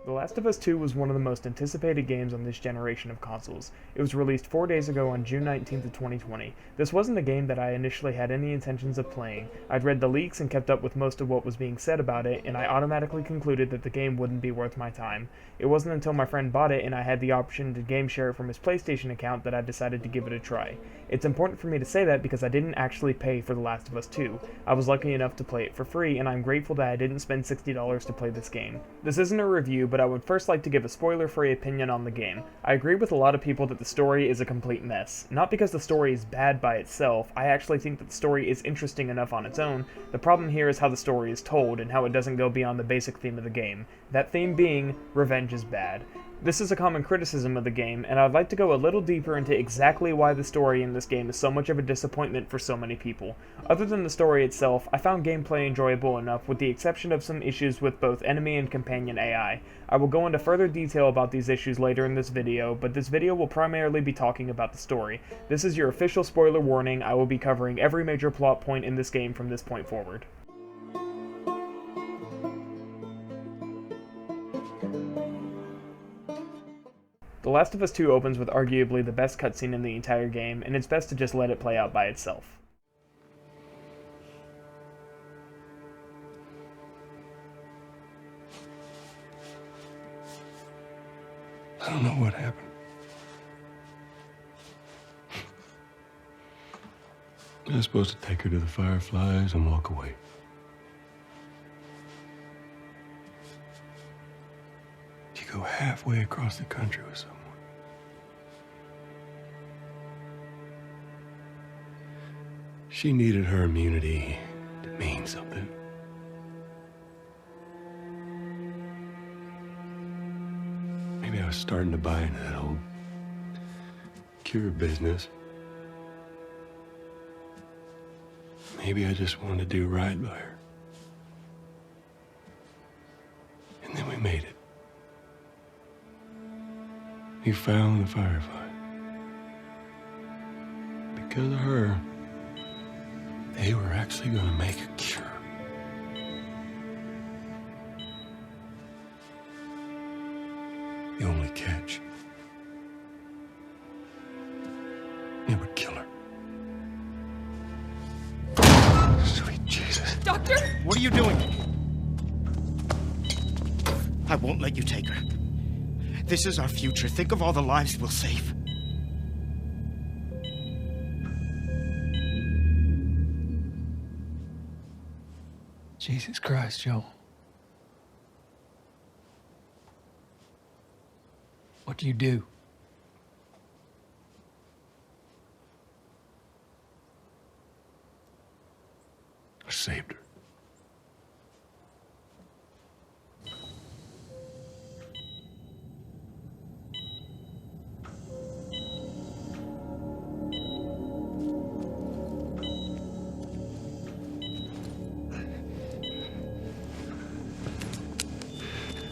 The Last of Us 2 was one of the most anticipated games on this generation of consoles. It was released 4 days ago on June 19th of 2020. This wasn't a game that I initially had any intentions of playing. I'd read the leaks and kept up with most of what was being said about it, and I automatically concluded that the game wouldn't be worth my time. It wasn't until my friend bought it and I had the option to game share it from his PlayStation account that I decided to give it a try. It's important for me to say that because I didn't actually pay for The Last of Us 2. I was lucky enough to play it for free, and I'm grateful that I didn't spend $60 to play this game. This isn't a review, but I would first like to give a spoiler-free opinion on the game. I agree with a lot of people that the story is a complete mess. Not because the story is bad by itself, I actually think that the story is interesting enough on its own. The problem here is how the story is told, and how it doesn't go beyond the basic theme of the game. That theme being, revenge is bad. This is a common criticism of the game, and I'd like to go a little deeper into exactly why the story in this game is so much of a disappointment for so many people. Other than the story itself, I found gameplay enjoyable enough with the exception of some issues with both enemy and companion AI. I will go into further detail about these issues later in this video, but this video will primarily be talking about the story. This is your official spoiler warning. I will be covering every major plot point in this game from this point forward. The Last of Us 2 opens with arguably the best cutscene in the entire game, and it's best to just let it play out by itself. I don't know what happened. I was supposed to take her to the Fireflies and walk away. You go halfway across the country with someone. She needed her immunity to mean something. Maybe I was starting to buy into that old cure business. Maybe I just wanted to do right by her. And then we made it. We found the Firefly. Because of her, they were actually going to make a cure. The only catch, it would kill her. Sweet Jesus. Doctor? What are you doing? I won't let you take her. This is our future. Think of all the lives we'll save. Jesus Christ, Joe. What do you do? I saved her.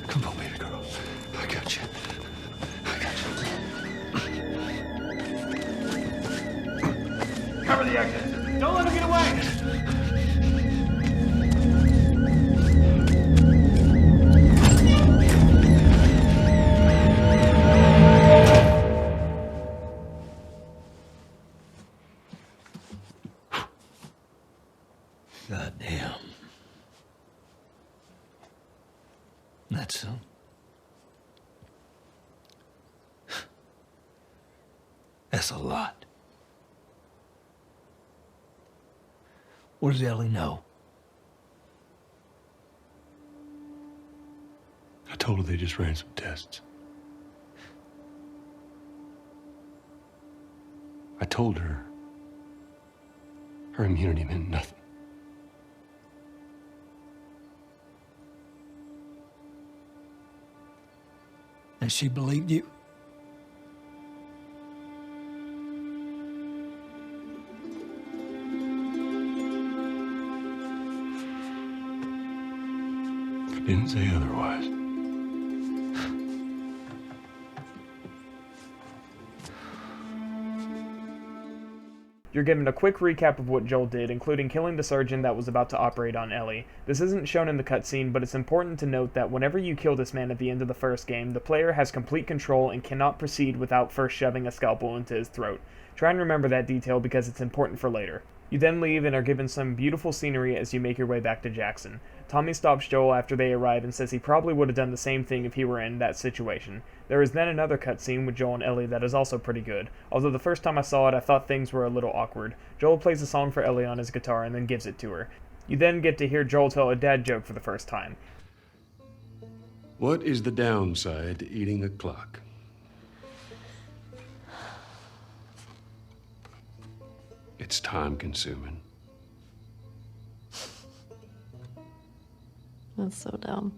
Come on, baby girl. I got you. I got you. Cover the exit. Don't let him get away. God damn. That's so. That's a lot. What does Ellie know? I told her they just ran some tests. I told her her immunity meant nothing. And she believed you? I didn't say otherwise. Your You're given a quick recap of what Joel did, including killing the surgeon that was about to operate on Ellie. This isn't shown in the cutscene, but it's important to note that whenever you kill this man at the end of the first game, the player has complete control and cannot proceed without first shoving a scalpel into his throat. Try and remember that detail because it's important for later. You then leave and are given some beautiful scenery as you make your way back to Jackson. Tommy stops Joel after they arrive and says he probably would have done the same thing if he were in that situation. There is then another cutscene with Joel and Ellie that is also pretty good, although the first time I saw it I thought things were a little awkward. Joel plays a song for Ellie on his guitar and then gives it to her. You then get to hear Joel tell a dad joke for the first time. What is the downside to eating a clock? It's time-consuming. That's so dumb.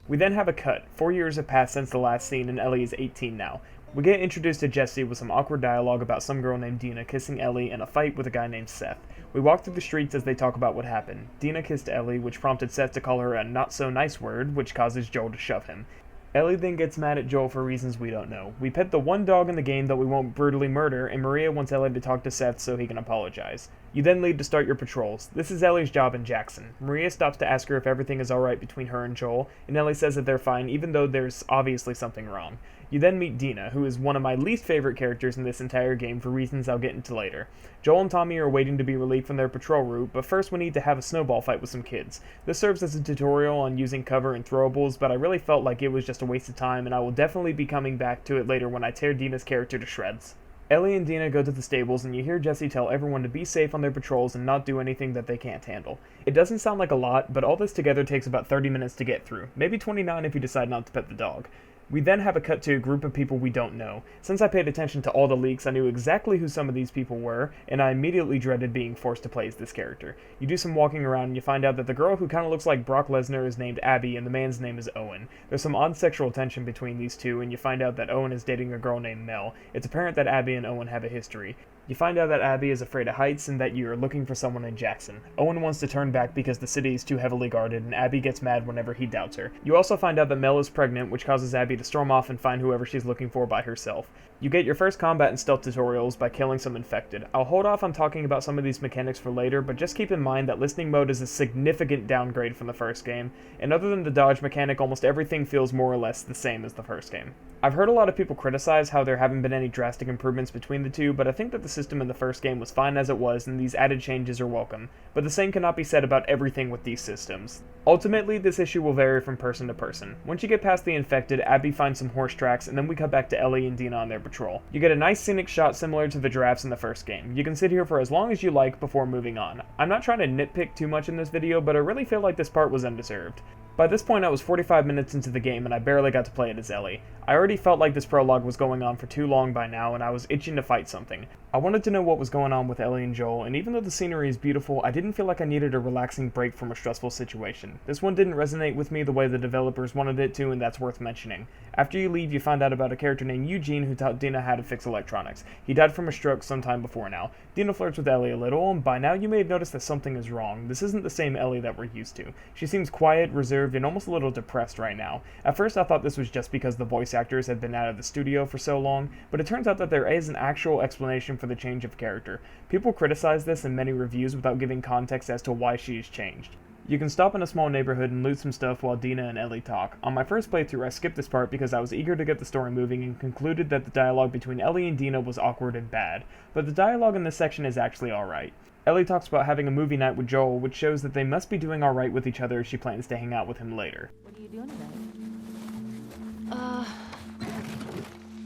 We then have a cut. 4 years have passed since the last scene and Ellie is 18 now. We get introduced to Jesse with some awkward dialogue about some girl named Dina kissing Ellie and a fight with a guy named Seth. We walk through the streets as they talk about what happened. Dina kissed Ellie, which prompted Seth to call her a not-so-nice word, which causes Joel to shove him. Ellie then gets mad at Joel for reasons we don't know. We pet the one dog in the game that we won't brutally murder, and Maria wants Ellie to talk to Seth so he can apologize. You then leave to start your patrols. This is Ellie's job in Jackson. Maria stops to ask her if everything is alright between her and Joel, and Ellie says that they're fine even though there's obviously something wrong. You then meet Dina, who is one of my least favorite characters in this entire game for reasons I'll get into later. Joel and Tommy are waiting to be relieved from their patrol route, but first we need to have a snowball fight with some kids. This serves as a tutorial on using cover and throwables, but I really felt like it was just a waste of time, and I will definitely be coming back to it later when I tear Dina's character to shreds. Ellie and Dina go to the stables, and you hear Jesse tell everyone to be safe on their patrols and not do anything that they can't handle. It doesn't sound like a lot, but all this together takes about 30 minutes to get through, maybe 29 if you decide not to pet the dog. We then have a cut to a group of people we don't know. Since I paid attention to all the leaks, I knew exactly who some of these people were, and I immediately dreaded being forced to play as this character. You do some walking around and you find out that the girl who kind of looks like Brock Lesnar is named Abby and the man's name is Owen. There's some odd sexual tension between these two, and you find out that Owen is dating a girl named Mel. It's apparent that Abby and Owen have a history. You find out that Abby is afraid of heights and that you are looking for someone in Jackson. Owen wants to turn back because the city is too heavily guarded, and Abby gets mad whenever he doubts her. You also find out that Mel is pregnant, which causes Abby to storm off and find whoever she's looking for by herself. You get your first combat and stealth tutorials by killing some infected. I'll hold off on talking about some of these mechanics for later, but just keep in mind that listening mode is a significant downgrade from the first game, and other than the dodge mechanic, almost everything feels more or less the same as the first game. I've heard a lot of people criticize how there haven't been any drastic improvements between the two, but I think that the system in the first game was fine as it was, and these added changes are welcome. But the same cannot be said about everything with these systems. Ultimately, this issue will vary from person to person. Once you get past the infected, Abby finds some horse tracks, and then we cut back to Ellie and Dina on their patrol. You get a nice scenic shot similar to the giraffes in the first game. You can sit here for as long as you like before moving on. I'm not trying to nitpick too much in this video, but I really feel like this part was undeserved. By this point I was 45 minutes into the game and I barely got to play it as Ellie. I already felt like this prologue was going on for too long by now and I was itching to fight something. I wanted to know what was going on with Ellie and Joel, and even though the scenery is beautiful, I didn't feel like I needed a relaxing break from a stressful situation. This one didn't resonate with me the way the developers wanted it to, and that's worth mentioning. After you leave, you find out about a character named Eugene who taught Dina how to fix electronics. He died from a stroke sometime before now. Dina flirts with Ellie a little, and by now you may have noticed that something is wrong. This isn't the same Ellie that we're used to. She seems quiet, reserved, and almost a little depressed right now. At first I thought this was just because the voice actors had been out of the studio for so long, but it turns out that there is an actual explanation for the change of character. People criticize this in many reviews without giving context as to why she has changed. You can stop in a small neighborhood and loot some stuff while Dina and Ellie talk. On my first playthrough I skipped this part because I was eager to get the story moving and concluded that the dialogue between Ellie and Dina was awkward and bad, but the dialogue in this section is actually alright. Ellie talks about having a movie night with Joel, which shows that they must be doing alright with each other as she plans to hang out with him later. What are you doing tonight?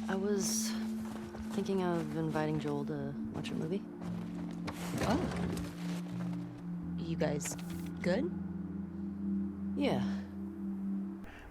I was thinking of inviting Joel to watch a movie. Oh. You guys good? Yeah.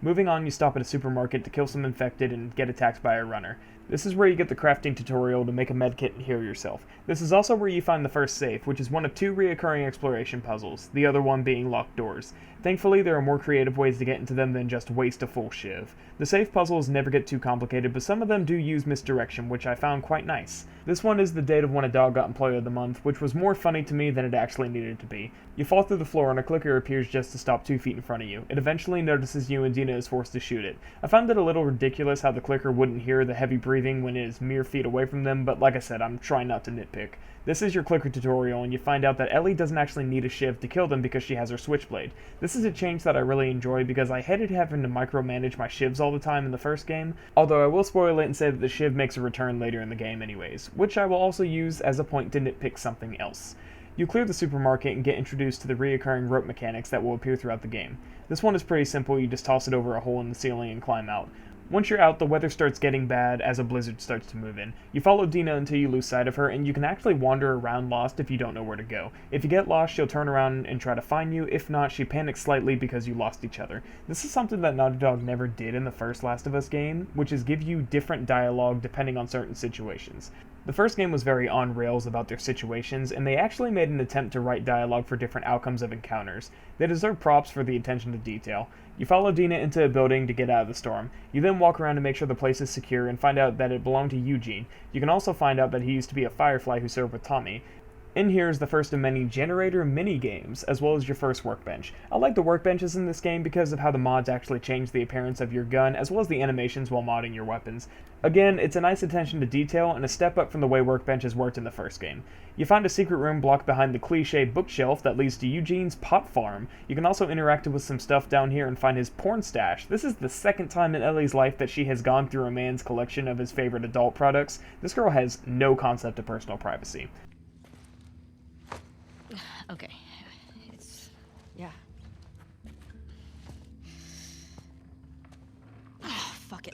Moving on, you stop at a supermarket to kill some infected and get attacked by a runner. This is where you get the crafting tutorial to make a medkit and heal yourself. This is also where you find the first safe, which is one of two reoccurring exploration puzzles, the other one being locked doors. Thankfully, there are more creative ways to get into them than just waste a full shiv. The safe puzzles never get too complicated, but some of them do use misdirection, which I found quite nice. This one is the date of when a dog got Employee of the Month, which was more funny to me than it actually needed to be. You fall through the floor and a clicker appears just to stop 2 feet in front of you. It eventually notices you and Dina is forced to shoot it. I found it a little ridiculous how the clicker wouldn't hear the heavy breathing breathing when it is mere feet away from them, but like I said, I'm trying not to nitpick. This is your clicker tutorial, and you find out that Ellie doesn't actually need a shiv to kill them because she has her switchblade. This is a change that I really enjoy because I hated having to micromanage my shivs all the time in the first game, although I will spoil it and say that the shiv makes a return later in the game anyways, which I will also use as a point to nitpick something else. You clear the supermarket and get introduced to the reoccurring rope mechanics that will appear throughout the game. This one is pretty simple, you just toss it over a hole in the ceiling and climb out. Once you're out, the weather starts getting bad as a blizzard starts to move in. You follow Dina until you lose sight of her, and you can actually wander around lost if you don't know where to go. If you get lost, she'll turn around and try to find you. If not, she panics slightly because you lost each other. This is something that Naughty Dog never did in the first Last of Us game, which is give you different dialogue depending on certain situations. The first game was very on rails about their situations, and they actually made an attempt to write dialogue for different outcomes of encounters. They deserve props for the attention to detail. You follow Dina into a building to get out of the storm. You then walk around to make sure the place is secure and find out that it belonged to Eugene. You can also find out that he used to be a Firefly who served with Tommy. In here is the first of many generator mini-games, as well as your first workbench. I like the workbenches in this game because of how the mods actually change the appearance of your gun, as well as the animations while modding your weapons. Again, it's a nice attention to detail and a step up from the way workbenches worked in the first game. You find a secret room blocked behind the cliché bookshelf that leads to Eugene's pot farm. You can also interact with some stuff down here and find his porn stash. This is the second time in Ellie's life that she has gone through a man's collection of his favorite adult products. This girl has no concept of personal privacy. Okay. Yeah. Oh, fuck it.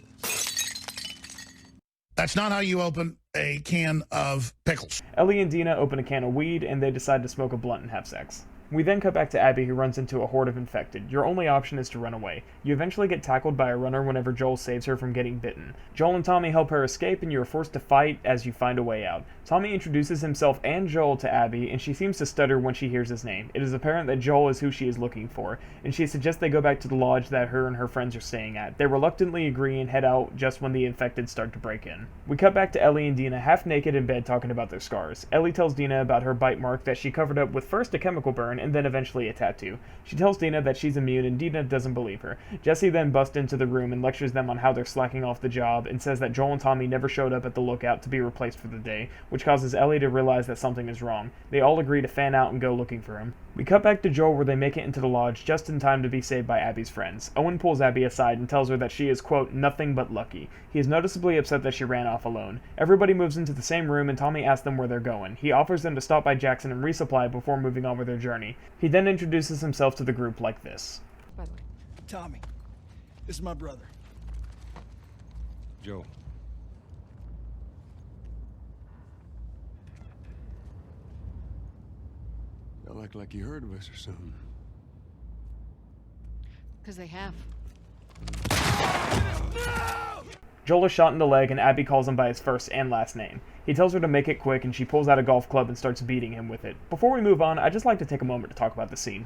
That's not how you open a can of pickles. Ellie and Dina open a can of weed, and they decide to smoke a blunt and have sex. We then cut back to Abby, who runs into a horde of infected. Your only option is to run away. You eventually get tackled by a runner whenever Joel saves her from getting bitten. Joel and Tommy help her escape, and you are forced to fight as you find a way out. Tommy introduces himself and Joel to Abby, and she seems to stutter when she hears his name. It is apparent that Joel is who she is looking for, and she suggests they go back to the lodge that her and her friends are staying at. They reluctantly agree and head out just when the infected start to break in. We cut back to Ellie and Dina half naked in bed talking about their scars. Ellie tells Dina about her bite mark that she covered up with first a chemical burn and then eventually a tattoo. She tells Dina that she's immune, and Dina doesn't believe her. Jesse then busts into the room and lectures them on how they're slacking off the job and says that Joel and Tommy never showed up at the lookout to be replaced for the day, which causes Ellie to realize that something is wrong. They all agree to fan out and go looking for him. We cut back to Joel where they make it into the lodge just in time to be saved by Abby's friends. Owen pulls Abby aside and tells her that she is, quote, nothing but lucky. He is noticeably upset that she ran off alone. Everybody moves into the same room and Tommy asks them where they're going. He offers them to stop by Jackson and resupply before moving on with their journey. He then introduces himself to the group like this. By the way. Tommy, this is my brother. Joe. Y'all act like you heard of us or something. Because they have. Joel is shot in the leg and Abby calls him by his first and last name. He tells her to make it quick and she pulls out a golf club and starts beating him with it. Before we move on, I'd just like to take a moment to talk about the scene.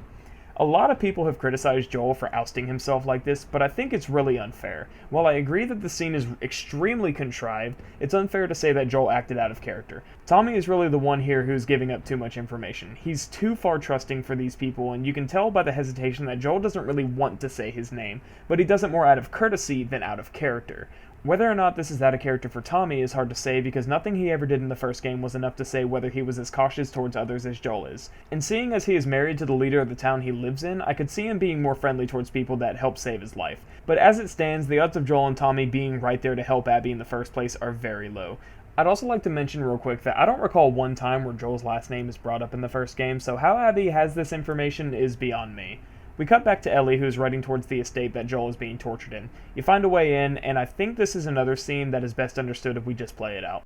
A lot of people have criticized Joel for ousting himself like this, but I think it's really unfair. While I agree that the scene is extremely contrived, it's unfair to say that Joel acted out of character. Tommy is really the one here who's giving up too much information. He's too far trusting for these people, and you can tell by the hesitation that Joel doesn't really want to say his name, but he does it more out of courtesy than out of character. Whether or not this is out of character for Tommy is hard to say because nothing he ever did in the first game was enough to say whether he was as cautious towards others as Joel is. And seeing as he is married to the leader of the town he lives in, I could see him being more friendly towards people that help save his life. But as it stands, the odds of Joel and Tommy being right there to help Abby in the first place are very low. I'd also like to mention real quick that I don't recall one time where Joel's last name is brought up in the first game, so how Abby has this information is beyond me. We cut back to Ellie, who is riding towards the estate that Joel is being tortured in. You find a way in, and I think this is another scene that is best understood if we just play it out.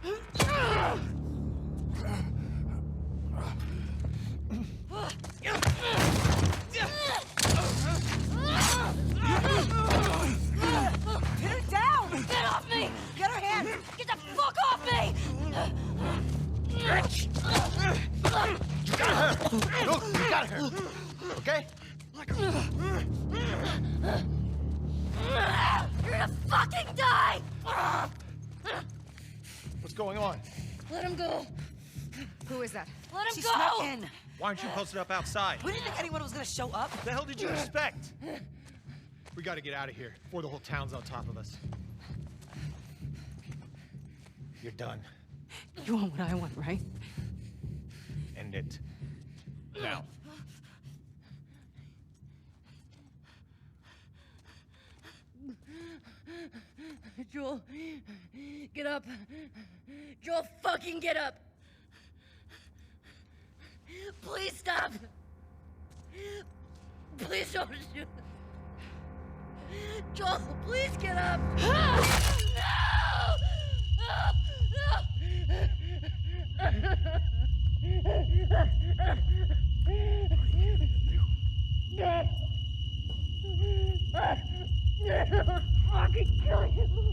Pin her down! Get off me! Get her hands! Get the fuck off me! You got her! Look, you got her! Okay? You're gonna fucking die! What's going on? Let him go! Who is that? Let him She go! snuck in. Why aren't you posted up outside? We didn't think anyone was gonna show up. What the hell did you expect? We gotta get out of here before the whole town's on top of us. You're done. You want what I want, right? End it. Now. Joel, get up. Joel, fucking get up. Please stop. Please don't shoot. Joel, please get up. No! I'll fucking kill you.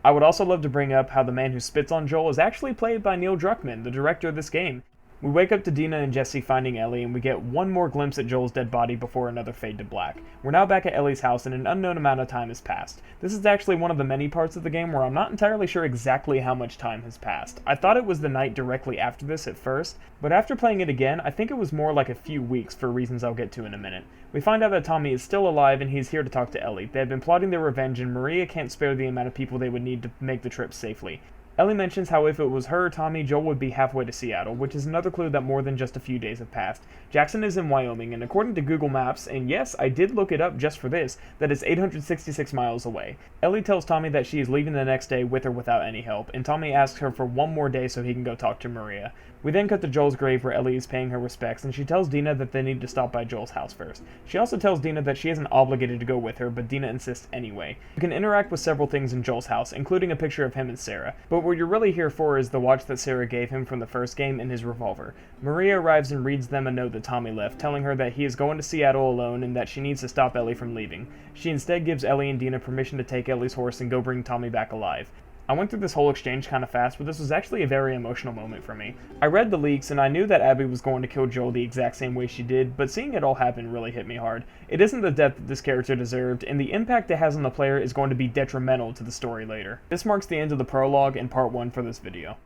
I would also love to bring up how the man who spits on Joel is actually played by Neil Druckmann, the director of this game. We wake up to Dina and Jesse finding Ellie, and we get one more glimpse at Joel's dead body before another fade to black. We're now back at Ellie's house, and an unknown amount of time has passed. This is actually one of the many parts of the game where I'm not entirely sure exactly how much time has passed. I thought it was the night directly after this at first, but after playing it again, I think it was more like a few weeks for reasons I'll get to in a minute. We find out that Tommy is still alive, and he's here to talk to Ellie. They have been plotting their revenge, and Maria can't spare the amount of people they would need to make the trip safely. Ellie mentions how if it was her or Tommy, Joel would be halfway to Seattle, which is another clue that more than just a few days have passed. Jackson is in Wyoming, and according to Google Maps, and yes, I did look it up just for this, that it's 866 miles away. Ellie tells Tommy that she is leaving the next day with or without any help, and Tommy asks her for one more day so he can go talk to Maria. We then cut to Joel's grave where Ellie is paying her respects, and she tells Dina that they need to stop by Joel's house first. She also tells Dina that she isn't obligated to go with her, but Dina insists anyway. You can interact with several things in Joel's house, including a picture of him and Sarah, but what you're really here for is the watch that Sarah gave him from the first game and his revolver. Maria arrives and reads them a note that Tommy left, telling her that he is going to Seattle alone and that she needs to stop Ellie from leaving. She instead gives Ellie and Dina permission to take Ellie's horse and go bring Tommy back alive. I went through this whole exchange kind of fast, but this was actually a very emotional moment for me. I read the leaks, and I knew that Abby was going to kill Joel the exact same way she did, but seeing it all happen really hit me hard. It isn't the death that this character deserved, and the impact it has on the player is going to be detrimental to the story later. This marks the end of the prologue and part 1 for this video.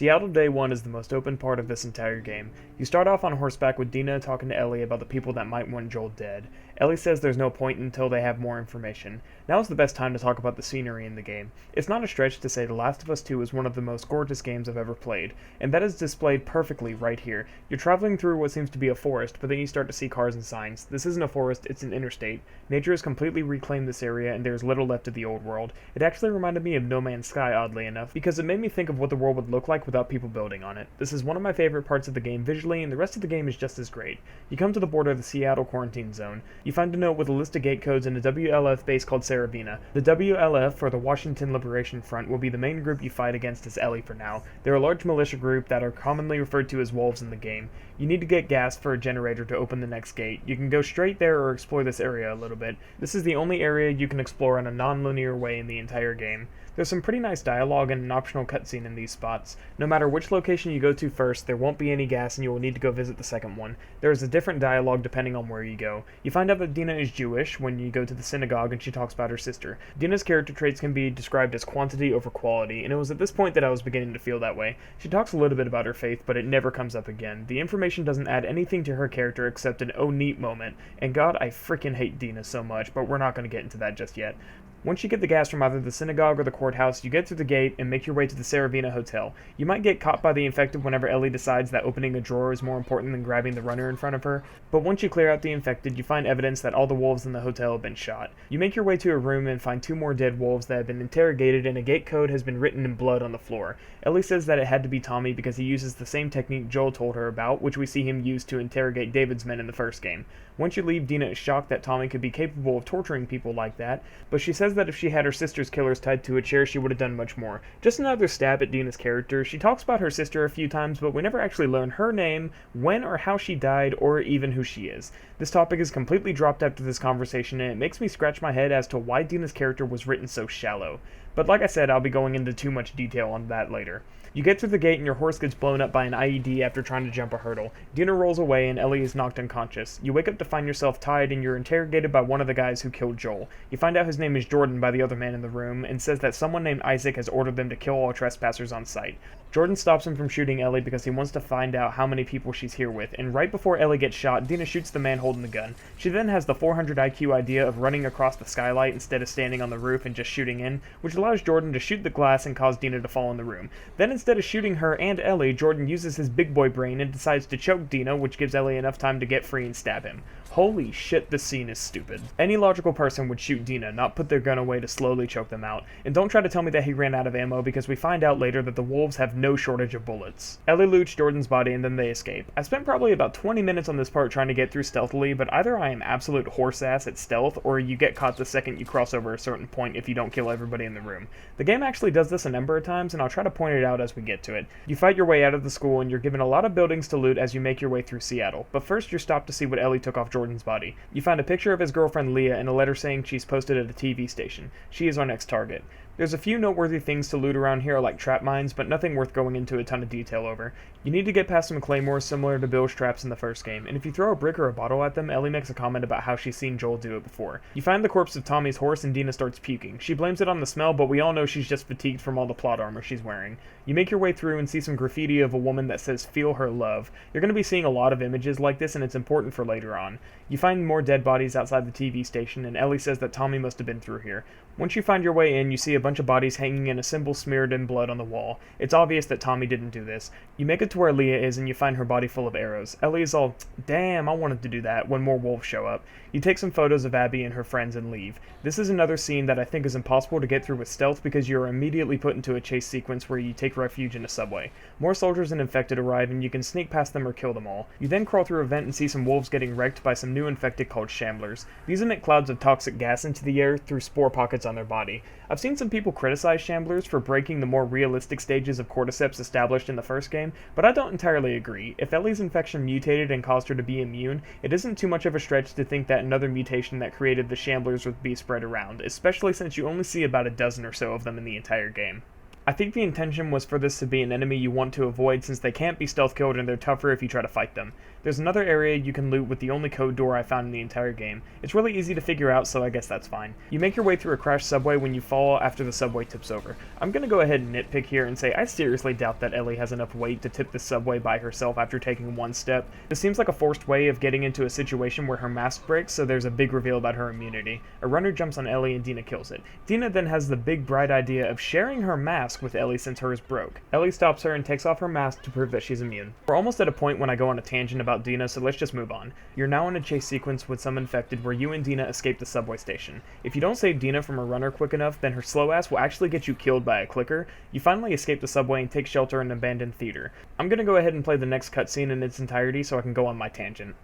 Seattle Day 1 is the most open part of this entire game. You start off on horseback with Dina talking to Ellie about the people that might want Joel dead. Ellie says there's no point until they have more information. Now is the best time to talk about the scenery in the game. It's not a stretch to say The Last of Us 2 is one of the most gorgeous games I've ever played, and that is displayed perfectly right here. You're traveling through what seems to be a forest, but then you start to see cars and signs. This isn't a forest, it's an interstate. Nature has completely reclaimed this area, and there's little left of the old world. It actually reminded me of No Man's Sky, oddly enough, because it made me think of what the world would look like without people building on it. This is one of my favorite parts of the game visually, and the rest of the game is just as great. You come to the border of the Seattle quarantine zone. You find a note with a list of gate codes and a WLF base called Saravina. The WLF, or the Washington Liberation Front, will be the main group you fight against as Ellie for now. They're a large militia group that are commonly referred to as wolves in the game. You need to get gas for a generator to open the next gate. You can go straight there or explore this area a little bit. This is the only area you can explore in a non-linear way in the entire game. There's some pretty nice dialogue and an optional cutscene in these spots. No matter which location you go to first, there won't be any gas and you will need to go visit the second one. There is a different dialogue depending on where you go. You find out that Dina is Jewish when you go to the synagogue and she talks about her sister. Dina's character traits can be described as quantity over quality, and it was at this point that I was beginning to feel that way. She talks a little bit about her faith, but it never comes up again. The information doesn't add anything to her character except an oh neat moment, and God, I freaking hate Dina so much, but we're not going to get into that just yet. Once you get the gas from either the synagogue or the courthouse, you get through the gate and make your way to the Saravina Hotel. You might get caught by the infected whenever Ellie decides that opening a drawer is more important than grabbing the runner in front of her, but once you clear out the infected, you find evidence that all the wolves in the hotel have been shot. You make your way to a room and find 2 more dead wolves that have been interrogated, and a gate code has been written in blood on the floor. Ellie says that it had to be Tommy because he uses the same technique Joel told her about, which we see him use to interrogate David's men in the first game. Once you leave, Dina is shocked that Tommy could be capable of torturing people like that, but she says that if she had her sister's killers tied to a chair, she would have done much more. Just another stab at Dina's character. She talks about her sister a few times, but we never actually learn her name, when or how she died, or even who she is. This topic is completely dropped after this conversation, and it makes me scratch my head as to why Dina's character was written so shallow. But like I said, I'll be going into too much detail on that later. You get through the gate and your horse gets blown up by an IED after trying to jump a hurdle. Dina rolls away and Ellie is knocked unconscious. You wake up to find yourself tied and you're interrogated by one of the guys who killed Joel. You find out his name is Jordan by the other man in the room and says that someone named Isaac has ordered them to kill all trespassers on sight. Jordan stops him from shooting Ellie because he wants to find out how many people she's here with, and right before Ellie gets shot, Dina shoots the man holding the gun. She then has the 400 IQ idea of running across the skylight instead of standing on the roof and just shooting in, which allows Jordan to shoot the glass and cause Dina to fall in the room. Then instead of shooting her and Ellie, Jordan uses his big boy brain and decides to choke Dina, which gives Ellie enough time to get free and stab him. Holy shit, this scene is stupid. Any logical person would shoot Dina, not put their gun away to slowly choke them out. And don't try to tell me that he ran out of ammo, because we find out later that the wolves have no shortage of bullets. Ellie loots Jordan's body and then they escape. I spent probably about 20 minutes on this part trying to get through stealthily, but either I am absolute horse ass at stealth, or you get caught the second you cross over a certain point if you don't kill everybody in the room. The game actually does this a number of times, and I'll try to point it out as we get to it. You fight your way out of the school and you're given a lot of buildings to loot as you make your way through Seattle, but first you're stopped to see what Ellie took off Jordan's body. You find a picture of his girlfriend Leah and a letter saying she's posted at a TV station. She is our next target. There's a few noteworthy things to loot around here like trap mines, but nothing worth going into a ton of detail over. You need to get past some claymores similar to Bill's traps in the first game, and if you throw a brick or a bottle at them, Ellie makes a comment about how she's seen Joel do it before. You find the corpse of Tommy's horse and Dina starts puking. She blames it on the smell, but we all know she's just fatigued from all the plot armor she's wearing. You make your way through and see some graffiti of a woman that says "Feel her love." You're going to be seeing a lot of images like this, and it's important for later on. You find more dead bodies outside the TV station, and Ellie says that Tommy must have been through here. Once you find your way in, you see a bunch of bodies hanging and a symbol smeared in blood on the wall. It's obvious that Tommy didn't do this. You make it to where Leah is and you find her body full of arrows. Ellie is all, "Damn, I wanted to do that," when more wolves show up. You take some photos of Abby and her friends and leave. This is another scene that I think is impossible to get through with stealth because you are immediately put into a chase sequence where you take refuge in a subway. More soldiers and infected arrive and you can sneak past them or kill them all. You then crawl through a vent and see some wolves getting wrecked by some new infected called shamblers. These emit clouds of toxic gas into the air through spore pockets on their body. I've seen some people criticize shamblers for breaking the more realistic stages of cordyceps established in the first game, but I don't entirely agree. If Ellie's infection mutated and caused her to be immune, it isn't too much of a stretch to think that another mutation that created the shamblers would be spread around, especially since you only see about a dozen or so of them in the entire game. I think the intention was for this to be an enemy you want to avoid since they can't be stealth killed and they're tougher if you try to fight them. There's another area you can loot with the only code door I found in the entire game. It's really easy to figure out, so I guess that's fine. You make your way through a crashed subway when you fall after the subway tips over. I'm gonna go ahead and nitpick here and say I seriously doubt that Ellie has enough weight to tip the subway by herself after taking one step. This seems like a forced way of getting into a situation where her mask breaks, so there's a big reveal about her immunity. A runner jumps on Ellie and Dina kills it. Dina then has the big bright idea of sharing her mask with Ellie since hers broke. Ellie stops her and takes off her mask to prove that she's immune. We're almost at a point when I go on a tangent about Dina, so let's just move on. You're now in a chase sequence with some infected where you and Dina escape the subway station. If you don't save Dina from a runner quick enough, then her slow ass will actually get you killed by a clicker. You finally escape the subway and take shelter in an abandoned theater. I'm gonna go ahead and play the next cutscene in its entirety so I can go on my tangent.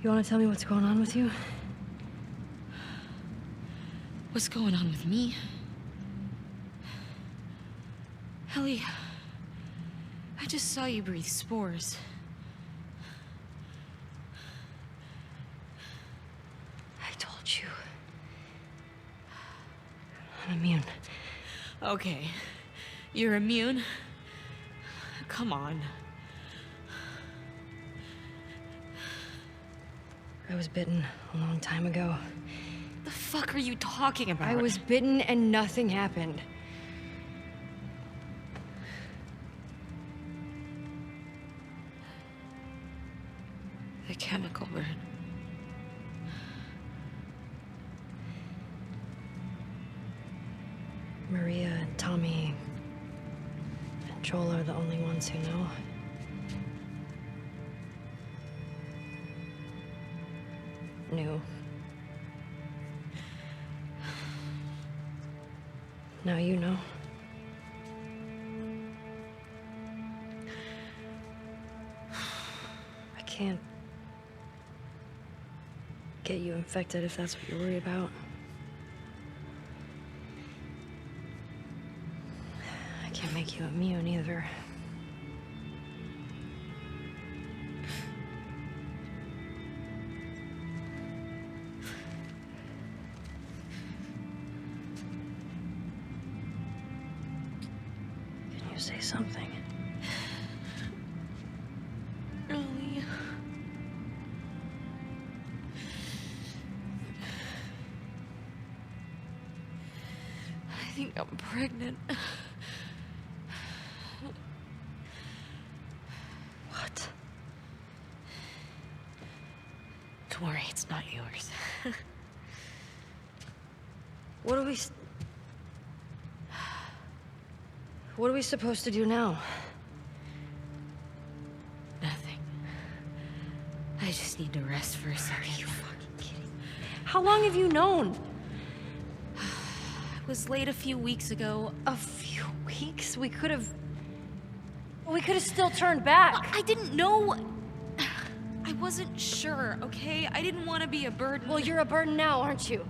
You want to tell me what's going on with you? What's going on with me? Ellie, I just saw you breathe spores. I told you. I'm immune. Okay, you're immune? Come on. I was bitten a long time ago. The fuck are you talking about? I was bitten and nothing happened. The chemical burn. Maria and Tommy and Joel are the only ones who know. Knew. Now you know. I can't get you infected if that's what you're worried about. I can't make you immune either. Can you say something? Ellie. I think I'm pregnant. What? Don't worry, it's not yours. What are we... What are we supposed to do now? Nothing. I just need to rest for a second. Are you fucking kidding? How long have you known? I was late a few weeks ago. A few weeks? We could have still turned back. I didn't know. I wasn't sure, okay? I didn't want to be a burden. Well, you're a burden now, aren't you?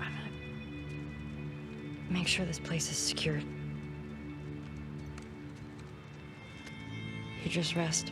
I'm gonna make sure this place is secured. You just rest.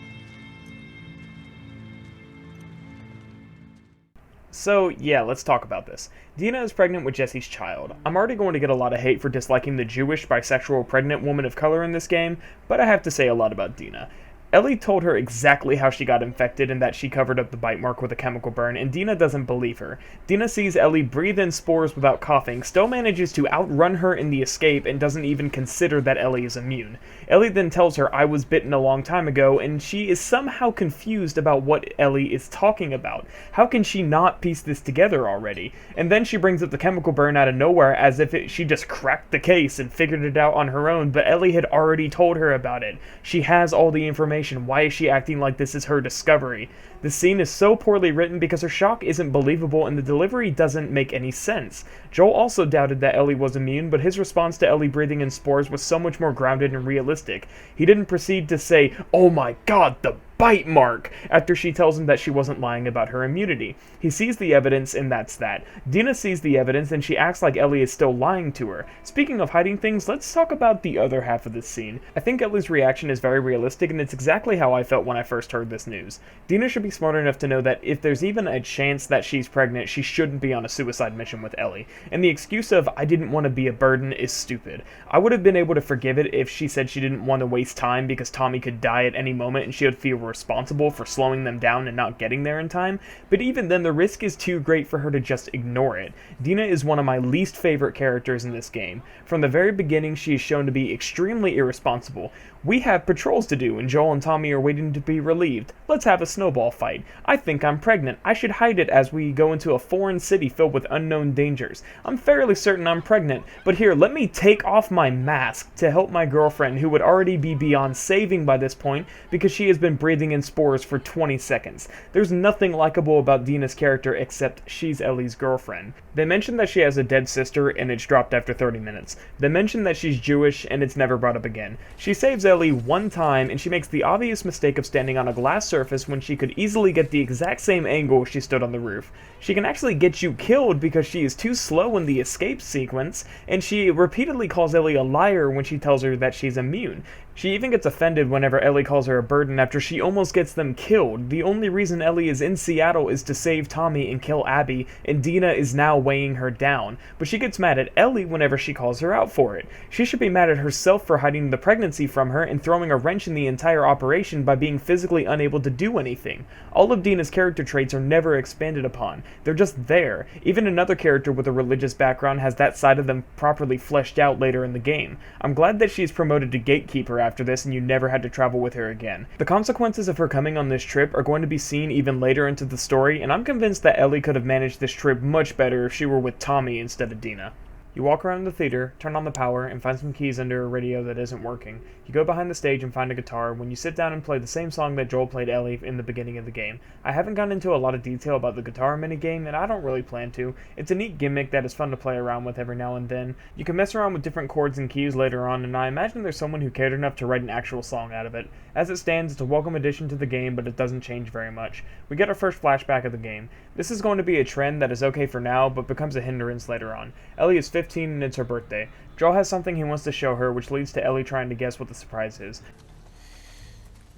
So, yeah, let's talk about this. Dina is pregnant with Jesse's child. I'm already going to get a lot of hate for disliking the Jewish, bisexual, pregnant woman of color in this game, but I have to say a lot about Dina. Ellie told her exactly how she got infected and that she covered up the bite mark with a chemical burn, and Dina doesn't believe her. Dina sees Ellie breathe in spores without coughing, still manages to outrun her in the escape, and doesn't even consider that Ellie is immune. Ellie then tells her, "I was bitten a long time ago," and she is somehow confused about what Ellie is talking about. How can she not piece this together already? And then she brings up the chemical burn out of nowhere as if she just cracked the case and figured it out on her own, but Ellie had already told her about it. She has all the information. Why is she acting like this is her discovery? The scene is so poorly written because her shock isn't believable and the delivery doesn't make any sense. Joel also doubted that Ellie was immune, but his response to Ellie breathing in spores was so much more grounded and realistic. He didn't proceed to say, "Oh my god, the bite mark," after she tells him that she wasn't lying about her immunity. He sees the evidence and that's that. Dina sees the evidence and she acts like Ellie is still lying to her. Speaking of hiding things, let's talk about the other half of this scene. I think Ellie's reaction is very realistic and it's exactly how I felt when I first heard this news. Dina should be smart enough to know that if there's even a chance that she's pregnant, she shouldn't be on a suicide mission with Ellie. And the excuse of "I didn't want to be a burden" is stupid. I would have been able to forgive it if she said she didn't want to waste time because Tommy could die at any moment and she would feel responsible for slowing them down and not getting there in time, but even then the risk is too great for her to just ignore it. Dina is one of my least favorite characters in this game. From the very beginning she is shown to be extremely irresponsible. We have patrols to do and Joel and Tommy are waiting to be relieved. Let's have a snowball fight. I think I'm pregnant. I should hide it as we go into a foreign city filled with unknown dangers. I'm fairly certain I'm pregnant, but here, let me take off my mask to help my girlfriend who would already be beyond saving by this point because she has been breathing in spores for 20 seconds. There's nothing likable about Dina's character except she's Ellie's girlfriend. They mention that she has a dead sister and it's dropped after 30 minutes. They mention that she's Jewish and it's never brought up again. She saves Ellie one time and she makes the obvious mistake of standing on a glass surface when she could easily get the exact same angle if she stood on the roof. She can actually get you killed because she is too slow in the escape sequence, and she repeatedly calls Ellie a liar when she tells her that she's immune. She even gets offended whenever Ellie calls her a burden after she almost gets them killed. The only reason Ellie is in Seattle is to save Tommy and kill Abby, and Dina is now weighing her down. But she gets mad at Ellie whenever she calls her out for it. She should be mad at herself for hiding the pregnancy from her and throwing a wrench in the entire operation by being physically unable to do anything. All of Dina's character traits are never expanded upon. They're just there. Even another character with a religious background has that side of them properly fleshed out later in the game. I'm glad that she's promoted to gatekeeper after this and you never had to travel with her again. The consequences of her coming on this trip are going to be seen even later into the story, and I'm convinced that Ellie could have managed this trip much better if she were with Tommy instead of Dina. You walk around the theater, turn on the power, and find some keys under a radio that isn't working. You go behind the stage and find a guitar when you sit down and play the same song that Joel played Ellie in the beginning of the game. I haven't gone into a lot of detail about the guitar minigame, and I don't really plan to. It's a neat gimmick that is fun to play around with every now and then. You can mess around with different chords and keys later on, and I imagine there's someone who cared enough to write an actual song out of it. As it stands, it's a welcome addition to the game, but it doesn't change very much. We get our first flashback of the game. This is going to be a trend that is okay for now, but becomes a hindrance later on. Ellie is 15 and it's her birthday. Joel has something he wants to show her, which leads to Ellie trying to guess what the surprise is.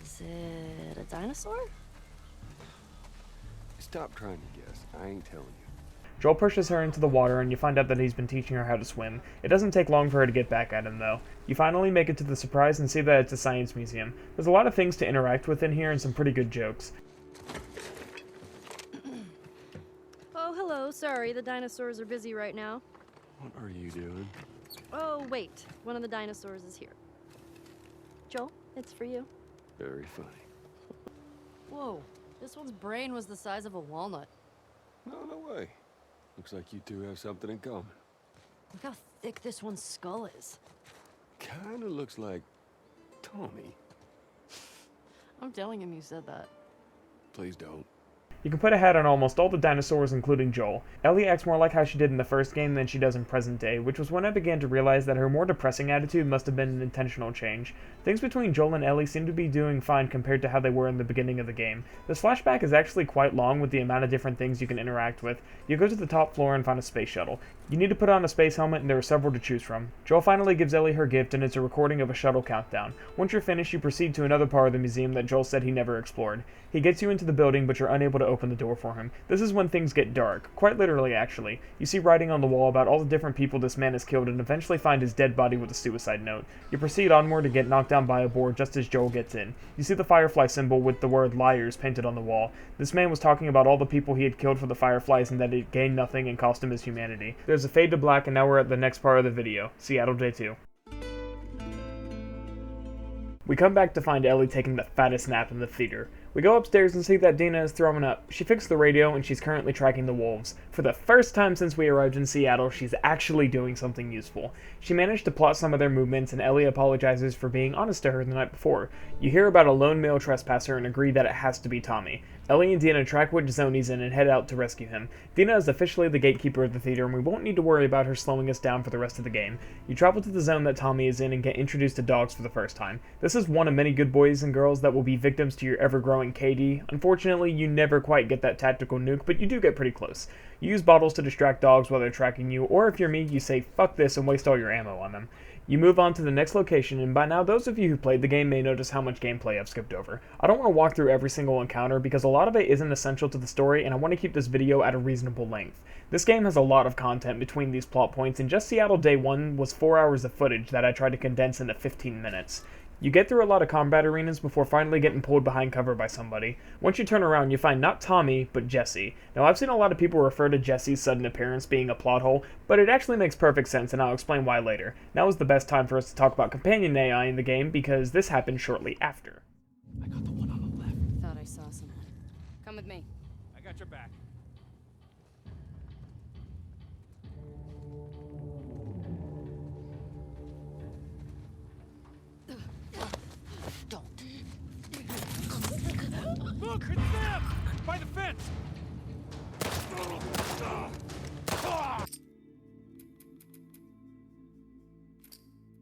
Is it a dinosaur? Stop trying to guess. I ain't telling you. Joel pushes her into the water and you find out that he's been teaching her how to swim. It doesn't take long for her to get back at him though. You finally make it to the surprise and see that it's a science museum. There's a lot of things to interact with in here and some pretty good jokes. Oh, hello. Sorry, the dinosaurs are busy right now. What are you doing? Oh, wait. One of the dinosaurs is here. Joel, it's for you. Very funny. Whoa, this one's brain was the size of a walnut. No way. Looks like you two have something in common. Look how thick this one's skull is. Kinda looks like Tommy. I'm telling him you said that. Please don't. You can put a hat on almost all the dinosaurs, including Joel. Ellie acts more like how she did in the first game than she does in present day, which was when I began to realize that her more depressing attitude must have been an intentional change. Things between Joel and Ellie seem to be doing fine compared to how they were in the beginning of the game. This flashback is actually quite long with the amount of different things you can interact with. You go to the top floor and find a space shuttle. You need to put on a space helmet and there are several to choose from. Joel finally gives Ellie her gift and it's a recording of a shuttle countdown. Once you're finished, you proceed to another part of the museum that Joel said he never explored. He gets you into the building, but you're unable to open the door for him. This is when things get dark. Quite literally, actually. You see writing on the wall about all the different people this man has killed and eventually find his dead body with a suicide note. You proceed onward to get knocked down by a board just as Joel gets in. You see the Firefly symbol with the word liars painted on the wall. This man was talking about all the people he had killed for the Fireflies and that it gained nothing and cost him his humanity. There's a fade to black and now we're at the next part of the video. Seattle Day 2. We come back to find Ellie taking the fattest nap in the theater. We go upstairs and see that Dina is throwing up. She fixed the radio and she's currently tracking the wolves. For the first time since we arrived in Seattle, she's actually doing something useful. She managed to plot some of their movements and Ellie apologizes for being honest to her the night before. You hear about a lone male trespasser and agree that it has to be Tommy. Ellie and Dina track which zone he's in and head out to rescue him. Dina is officially the gatekeeper of the theater and we won't need to worry about her slowing us down for the rest of the game. You travel to the zone that Tommy is in and get introduced to dogs for the first time. This is one of many good boys and girls that will be victims to your ever-growing KD. Unfortunately, you never quite get that tactical nuke, but you do get pretty close. You use bottles to distract dogs while they're tracking you, or if you're me, you say fuck this and waste all your ammo on them. You move on to the next location, and by now those of you who played the game may notice how much gameplay I've skipped over. I don't want to walk through every single encounter because a lot of it isn't essential to the story and I want to keep this video at a reasonable length. This game has a lot of content between these plot points and just Seattle Day 1 was 4 hours of footage that I tried to condense into 15 minutes. You get through a lot of combat arenas before finally getting pulled behind cover by somebody. Once you turn around, you find not Tommy, but Jesse. Now, I've seen a lot of people refer to Jesse's sudden appearance being a plot hole, but it actually makes perfect sense, and I'll explain why later. Now is the best time for us to talk about companion AI in the game, because this happened shortly after. I got the one on the left. Thought I saw someone. Come with me. I got your back. Don't. Look, it's them! By the fence!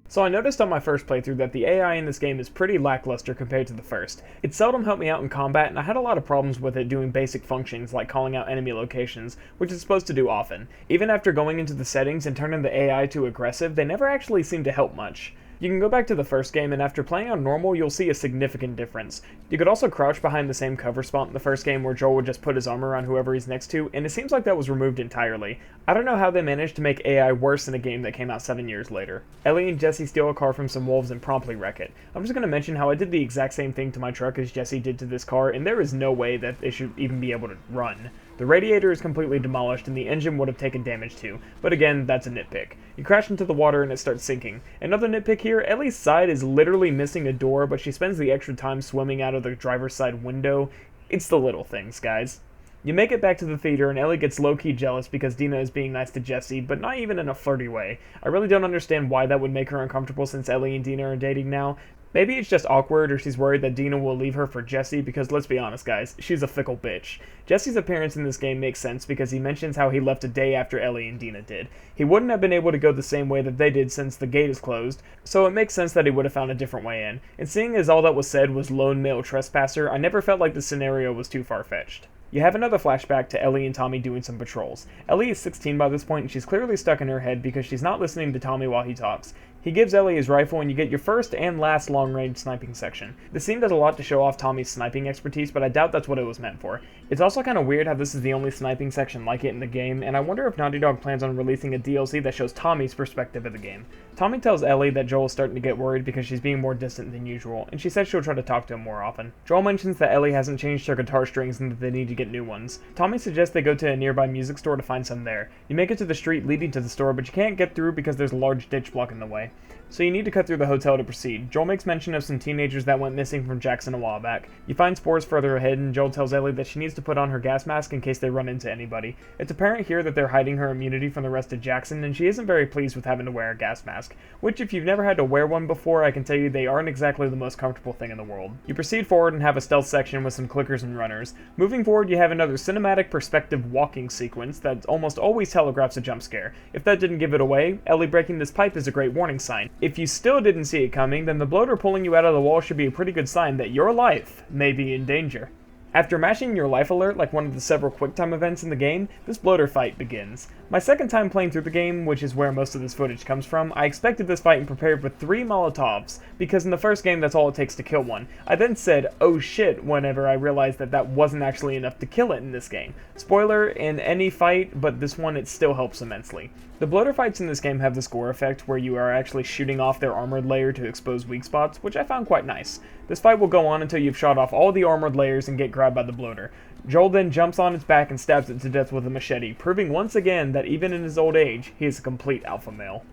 So I noticed on my first playthrough that the AI in this game is pretty lackluster compared to the first. It seldom helped me out in combat and I had a lot of problems with it doing basic functions like calling out enemy locations, which it's supposed to do often. Even after going into the settings and turning the AI to aggressive, they never actually seemed to help much. You can go back to the first game, and after playing on normal, you'll see a significant difference. You could also crouch behind the same cover spot in the first game where Joel would just put his armor on whoever he's next to, and it seems like that was removed entirely. I don't know how they managed to make AI worse in a game that came out 7 years later. Ellie and Jesse steal a car from some wolves and promptly wreck it. I'm just going to mention how I did the exact same thing to my truck as Jesse did to this car, and there is no way that it should even be able to run. The radiator is completely demolished and the engine would have taken damage too, but again, that's a nitpick. You crash into the water and it starts sinking. Another nitpick here, Ellie's side is literally missing a door, but she spends the extra time swimming out of the driver's side window. It's the little things, guys. You make it back to the theater and Ellie gets low-key jealous because Dina is being nice to Jesse, but not even in a flirty way. I really don't understand why that would make her uncomfortable since Ellie and Dina are dating now. Maybe it's just awkward or she's worried that Dina will leave her for Jesse because let's be honest guys, she's a fickle bitch. Jesse's appearance in this game makes sense because he mentions how he left a day after Ellie and Dina did. He wouldn't have been able to go the same way that they did since the gate is closed, so it makes sense that he would have found a different way in. And seeing as all that was said was lone male trespasser, I never felt like the scenario was too far-fetched. You have another flashback to Ellie and Tommy doing some patrols. Ellie is 16 by this point and she's clearly stuck in her head because she's not listening to Tommy while he talks. He gives Ellie his rifle and you get your first and last long-range sniping section. The scene does a lot to show off Tommy's sniping expertise, but I doubt that's what it was meant for. It's also kind of weird how this is the only sniping section like it in the game, and I wonder if Naughty Dog plans on releasing a DLC that shows Tommy's perspective of the game. Tommy tells Ellie that Joel is starting to get worried because she's being more distant than usual, and she says she'll try to talk to him more often. Joel mentions that Ellie hasn't changed her guitar strings and that they need to get new ones. Tommy suggests they go to a nearby music store to find some there. You make it to the street leading to the store, but you can't get through because there's a large ditch blocking the way. So you need to cut through the hotel to proceed. Joel makes mention of some teenagers that went missing from Jackson a while back. You find spores further ahead, and Joel tells Ellie that she needs to put on her gas mask in case they run into anybody. It's apparent here that they're hiding her immunity from the rest of Jackson, and she isn't very pleased with having to wear a gas mask, which if you've never had to wear one before, I can tell you they aren't exactly the most comfortable thing in the world. You proceed forward and have a stealth section with some clickers and runners. Moving forward, you have another cinematic perspective walking sequence that almost always telegraphs a jump scare. If that didn't give it away, Ellie breaking this pipe is a great warning sign. If you still didn't see it coming, then the bloater pulling you out of the wall should be a pretty good sign that your life may be in danger. After mashing your life alert like one of the several QuickTime events in the game, this bloater fight begins. My second time playing through the game, which is where most of this footage comes from, I expected this fight and prepared with 3 Molotovs, because in the first game that's all it takes to kill one. I then said, oh shit, whenever I realized that that wasn't actually enough to kill it in this game. Spoiler, in any fight, but this one it still helps immensely. The bloater fights in this game have the score effect where you are actually shooting off their armored layer to expose weak spots, which I found quite nice. This fight will go on until you've shot off all the armored layers and get grabbed by the bloater. Joel then jumps on its back and stabs it to death with a machete, proving once again that even in his old age, he is a complete alpha male.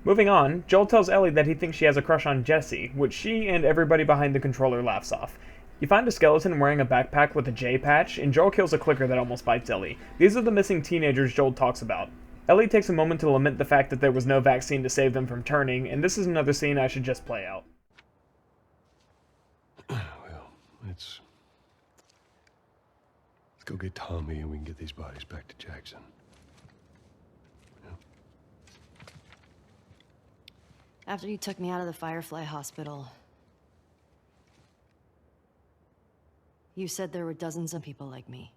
Moving on, Joel tells Ellie that he thinks she has a crush on Jesse, which she and everybody behind the controller laughs off. You find a skeleton wearing a backpack with a J patch, and Joel kills a clicker that almost bites Ellie. These are the missing teenagers Joel talks about. Ellie takes a moment to lament the fact that there was no vaccine to save them from turning, and this is another scene I should just play out. Well, let's go get Tommy and we can get these bodies back to Jackson. Yeah. After you took me out of the Firefly Hospital, you said there were dozens of people like me.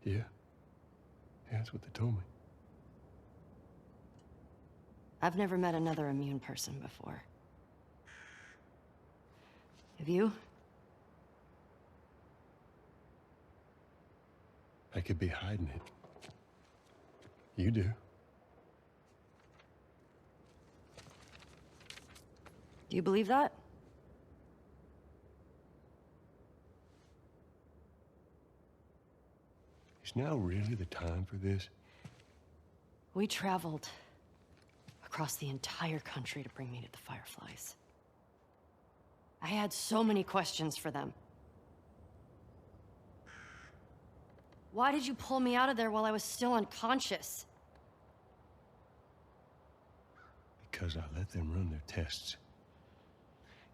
Yeah. Yeah, that's what they told me. I've never met another immune person before. Have you? I could be hiding it. You do. Do you believe that? Is now really the time for this? We traveled across the entire country to bring me to the Fireflies. I had so many questions for them. Why did you pull me out of there while I was still unconscious? Because I let them run their tests.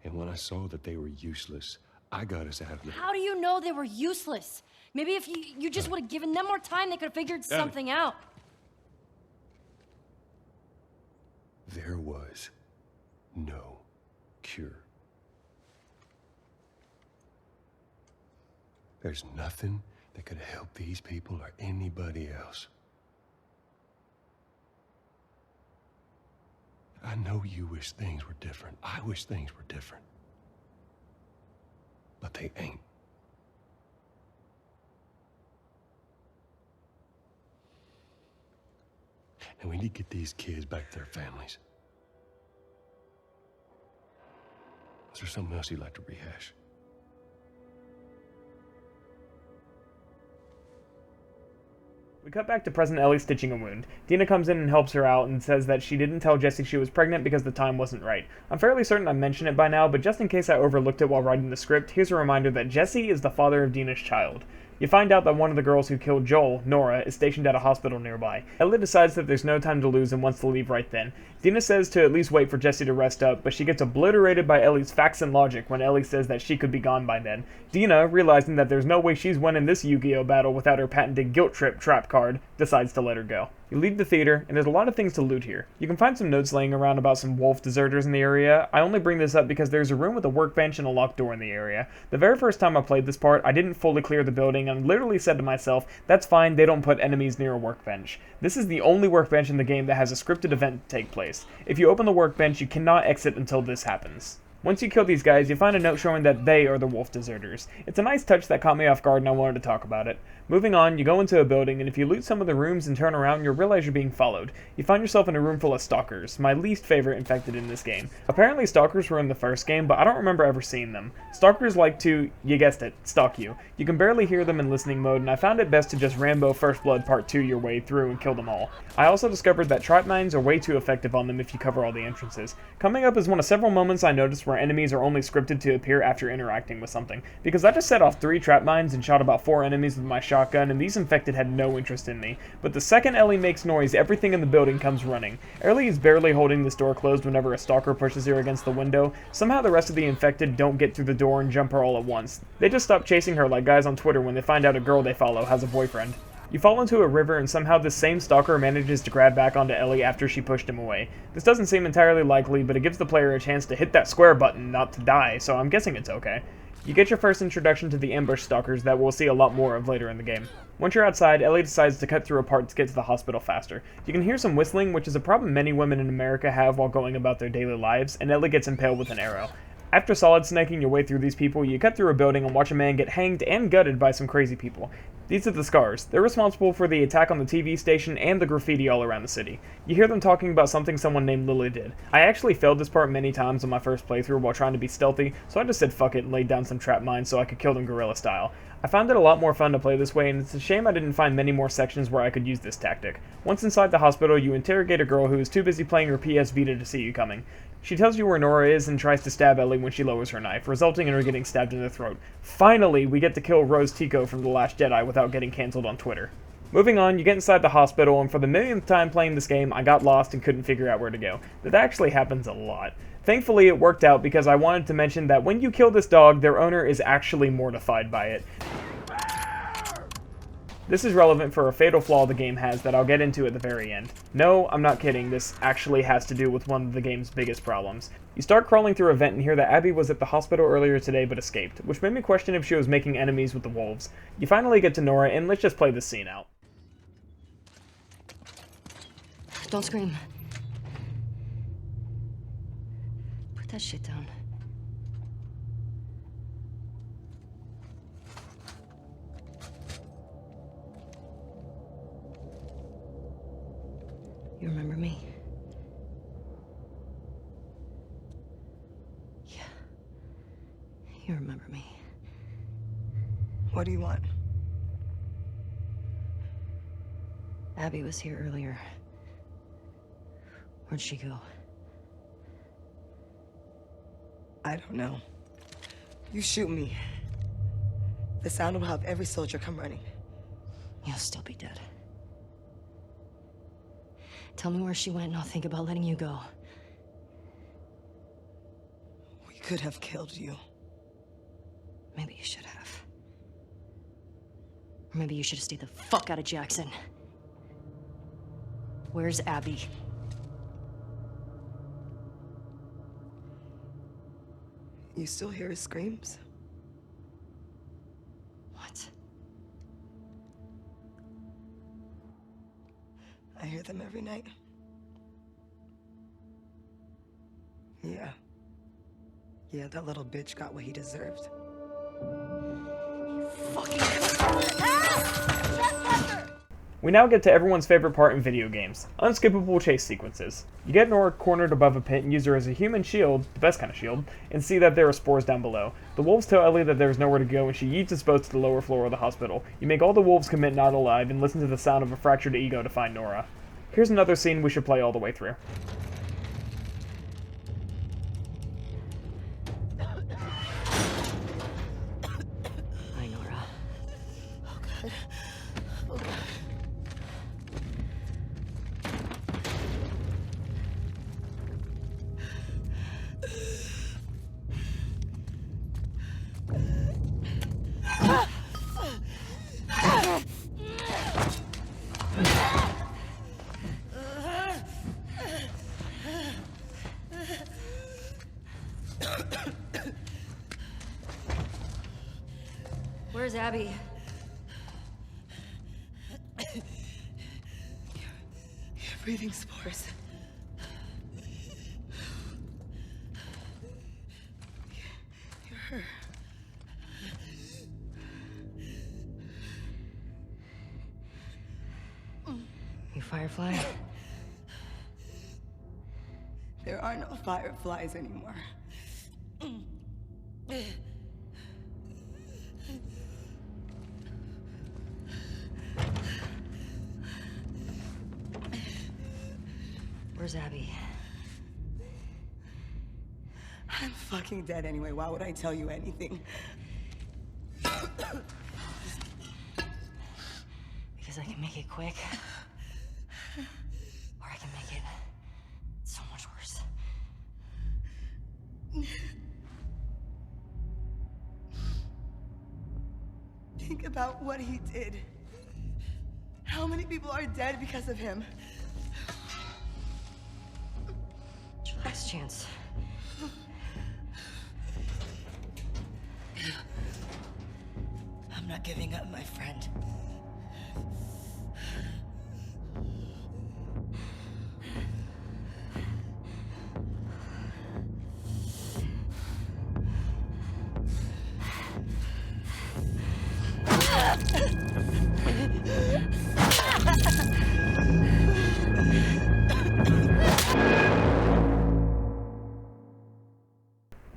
And when I saw that they were useless, I got us out of there. How do you know they were useless? Maybe if you just would have given them more time, they could have figured something out. There was no cure. There's nothing that could help these people or anybody else. I know you wish things were different. I wish things were different. But they ain't. And we need to get these kids back to their families. Is there something else you'd like to rehash? We cut back to present Ellie stitching a wound. Dina comes in and helps her out and says that she didn't tell Jesse she was pregnant because the time wasn't right. I'm fairly certain I mentioned it by now, but just in case I overlooked it while writing the script, here's a reminder that Jesse is the father of Dina's child. You find out that one of the girls who killed Joel, Nora, is stationed at a hospital nearby. Ellie decides that there's no time to lose and wants to leave right then. Dina says to at least wait for Jesse to rest up, but she gets obliterated by Ellie's facts and logic when Ellie says that she could be gone by then. Dina, realizing that there's no way she's winning this Yu-Gi-Oh battle without her patented guilt trip trap card, decides to let her go. You leave the theater, and there's a lot of things to loot here. You can find some notes laying around about some wolf deserters in the area. I only bring this up because there's a room with a workbench and a locked door in the area. The very first time I played this part, I didn't fully clear the building and literally said to myself, that's fine, they don't put enemies near a workbench. This is the only workbench in the game that has a scripted event take place. If you open the workbench, you cannot exit until this happens. Once you kill these guys, you find a note showing that they are the wolf deserters. It's a nice touch that caught me off guard and I wanted to talk about it. Moving on, you go into a building, and if you loot some of the rooms and turn around, you'll realize you're being followed. You find yourself in a room full of stalkers, my least favorite infected in this game. Apparently stalkers were in the first game, but I don't remember ever seeing them. Stalkers like to, you guessed it, stalk you. You can barely hear them in listening mode, and I found it best to just Rambo First Blood Part 2 your way through and kill them all. I also discovered that trap mines are way too effective on them if you cover all the entrances. Coming up is one of several moments I noticed where enemies are only scripted to appear after interacting with something, because I just set off 3 trap mines and shot about 4 enemies with my shotgun, and these infected had no interest in me. But the second Ellie makes noise, everything in the building comes running. Ellie is barely holding this door closed whenever a stalker pushes her against the window. Somehow the rest of the infected don't get through the door and jump her all at once. They just stop chasing her like guys on Twitter when they find out a girl they follow has a boyfriend. You fall into a river and somehow this same stalker manages to grab back onto Ellie after she pushed him away. This doesn't seem entirely likely, but it gives the player a chance to hit that square button not to die, so I'm guessing it's okay. You get your first introduction to the ambush stalkers that we'll see a lot more of later in the game. Once you're outside, Ellie decides to cut through a part to get to the hospital faster. You can hear some whistling, which is a problem many women in America have while going about their daily lives, and Ellie gets impaled with an arrow. After solid snaking your way through these people, you cut through a building and watch a man get hanged and gutted by some crazy people. These are the Scars. They're responsible for the attack on the TV station and the graffiti all around the city. You hear them talking about something someone named Lily did. I actually failed this part many times on my first playthrough while trying to be stealthy, so I just said fuck it and laid down some trap mines so I could kill them guerrilla style. I found it a lot more fun to play this way, and it's a shame I didn't find many more sections where I could use this tactic. Once inside the hospital, you interrogate a girl who is too busy playing her PS Vita to see you coming. She tells you where Nora is and tries to stab Ellie when she lowers her knife, resulting in her getting stabbed in the throat. Finally, we get to kill Rose Tico from The Last Jedi without getting cancelled on Twitter. Moving on, you get inside the hospital, and for the millionth time playing this game, I got lost and couldn't figure out where to go. That actually happens a lot. Thankfully, it worked out because I wanted to mention that when you kill this dog, their owner is actually mortified by it. This is relevant for a fatal flaw the game has that I'll get into at the very end. No, I'm not kidding, this actually has to do with one of the game's biggest problems. You start crawling through a vent and hear that Abby was at the hospital earlier today but escaped, which made me question if she was making enemies with the wolves. You finally get to Nora, and let's just play this scene out. Don't scream. Put that shit down. You remember me? Yeah. You remember me. What do you want? Abby was here earlier. Where'd she go? I don't know. You shoot me. The sound will have every soldier come running. You'll still be dead. Tell me where she went and I'll think about letting you go. We could have killed you. Maybe you should have. Or maybe you should have stayed the fuck out of Jackson. Where's Abby? You still hear his screams? What? I hear them every night. Yeah. Yeah, that little bitch got what he deserved. We now get to everyone's favorite part in video games, unskippable chase sequences. You get Nora cornered above a pit and use her as a human shield, the best kind of shield, and see that there are spores down below. The wolves tell Ellie that there's nowhere to go and she yeets us both to the lower floor of the hospital. You make all the wolves commit not alive and listen to the sound of a fractured ego to find Nora. Here's another scene we should play all the way through. Hi, Nora. Where's Abby? You're breathing spores. You're her. You Firefly? There are no fireflies anymore. Where's Abby? I'm fucking dead anyway. Why would I tell you anything? Because I can make it quick. Or I can make it so much worse. Think about what he did. How many people are dead because of him? It's your last chance. I'm not giving up, my friend.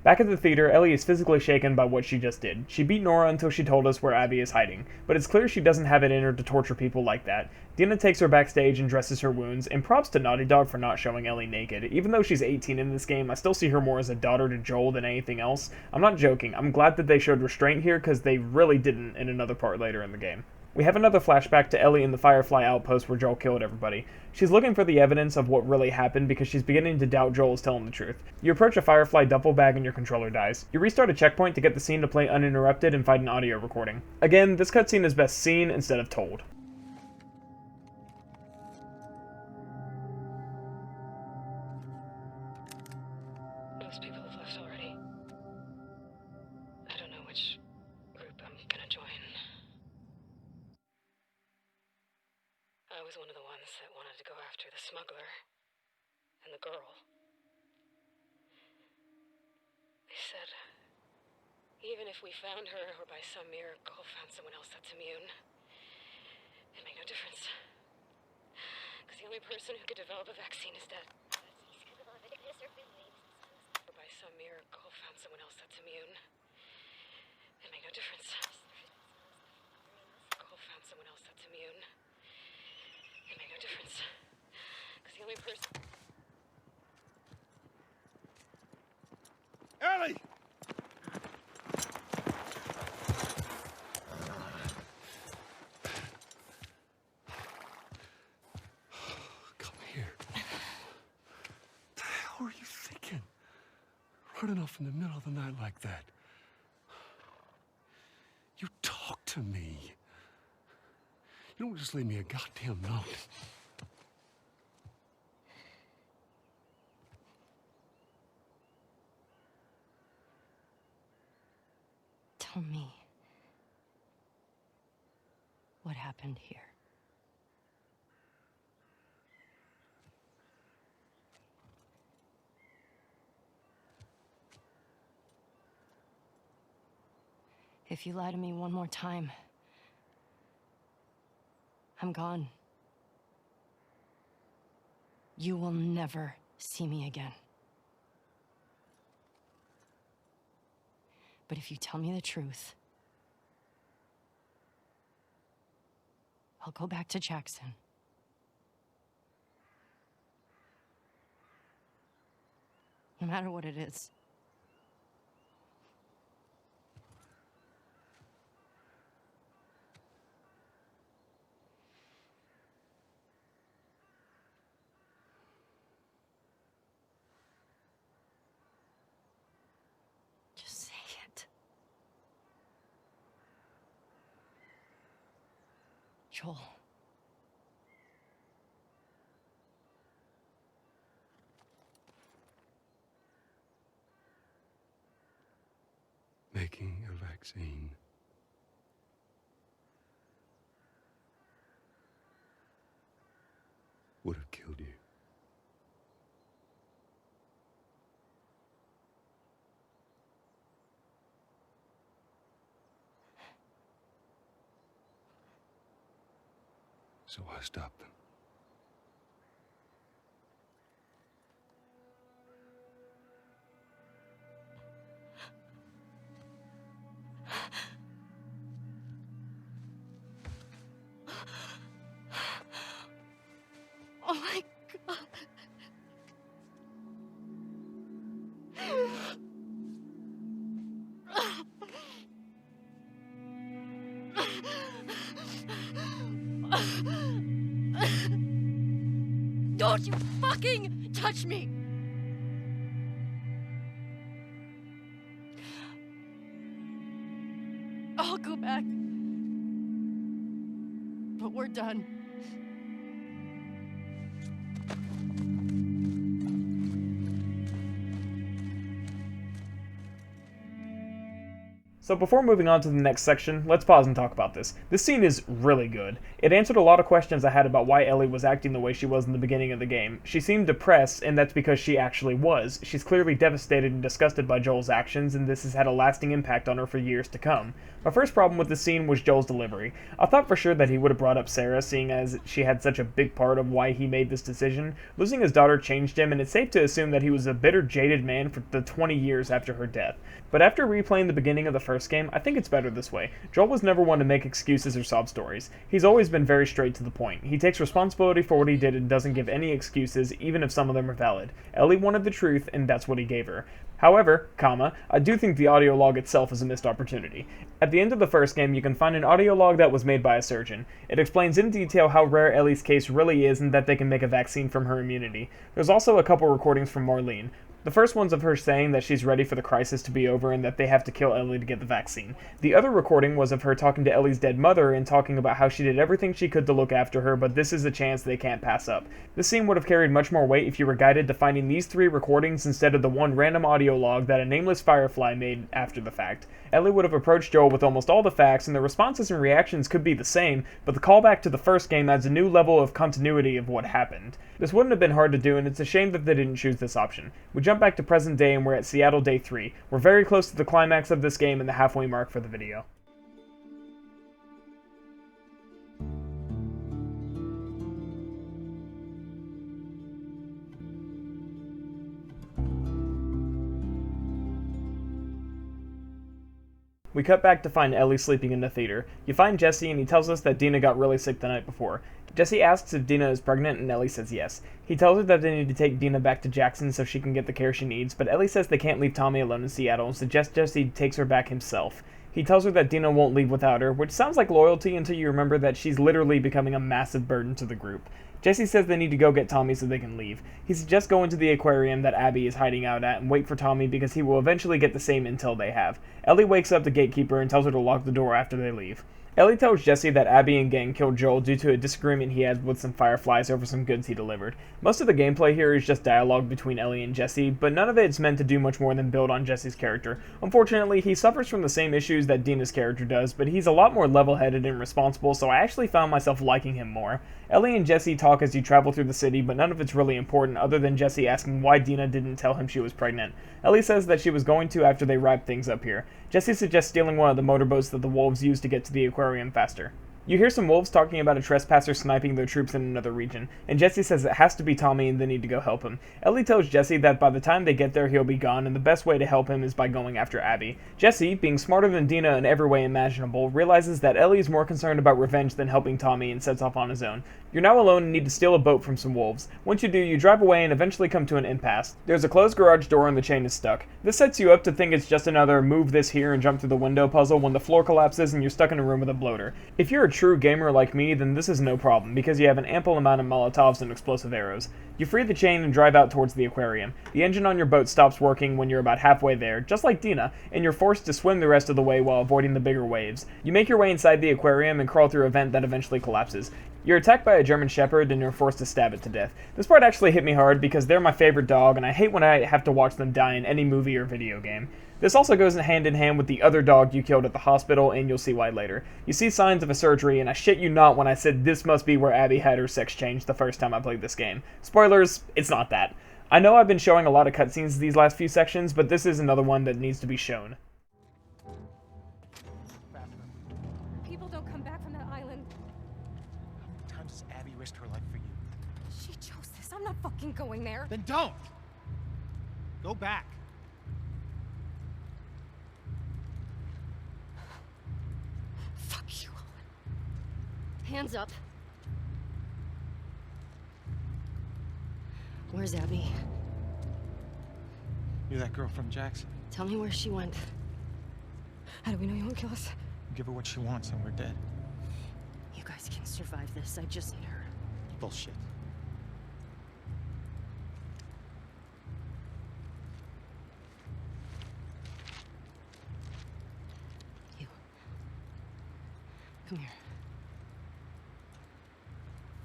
Back at the theater, Ellie is physically shaken by what she just did. She beat Nora until she told us where Abby is hiding, but it's clear she doesn't have it in her to torture people like that. Dina takes her backstage and dresses her wounds, and props to Naughty Dog for not showing Ellie naked. Even though she's 18 in this game, I still see her more as a daughter to Joel than anything else. I'm not joking, I'm glad that they showed restraint here because they really didn't in another part later in the game. We have another flashback to Ellie in the Firefly outpost where Joel killed everybody. She's looking for the evidence of what really happened because she's beginning to doubt Joel is telling the truth. You approach a Firefly duffel bag and your controller dies. You restart a checkpoint to get the scene to play uninterrupted and find an audio recording. Again, this cutscene is best seen instead of told. Most people have left already. I don't know which group I'm gonna join. I was one of the ones that wanted to go after the smuggler and the girl. They said, even if we found her or by some miracle found someone else that's immune, it'd make no difference. Because the only person who could develop a vaccine is dead. Or by some miracle found someone else that's immune, it'd make no difference. Found someone else that's immune. It made no difference. Because the only person... Ellie! Come here. What the hell were you thinking? Running off in the middle of the night like that. You talk to me. You don't just leave me a goddamn note. Tell me. What happened here? If you lie to me one more time, I'm gone. You will never see me again. But if you tell me the truth, I'll go back to Jackson. No matter what it is. Just say it. Joel. Making a vaccine. Would have killed you. So I stopped them. Oh my God. Don't you fucking touch me! I'll go back. But we're done. So before moving on to the next section, let's pause and talk about this. This scene is really good. It answered a lot of questions I had about why Ellie was acting the way she was in the beginning of the game. She seemed depressed, and that's because she actually was. She's clearly devastated and disgusted by Joel's actions, and this has had a lasting impact on her for years to come. My first problem with the scene was Joel's delivery. I thought for sure that he would have brought up Sarah, seeing as she had such a big part of why he made this decision. Losing his daughter changed him, and it's safe to assume that he was a bitter, jaded man for the 20 years after her death. But after replaying the beginning of the first game, I think it's better this way. Joel was never one to make excuses or sob stories. He's always been very straight to the point. He takes responsibility for what he did and doesn't give any excuses, even if some of them are valid. Ellie wanted the truth, and that's what he gave her. However, I do think the audio log itself is a missed opportunity. At the end of the first game, you can find an audio log that was made by a surgeon. It explains in detail how rare Ellie's case really is and that they can make a vaccine from her immunity. There's also a couple recordings from Marlene. The first one's of her saying that she's ready for the crisis to be over and that they have to kill Ellie to get the vaccine. The other recording was of her talking to Ellie's dead mother and talking about how she did everything she could to look after her, but this is a chance they can't pass up. This scene would have carried much more weight if you were guided to finding these three recordings instead of the one random audio log that a nameless Firefly made after the fact. Ellie would have approached Joel with almost all the facts, and the responses and reactions could be the same, but the callback to the first game adds a new level of continuity of what happened. This wouldn't have been hard to do, and it's a shame that they didn't choose this option. We jump back to present day, and we're at Seattle Day 3. We're very close to the climax of this game and the halfway mark for the video. We cut back to find Ellie sleeping in the theater. You find Jesse, and he tells us that Dina got really sick the night before. Jesse asks if Dina is pregnant, and Ellie says yes. He tells her that they need to take Dina back to Jackson so she can get the care she needs, but Ellie says they can't leave Tommy alone in Seattle and suggests Jesse takes her back himself. He tells her that Dina won't leave without her, which sounds like loyalty until you remember that she's literally becoming a massive burden to the group. Jesse says they need to go get Tommy so they can leave. He suggests going to the aquarium that Abby is hiding out at and wait for Tommy because he will eventually get the same intel they have. Ellie wakes up the gatekeeper and tells her to lock the door after they leave. Ellie tells Jesse that Abby and gang killed Joel due to a disagreement he had with some Fireflies over some goods he delivered. Most of the gameplay here is just dialogue between Ellie and Jesse, but none of it is meant to do much more than build on Jesse's character. Unfortunately, he suffers from the same issues that Dina's character does, but he's a lot more level-headed and responsible, so I actually found myself liking him more. Ellie and Jesse talk as you travel through the city, but none of it's really important other than Jesse asking why Dina didn't tell him she was pregnant. Ellie says that she was going to after they wrap things up here. Jesse suggests stealing one of the motorboats that the wolves use to get to the aquarium faster. You hear some wolves talking about a trespasser sniping their troops in another region, and Jesse says it has to be Tommy and they need to go help him. Ellie tells Jesse that by the time they get there he'll be gone, and the best way to help him is by going after Abby. Jesse, being smarter than Dina in every way imaginable, realizes that Ellie is more concerned about revenge than helping Tommy and sets off on his own. You're now alone and need to steal a boat from some wolves. Once you do, you drive away and eventually come to an impasse. There's a closed garage door and the chain is stuck. This sets you up to think it's just another move this here and jump through the window puzzle when the floor collapses and you're stuck in a room with a bloater. If you're a true gamer like me, then this is no problem, because you have an ample amount of Molotovs and explosive arrows. You free the chain and drive out towards the aquarium. The engine on your boat stops working when you're about halfway there, just like Dina, and you're forced to swim the rest of the way while avoiding the bigger waves. You make your way inside the aquarium and crawl through a vent that eventually collapses. You're attacked by a German Shepherd and you're forced to stab it to death. This part actually hit me hard because they're my favorite dog and I hate when I have to watch them die in any movie or video game. This also goes hand in hand with the other dog you killed at the hospital, and you'll see why later. You see signs of a surgery, and I shit you not when I said this must be where Abby had her sex changed the first time I played this game. Spoilers, it's not that. I know I've been showing a lot of cutscenes these last few sections, but this is another one that needs to be shown. People don't come back from that island. How many times has Abby risked her life for you? She chose this. I'm not fucking going there. Then don't! Go back. Fuck you. Hands up. Where's Abby? You're that girl from Jackson. Tell me where she went. How do we know you won't kill us? Give her what she wants and we're dead. You guys can survive this. I just need her. Bullshit. You. Come here.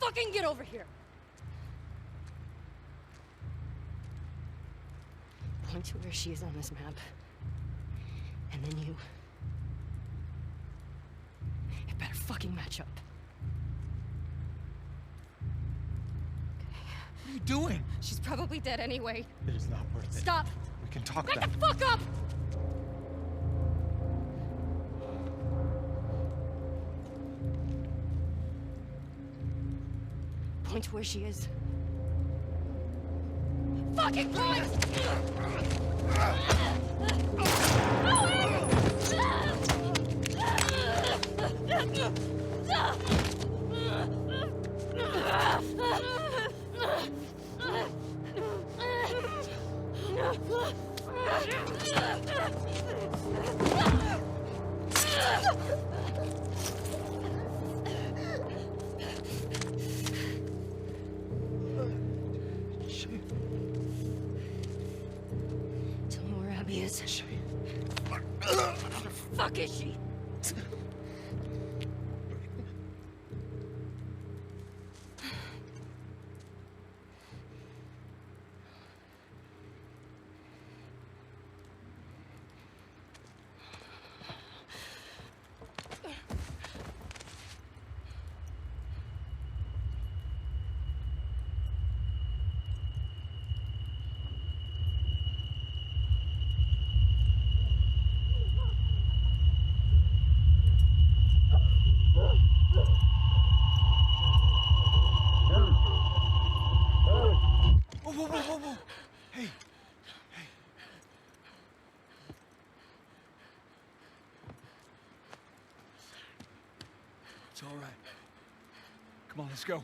Fucking get over here! Point to where she is on this map. And then you... It better fucking match up. What are you doing? She's probably dead anyway. It is not worth it. Stop! We can talk Back about the fuck up! Point to where she is. Fucking point! Tell me where Abby is. Where the fuck is she? Whoa. Hey. It's all right. Come on, let's go.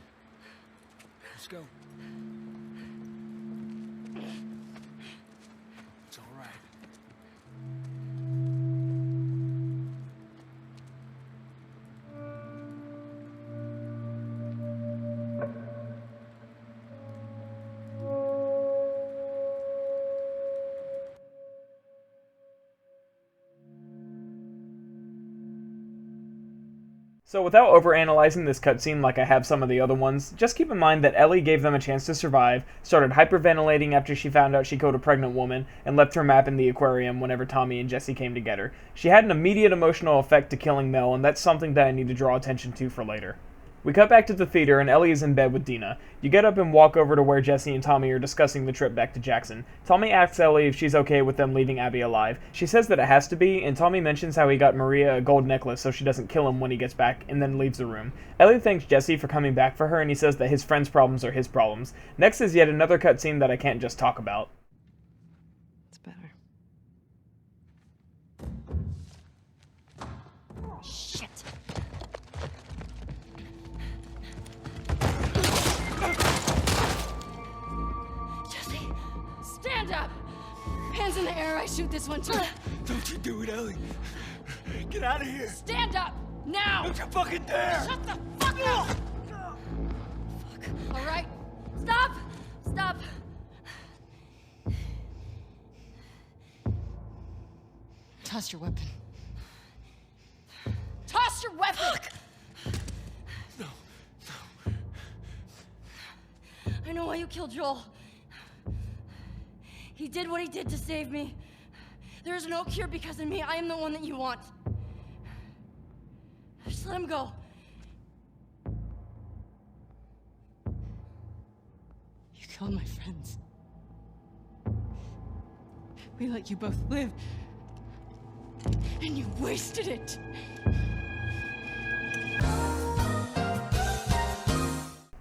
Let's go. It's all right. So without overanalyzing this cutscene like I have some of the other ones, just keep in mind that Ellie gave them a chance to survive, started hyperventilating after she found out she killed a pregnant woman, and left her map in the aquarium whenever Tommy and Jesse came to get her. She had an immediate emotional effect to killing Mel, and that's something that I need to draw attention to for later. We cut back to the theater and Ellie is in bed with Dina. You get up and walk over to where Jesse and Tommy are discussing the trip back to Jackson. Tommy asks Ellie if she's okay with them leaving Abby alive. She says that it has to be, and Tommy mentions how he got Maria a gold necklace so she doesn't kill him when he gets back, and then leaves the room. Ellie thanks Jesse for coming back for her, and he says that his friend's problems are his problems. Next is yet another cutscene that I can't just talk about. It's better. Shit. Jesse, stand up! Hands in the air, I shoot this one too. Don't you do it, Ellie. Get out of here. Stand up! Now! Don't you fucking dare! Shut the fuck up! Fuck. All right. Stop! Stop! Toss your weapon. Toss your weapon! Fuck. No. I know why you killed Joel. He did what he did to save me. There is no cure because of me. I am the one that you want. Just let him go. You killed my friends. We let you both live. And you wasted it.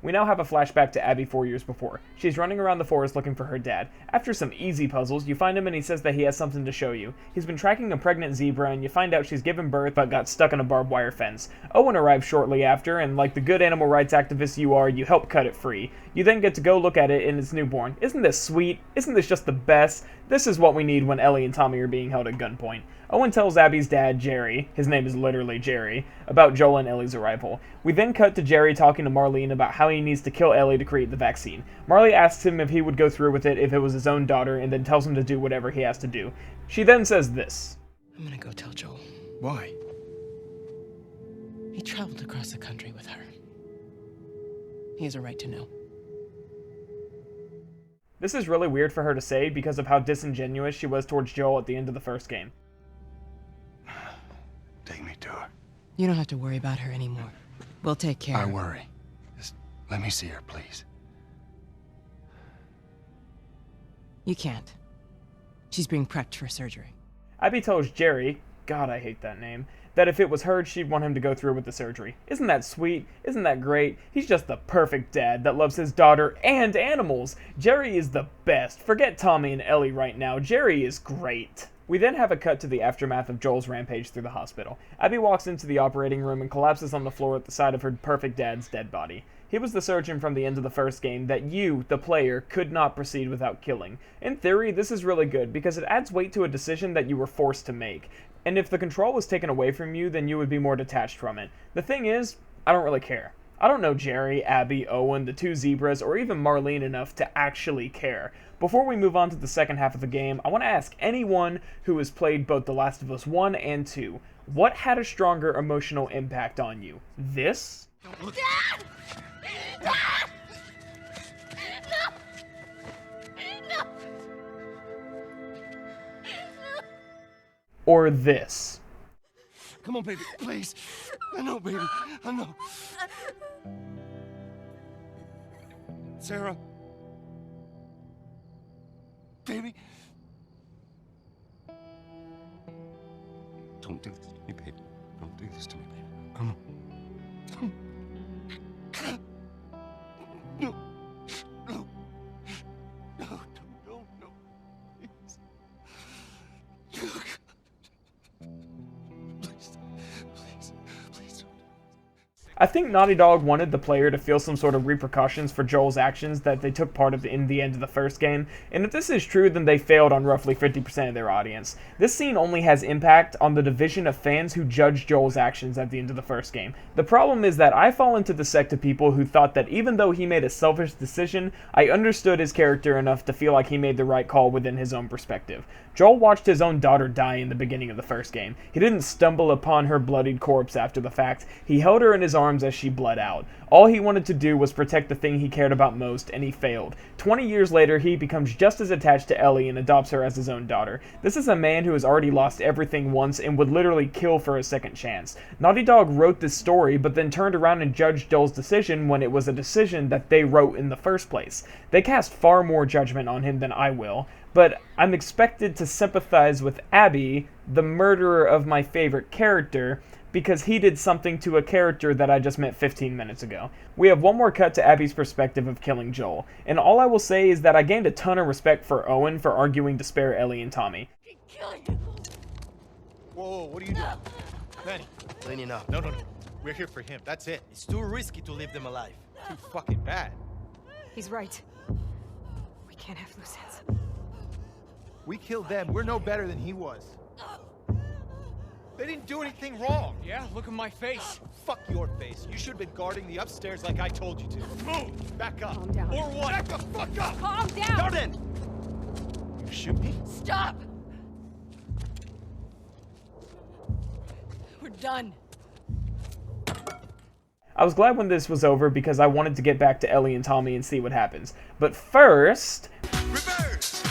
We now have a flashback to Abby 4 years before. She's running around the forest looking for her dad. After some easy puzzles, you find him and he says that he has something to show you. He's been tracking a pregnant zebra and you find out she's given birth but got stuck in a barbed wire fence. Owen arrives shortly after and like the good animal rights activist you are, you help cut it free. You then get to go look at it and it's newborn. Isn't this sweet? Isn't this just the best? This is what we need when Ellie and Tommy are being held at gunpoint. Owen tells Abby's dad, Jerry, his name is literally Jerry, about Joel and Ellie's arrival. We then cut to Jerry talking to Marlene about how he needs to kill Ellie to create the vaccine. Marley asks him if he would go through with it if it was his own daughter and then tells him to do whatever he has to do. She then says this. I'm gonna go tell Joel. Why? He traveled across the country with her. He has a right to know. This is really weird for her to say because of how disingenuous she was towards Joel at the end of the first game. Take me to her. You don't have to worry about her anymore. We'll take care I of her. worry. Just let me see her, please. You can't. She's being prepped for surgery. Abby tells Jerry, God I hate that name, that if it was her, she'd want him to go through with the surgery. Isn't that sweet? Isn't that great? He's just the perfect dad that loves his daughter and animals. Jerry is the best. Forget Tommy and Ellie right now. Jerry is great. We then have a cut to the aftermath of Joel's rampage through the hospital. Abby walks into the operating room and collapses on the floor at the side of her perfect dad's dead body. He was the surgeon from the end of the first game that you, the player, could not proceed without killing. In theory, this is really good because it adds weight to a decision that you were forced to make. And if the control was taken away from you, then you would be more detached from it. The thing is, I don't really care. I don't know Jerry, Abby, Owen, the two zebras, or even Marlene enough to actually care. Before we move on to the second half of the game, I want to ask anyone who has played both The Last of Us 1 and 2, what had a stronger emotional impact on you? This? Dad! Dad! No! No! Or this? Come on, baby, please. I know, baby. I know. Sarah. Baby. Don't do this to me, baby. Don't do this to me, baby. Come on. No. No. No, no, please. Please. I think Naughty Dog wanted the player to feel some sort of repercussions for Joel's actions that they took part of in the end of the first game, and if this is true, then they failed on roughly 50% of their audience. This scene only has impact on the division of fans who judge Joel's actions at the end of the first game. The problem is that I fall into the sect of people who thought that even though he made a selfish decision, I understood his character enough to feel like he made the right call within his own perspective. Joel watched his own daughter die in the beginning of the first game. He didn't stumble upon her bloodied corpse after the fact. He held her in his arms arms as she bled out. All he wanted to do was protect the thing he cared about most, and he failed. 20 years later, he becomes just as attached to Ellie and adopts her as his own daughter. This is a man who has already lost everything once and would literally kill for a second chance. Naughty Dog wrote this story, but then turned around and judged Joel's decision when it was a decision that they wrote in the first place. They cast far more judgment on him than I will, but I'm expected to sympathize with Abby, the murderer of my favorite character, because he did something to a character that I just met 15 minutes ago. We have one more cut to Abby's perspective of killing Joel, and all I will say is that I gained a ton of respect for Owen for arguing to spare Ellie and Tommy. Whoa, what are you doing? Manny. Cleaning up. No. We're here for him. That's it. It's too risky to leave them alive. Too fucking bad. He's right. We can't have loose ends. We killed them. We're no better than he was. They didn't do anything wrong. Yeah, look at my face. Fuck your face. You should have been guarding the upstairs like I told you to. Move! Back up. Calm down. Or what? Back the fuck up! Calm down! Jordan! You shoot me? Stop! We're done. I was glad when this was over because I wanted to get back to Ellie and Tommy and see what happens. But first... Reverse!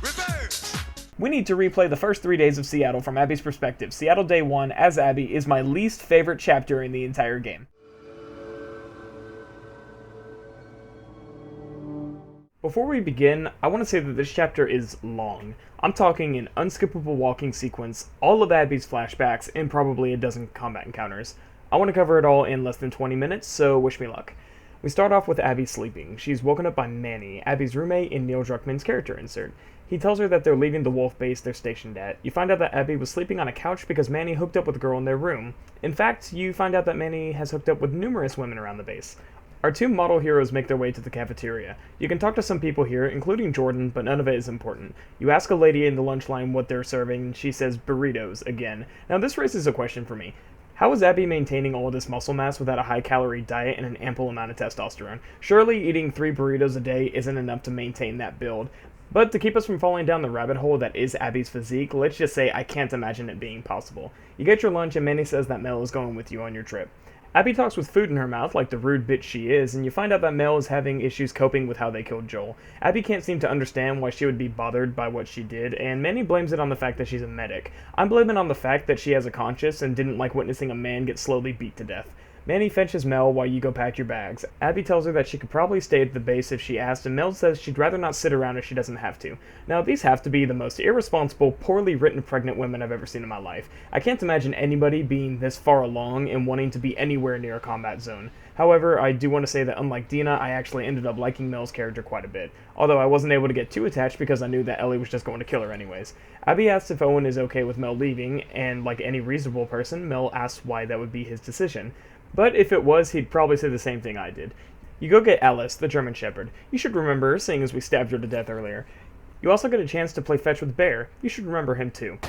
Reverse! We need to replay the first 3 days of Seattle from Abby's perspective. Seattle Day 1 as Abby is my least favorite chapter in the entire game. Before we begin, I want to say that this chapter is long. I'm talking an unskippable walking sequence, all of Abby's flashbacks, and probably a dozen combat encounters. I want to cover it all in less than 20 minutes, so wish me luck. We start off with Abby sleeping. She's woken up by Manny, Abby's roommate and Neil Druckmann's character insert. He tells her that they're leaving the wolf base they're stationed at. You find out that Abby was sleeping on a couch because Manny hooked up with a girl in their room. In fact, you find out that Manny has hooked up with numerous women around the base. Our two model heroes make their way to the cafeteria. You can talk to some people here, including Jordan, but none of it is important. You ask a lady in the lunch line what they're serving, and she says burritos again. Now this raises a question for me. How is Abby maintaining all of this muscle mass without a high-calorie diet and an ample amount of testosterone? Surely eating 3 burritos a day isn't enough to maintain that build. But to keep us from falling down the rabbit hole that is Abby's physique, let's just say I can't imagine it being possible. You get your lunch and Manny says that Mel is going with you on your trip. Abby talks with food in her mouth like the rude bitch she is, and you find out that Mel is having issues coping with how they killed Joel. Abby can't seem to understand why she would be bothered by what she did, and Manny blames it on the fact that she's a medic. I'm blaming it on the fact that she has a conscience and didn't like witnessing a man get slowly beat to death. Manny fetches Mel while you go pack your bags. Abby tells her that she could probably stay at the base if she asked, and Mel says she'd rather not sit around if she doesn't have to. Now, these have to be the most irresponsible, poorly written pregnant women I've ever seen in my life. I can't imagine anybody being this far along and wanting to be anywhere near a combat zone. However, I do want to say that unlike Dina, I actually ended up liking Mel's character quite a bit, although I wasn't able to get too attached because I knew that Ellie was just going to kill her anyways. Abby asks if Owen is okay with Mel leaving, and like any reasonable person, Mel asks why that would be his decision. But if it was, he'd probably say the same thing I did. You go get Alice, the German Shepherd. You should remember her, seeing as we stabbed her to death earlier. You also get a chance to play fetch with Bear. You should remember him too.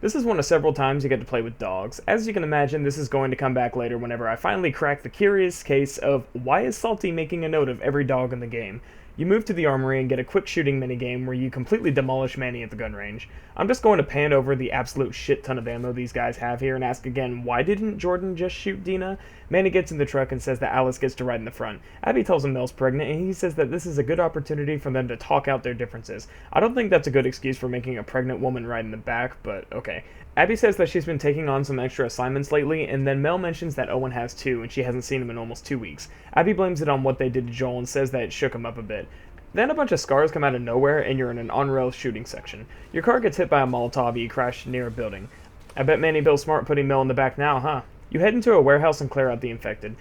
This is one of several times you get to play with dogs. As you can imagine, this is going to come back later whenever I finally crack the curious case of why is Salty making a note of every dog in the game. You move to the armory and get a quick shooting minigame where you completely demolish Manny at the gun range. I'm just going to pan over the absolute shit ton of ammo these guys have here and ask again, why didn't Jordan just shoot Dina? Manny gets in the truck and says that Alice gets to ride in the front. Abby tells him Mel's pregnant and he says that this is a good opportunity for them to talk out their differences. I don't think that's a good excuse for making a pregnant woman ride in the back, but okay. Abby says that she's been taking on some extra assignments lately, and then Mel mentions that Owen has too, and she hasn't seen him in almost 2 weeks. Abby blames it on what they did to Joel and says that it shook him up a bit. Then a bunch of scars come out of nowhere, and you're in an on-rail shooting section. Your car gets hit by a Molotov and you crash near a building. I bet Manny Bill's smart putting Mel in the back now, huh? You head into a warehouse and clear out the infected.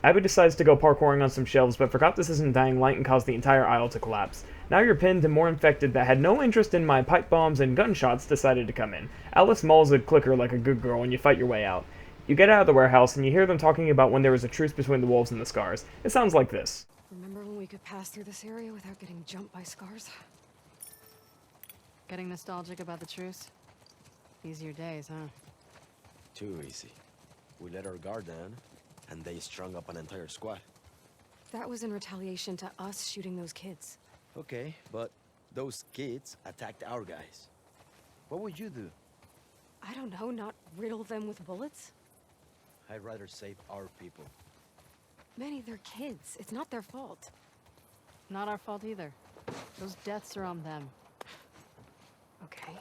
Abby decides to go parkouring on some shelves, but forgot this isn't dying light and caused the entire aisle to collapse. Now you're pinned and more infected that had no interest in my pipe bombs and gunshots decided to come in. Alice mauls a clicker like a good girl and you fight your way out. You get out of the warehouse and you hear them talking about when there was a truce between the wolves and the scars. It sounds like this. Remember when we could pass through this area without getting jumped by scars? Getting nostalgic about the truce? Easier days, huh? Too easy. We let our guard down, and they strung up an entire squad. That was in retaliation to us shooting those kids. Okay, but those kids attacked our guys. What would you do? I don't know, not riddle them with bullets? I'd rather save our people. Manny, they're kids. It's not their fault. Not our fault either. Those deaths are on them. Okay.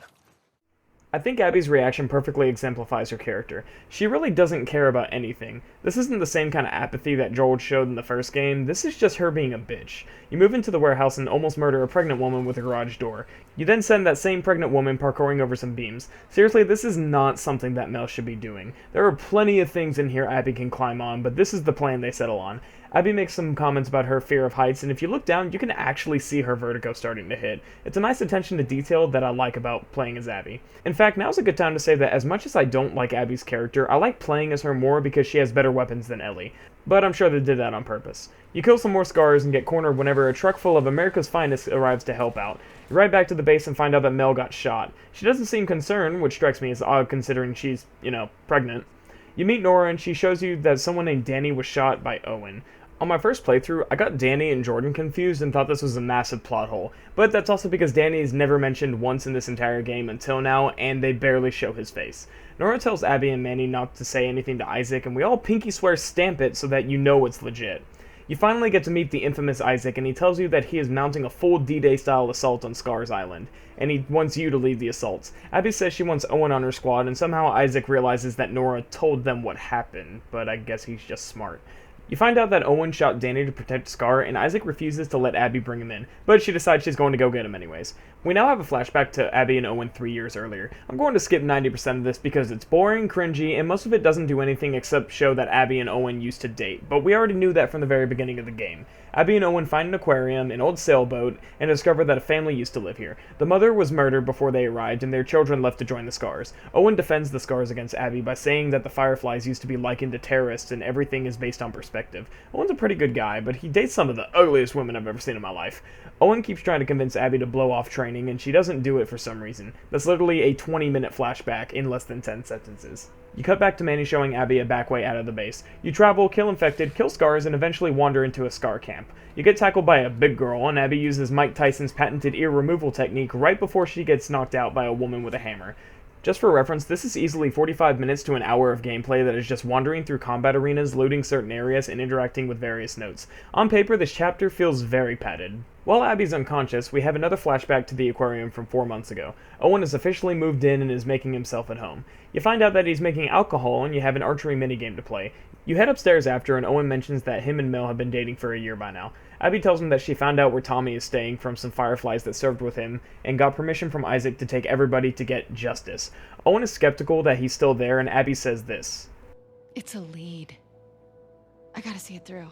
I think Abby's reaction perfectly exemplifies her character. She really doesn't care about anything. This isn't the same kind of apathy that Joel showed in the first game, this is just her being a bitch. You move into the warehouse and almost murder a pregnant woman with a garage door. You then send that same pregnant woman parkouring over some beams. Seriously, this is not something that Mel should be doing. There are plenty of things in here Abby can climb on, but this is the plan they settle on. Abby makes some comments about her fear of heights, and if you look down, you can actually see her vertigo starting to hit. It's a nice attention to detail that I like about playing as Abby. In fact, now's a good time to say that as much as I don't like Abby's character, I like playing as her more because she has better weapons than Ellie. But I'm sure they did that on purpose. You kill some more scars and get cornered whenever a truck full of America's finest arrives to help out. You ride back to the base and find out that Mel got shot. She doesn't seem concerned, which strikes me as odd considering she's, pregnant. You meet Nora and she shows you that someone named Danny was shot by Owen. On my first playthrough, I got Danny and Jordan confused and thought this was a massive plot hole, but that's also because Danny is never mentioned once in this entire game until now, and they barely show his face. Nora tells Abby and Manny not to say anything to Isaac, and we all pinky swear stamp it so that you know it's legit. You finally get to meet the infamous Isaac, and he tells you that he is mounting a full D-Day style assault on Scars Island, and he wants you to lead the assaults. Abby says she wants Owen on her squad, and somehow Isaac realizes that Nora told them what happened, but I guess he's just smart. You find out that Owen shot Danny to protect Scar, and Isaac refuses to let Abby bring him in, but she decides she's going to go get him anyways. We now have a flashback to Abby and Owen 3 years earlier. I'm going to skip 90% of this because it's boring, cringy, and most of it doesn't do anything except show that Abby and Owen used to date, but we already knew that from the very beginning of the game. Abby and Owen find an aquarium, an old sailboat, and discover that a family used to live here. The mother was murdered before they arrived, and their children left to join the Scars. Owen defends the Scars against Abby by saying that the Fireflies used to be likened to terrorists and everything is based on perspective. Owen's a pretty good guy, but he dates some of the ugliest women I've ever seen in my life. Owen keeps trying to convince Abby to blow off training, and she doesn't do it for some reason. That's literally a 20-minute flashback in less than 10 sentences. You cut back to Manny showing Abby a back way out of the base. You travel, kill infected, kill Scars, and eventually wander into a Scar camp. You get tackled by a big girl, and Abby uses Mike Tyson's patented ear removal technique right before she gets knocked out by a woman with a hammer. Just for reference, this is easily 45 minutes to an hour of gameplay that is just wandering through combat arenas, looting certain areas, and interacting with various notes. On paper, this chapter feels very padded. While Abby's unconscious, we have another flashback to the aquarium from 4 months ago. Owen has officially moved in and is making himself at home. You find out that he's making alcohol and you have an archery minigame to play. You head upstairs after and Owen mentions that him and Mel have been dating for a year by now. Abby tells him that she found out where Tommy is staying from some Fireflies that served with him and got permission from Isaac to take everybody to get justice. Owen is skeptical that he's still there and Abby says this. It's a lead. I gotta see it through.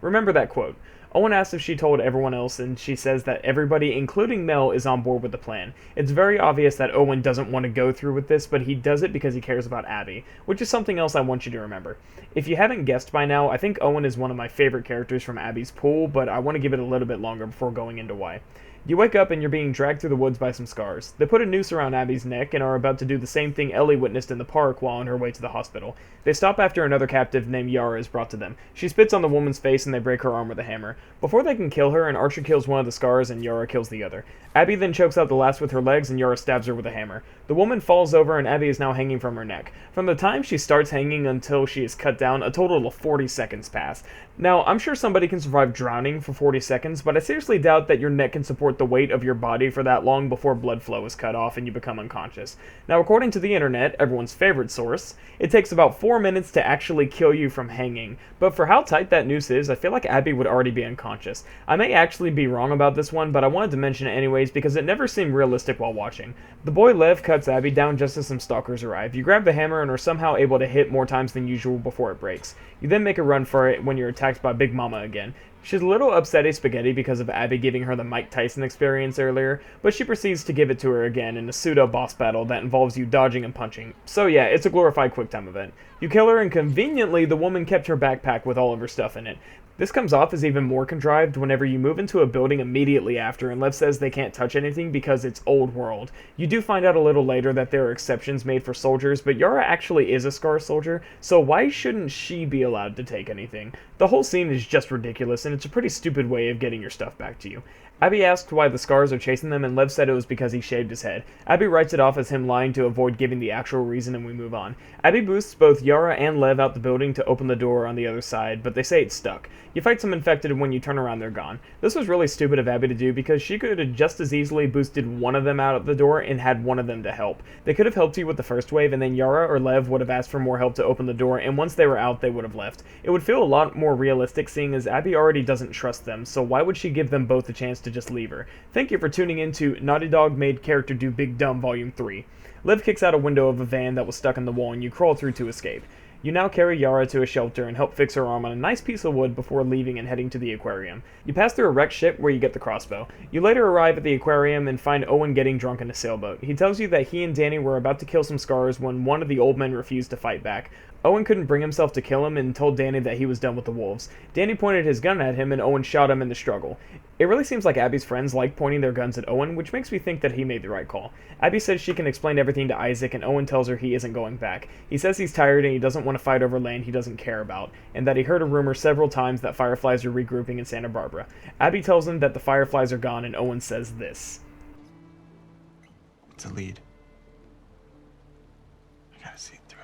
Remember that quote. Owen asks if she told everyone else, and she says that everybody, including Mel, is on board with the plan. It's very obvious that Owen doesn't want to go through with this, but he does it because he cares about Abby, which is something else I want you to remember. If you haven't guessed by now, I think Owen is one of my favorite characters from Abby's pool, but I want to give it a little bit longer before going into why. You wake up and you're being dragged through the woods by some Scars. They put a noose around Abby's neck and are about to do the same thing Ellie witnessed in the park while on her way to the hospital. They stop after another captive named Yara is brought to them. She spits on the woman's face and they break her arm with a hammer. Before they can kill her, an archer kills one of the Scars and Yara kills the other. Abby then chokes out the last with her legs and Yara stabs her with a hammer. The woman falls over and Abby is now hanging from her neck. From the time she starts hanging until she is cut down, a total of 40 seconds pass. Now, I'm sure somebody can survive drowning for 40 seconds, but I seriously doubt that your neck can support the weight of your body for that long before blood flow is cut off and you become unconscious. Now, according to the internet, everyone's favorite source, it takes about 4 minutes to actually kill you from hanging, but for how tight that noose is, I feel like Abby would already be unconscious. I may actually be wrong about this one, but I wanted to mention it anyways because it never seemed realistic while watching. The boy Lev cuts Abby down just as some stalkers arrive. You grab the hammer and are somehow able to hit more times than usual before it breaks. You then make a run for it when you're attacked by Big Mama again. She's a little upsetty spaghetti because of Abby giving her the Mike Tyson experience earlier, but she proceeds to give it to her again in a pseudo-boss battle that involves you dodging and punching. So yeah, it's a glorified QuickTime event. You kill her and conveniently the woman kept her backpack with all of her stuff in it. This comes off as even more contrived whenever you move into a building immediately after and Lev says they can't touch anything because it's old world. You do find out a little later that there are exceptions made for soldiers, but Yara actually is a Scar soldier, so why shouldn't she be allowed to take anything? The whole scene is just ridiculous, and it's a pretty stupid way of getting your stuff back to you. Abby asked why the Scars are chasing them, and Lev said it was because he shaved his head. Abby writes it off as him lying to avoid giving the actual reason, and we move on. Abby boosts both Yara and Lev out the building to open the door on the other side, but they say it's stuck. You fight some infected, and when you turn around, they're gone. This was really stupid of Abby to do because she could have just as easily boosted one of them out of the door and had one of them to help. They could have helped you with the first wave, and then Yara or Lev would have asked for more help to open the door, and once they were out, they would have left. It would feel a lot more realistic seeing as Abby already doesn't trust them, so why would she give them both a chance to just leave her? Thank you for tuning in to Naughty Dog Made Character Do Big Dumb Volume 3. Lev kicks out a window of a van that was stuck in the wall and you crawl through to escape. You now carry Yara to a shelter and help fix her arm on a nice piece of wood before leaving and heading to the aquarium. You pass through a wrecked ship where you get the crossbow. You later arrive at the aquarium and find Owen getting drunk in a sailboat. He tells you that he and Danny were about to kill some Scars when one of the old men refused to fight back. Owen couldn't bring himself to kill him and told Danny that he was done with the wolves. Danny pointed his gun at him and Owen shot him in the struggle. It really seems like Abby's friends like pointing their guns at Owen, which makes me think that he made the right call. Abby says she can explain everything to Isaac and Owen tells her he isn't going back. He says he's tired and he doesn't want to fight over land he doesn't care about, and that he heard a rumor several times that Fireflies are regrouping in Santa Barbara. Abby tells him that the Fireflies are gone and Owen says this. It's a lead. I gotta see it through.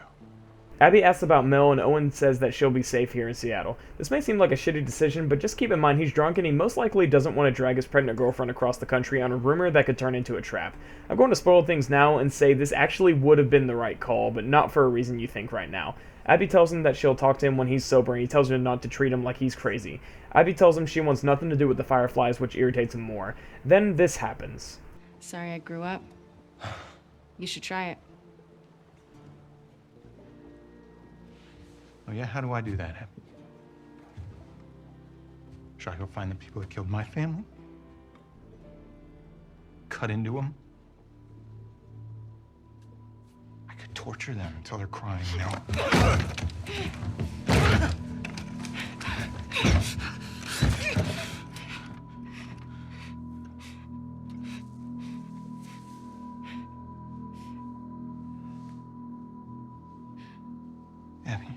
Abby asks about Mel and Owen says that she'll be safe here in Seattle. This may seem like a shitty decision, but just keep in mind he's drunk and he most likely doesn't want to drag his pregnant girlfriend across the country on a rumor that could turn into a trap. I'm going to spoil things now and say this actually would have been the right call, but not for a reason you think right now. Abby tells him that she'll talk to him when he's sober and he tells her not to treat him like he's crazy. Abby tells him she wants nothing to do with the Fireflies, which irritates him more. Then this happens. Sorry I grew up. You should try it. Oh yeah, how do I do that, Abby? Should I go find the people that killed my family? Cut into them? I could torture them until they're crying, you know? Abby.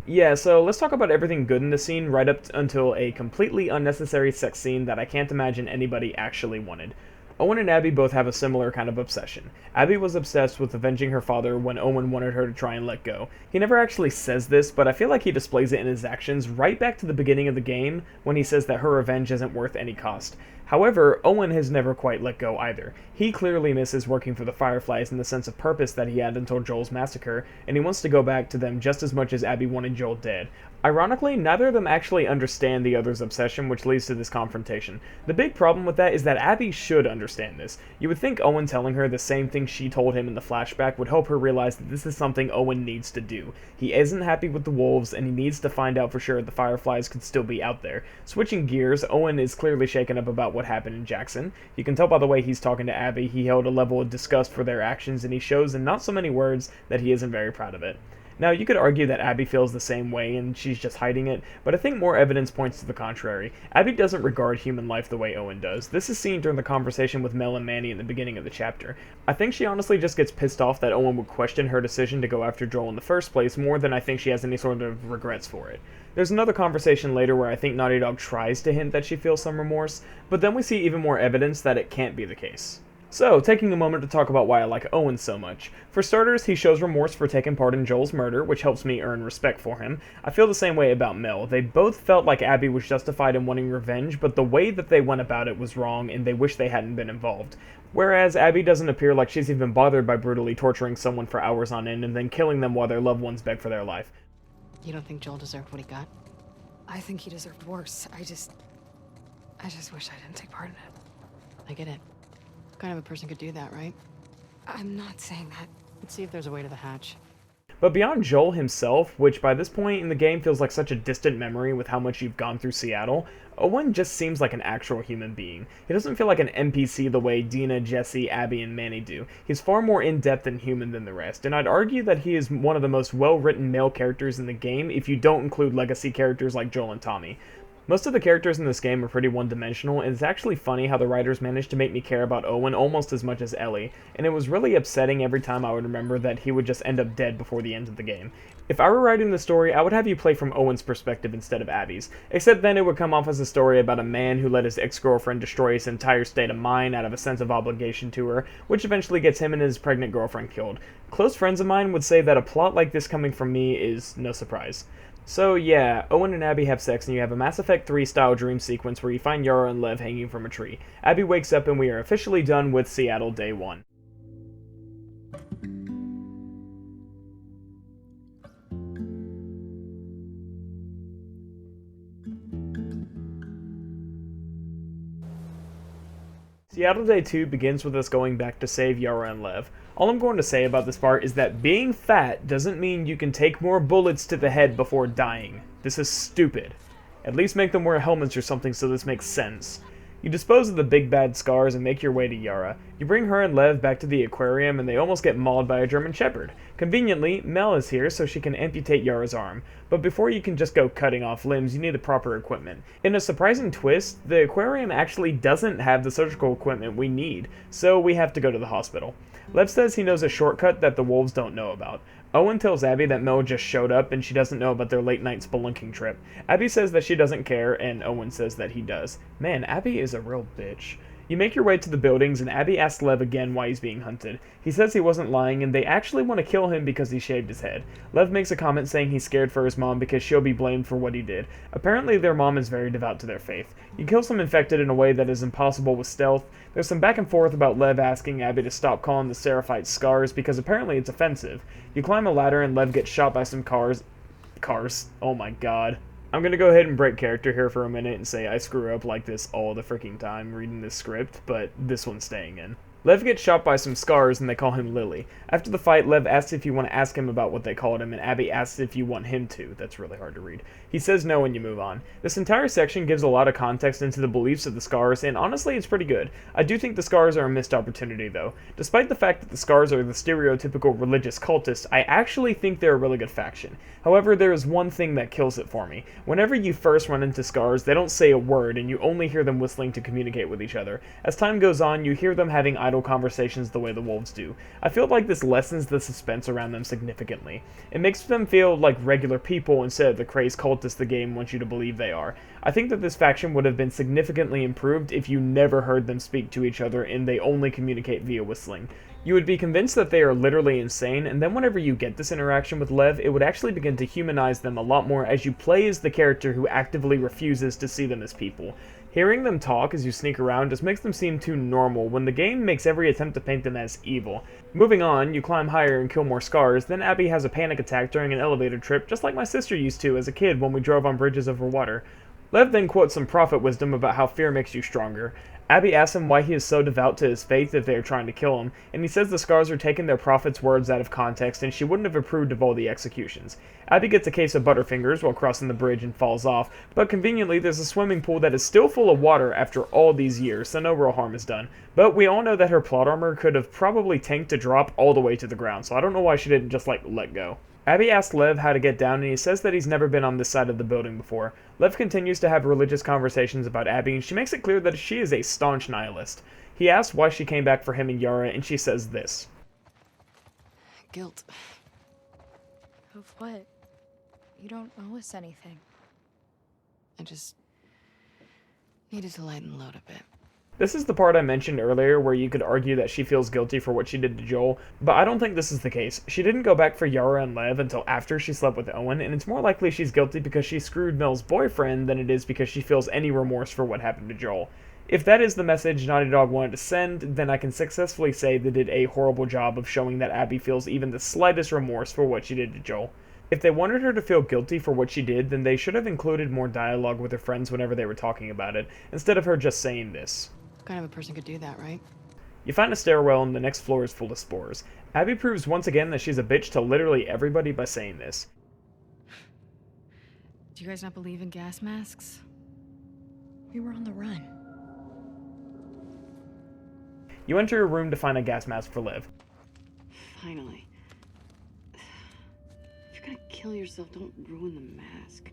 Yeah, so let's talk about everything good in the scene right up until a completely unnecessary sex scene that I can't imagine anybody actually wanted. Owen and Abby both have a similar kind of obsession. Abby was obsessed with avenging her father when Owen wanted her to try and let go. He never actually says this, but I feel like he displays it in his actions right back to the beginning of the game when he says that her revenge isn't worth any cost. However, Owen has never quite let go either. He clearly misses working for the Fireflies in the sense of purpose that he had until Joel's massacre, and he wants to go back to them just as much as Abby wanted Joel dead. Ironically, neither of them actually understand the other's obsession, which leads to this confrontation. The big problem with that is that Abby should understand this. You would think Owen telling her the same thing she told him in the flashback would help her realize that this is something Owen needs to do. He isn't happy with the wolves, and he needs to find out for sure the Fireflies could still be out there. Switching gears, Owen is clearly shaken up about what happened in Jackson. You can tell by the way he's talking to Abby, he held a level of disgust for their actions, and he shows in not so many words that he isn't very proud of it. Now, you could argue that Abby feels the same way and she's just hiding it, but I think more evidence points to the contrary. Abby doesn't regard human life the way Owen does. This is seen during the conversation with Mel and Manny in the beginning of the chapter. I think she honestly just gets pissed off that Owen would question her decision to go after Joel in the first place more than I think she has any sort of regrets for it. There's another conversation later where I think Naughty Dog tries to hint that she feels some remorse, but then we see even more evidence that it can't be the case. So, taking a moment to talk about why I like Owen so much. For starters, he shows remorse for taking part in Joel's murder, which helps me earn respect for him. I feel the same way about Mel. They both felt like Abby was justified in wanting revenge, but the way that they went about it was wrong, and they wish they hadn't been involved. Whereas Abby doesn't appear like she's even bothered by brutally torturing someone for hours on end and then killing them while their loved ones beg for their life. You don't think Joel deserved what he got? I think he deserved worse. I just wish I didn't take part in it. I get it. What kind of a person could do that, right? I'm not saying that. Let's see if there's a way to the hatch. But beyond Joel himself, which by this point in the game feels like such a distant memory with how much you've gone through Seattle, Owen just seems like an actual human being. He doesn't feel like an NPC the way Dina, Jesse, Abby, and Manny do. He's far more in-depth and human than the rest, and I'd argue that he is one of the most well-written male characters in the game if you don't include legacy characters like Joel and Tommy. Most of the characters in this game are pretty one-dimensional, and it's actually funny how the writers managed to make me care about Owen almost as much as Ellie, and it was really upsetting every time I would remember that he would just end up dead before the end of the game. If I were writing the story, I would have you play from Owen's perspective instead of Abby's, except then it would come off as a story about a man who let his ex-girlfriend destroy his entire state of mind out of a sense of obligation to her, which eventually gets him and his pregnant girlfriend killed. Close friends of mine would say that a plot like this coming from me is no surprise. So yeah, Owen and Abby have sex and you have a Mass Effect 3 style dream sequence where you find Yara and Lev hanging from a tree. Abby wakes up and we are officially done with Seattle Day 1. Seattle Day 2 begins with us going back to save Yara and Lev. All I'm going to say about this part is that being fat doesn't mean you can take more bullets to the head before dying. This is stupid. At least make them wear helmets or something so this makes sense. You dispose of the big bad scars and make your way to Yara. You bring her and Lev back to the aquarium and they almost get mauled by a German Shepherd. Conveniently, Mel is here so she can amputate Yara's arm, but before you can just go cutting off limbs, you need the proper equipment. In a surprising twist, the aquarium actually doesn't have the surgical equipment we need, so we have to go to the hospital. Lev says he knows a shortcut that the wolves don't know about. Owen tells Abby that Mel just showed up and she doesn't know about their late night spelunking trip. Abby says that she doesn't care, and Owen says that he does. Man, Abby is a real bitch. You make your way to the buildings, and Abby asks Lev again why he's being hunted. He says he wasn't lying, and they actually want to kill him because he shaved his head. Lev makes a comment saying he's scared for his mom because she'll be blamed for what he did. Apparently their mom is very devout to their faith. You kill some infected in a way that is impossible with stealth. There's some back and forth about Lev asking Abby to stop calling the Seraphites scars because apparently it's offensive. You climb a ladder and Lev gets shot by some cars. Oh my god. I'm going to go ahead and break character here for a minute and say I screw up like this all the freaking time reading this script, but this one's staying in. Lev gets shot by some scars and they call him Lily. After the fight, Lev asks if you want to ask him about what they called him, and Abby asks if you want him to. That's really hard to read. He says no and you move on. This entire section gives a lot of context into the beliefs of the scars, and honestly it's pretty good. I do think the scars are a missed opportunity though. Despite the fact that the scars are the stereotypical religious cultists, I actually think they're a really good faction. However, there is one thing that kills it for me. Whenever you first run into scars, they don't say a word and you only hear them whistling to communicate with each other. As time goes on, you hear them having idle conversations the way the wolves do. I feel like this lessens the suspense around them significantly. It makes them feel like regular people instead of the crazed cultists the game wants you to believe they are. I think that this faction would have been significantly improved if you never heard them speak to each other and they only communicate via whistling. You would be convinced that they are literally insane, and then whenever you get this interaction with Lev, it would actually begin to humanize them a lot more as you play as the character who actively refuses to see them as people. Hearing them talk as you sneak around just makes them seem too normal when the game makes every attempt to paint them as evil. Moving on, you climb higher and kill more scars, then Abby has a panic attack during an elevator trip just like my sister used to as a kid when we drove on bridges over water. Lev then quotes some prophet wisdom about how fear makes you stronger. Abby asks him why he is so devout to his faith if they are trying to kill him, and he says the scars are taking their prophet's words out of context and she wouldn't have approved of all the executions. Abby gets a case of Butterfingers while crossing the bridge and falls off, but conveniently there's a swimming pool that is still full of water after all these years, so no real harm is done. But we all know that her plot armor could have probably tanked to drop all the way to the ground, so I don't know why she didn't just let go. Abby asks Lev how to get down and he says that he's never been on this side of the building before. Lev continues to have religious conversations about Abby and she makes it clear that she is a staunch nihilist. He asks why she came back for him and Yara and she says this. Guilt. Of what? You don't owe us anything. I just needed to lighten the load a bit. This is the part I mentioned earlier where you could argue that she feels guilty for what she did to Joel, but I don't think this is the case. She didn't go back for Yara and Lev until after she slept with Owen, and it's more likely she's guilty because she screwed Mel's boyfriend than it is because she feels any remorse for what happened to Joel. If that is the message Naughty Dog wanted to send, then I can successfully say they did a horrible job of showing that Abby feels even the slightest remorse for what she did to Joel. If they wanted her to feel guilty for what she did, then they should have included more dialogue with her friends whenever they were talking about it, instead of her just saying this. What kind of a person could do that, right? You find a stairwell and the next floor is full of spores. Abby proves once again that she's a bitch to literally everybody by saying this. Do you guys not believe in gas masks? We were on the run. You enter a room to find a gas mask for Liv. Finally. If you're gonna kill yourself, don't ruin the mask.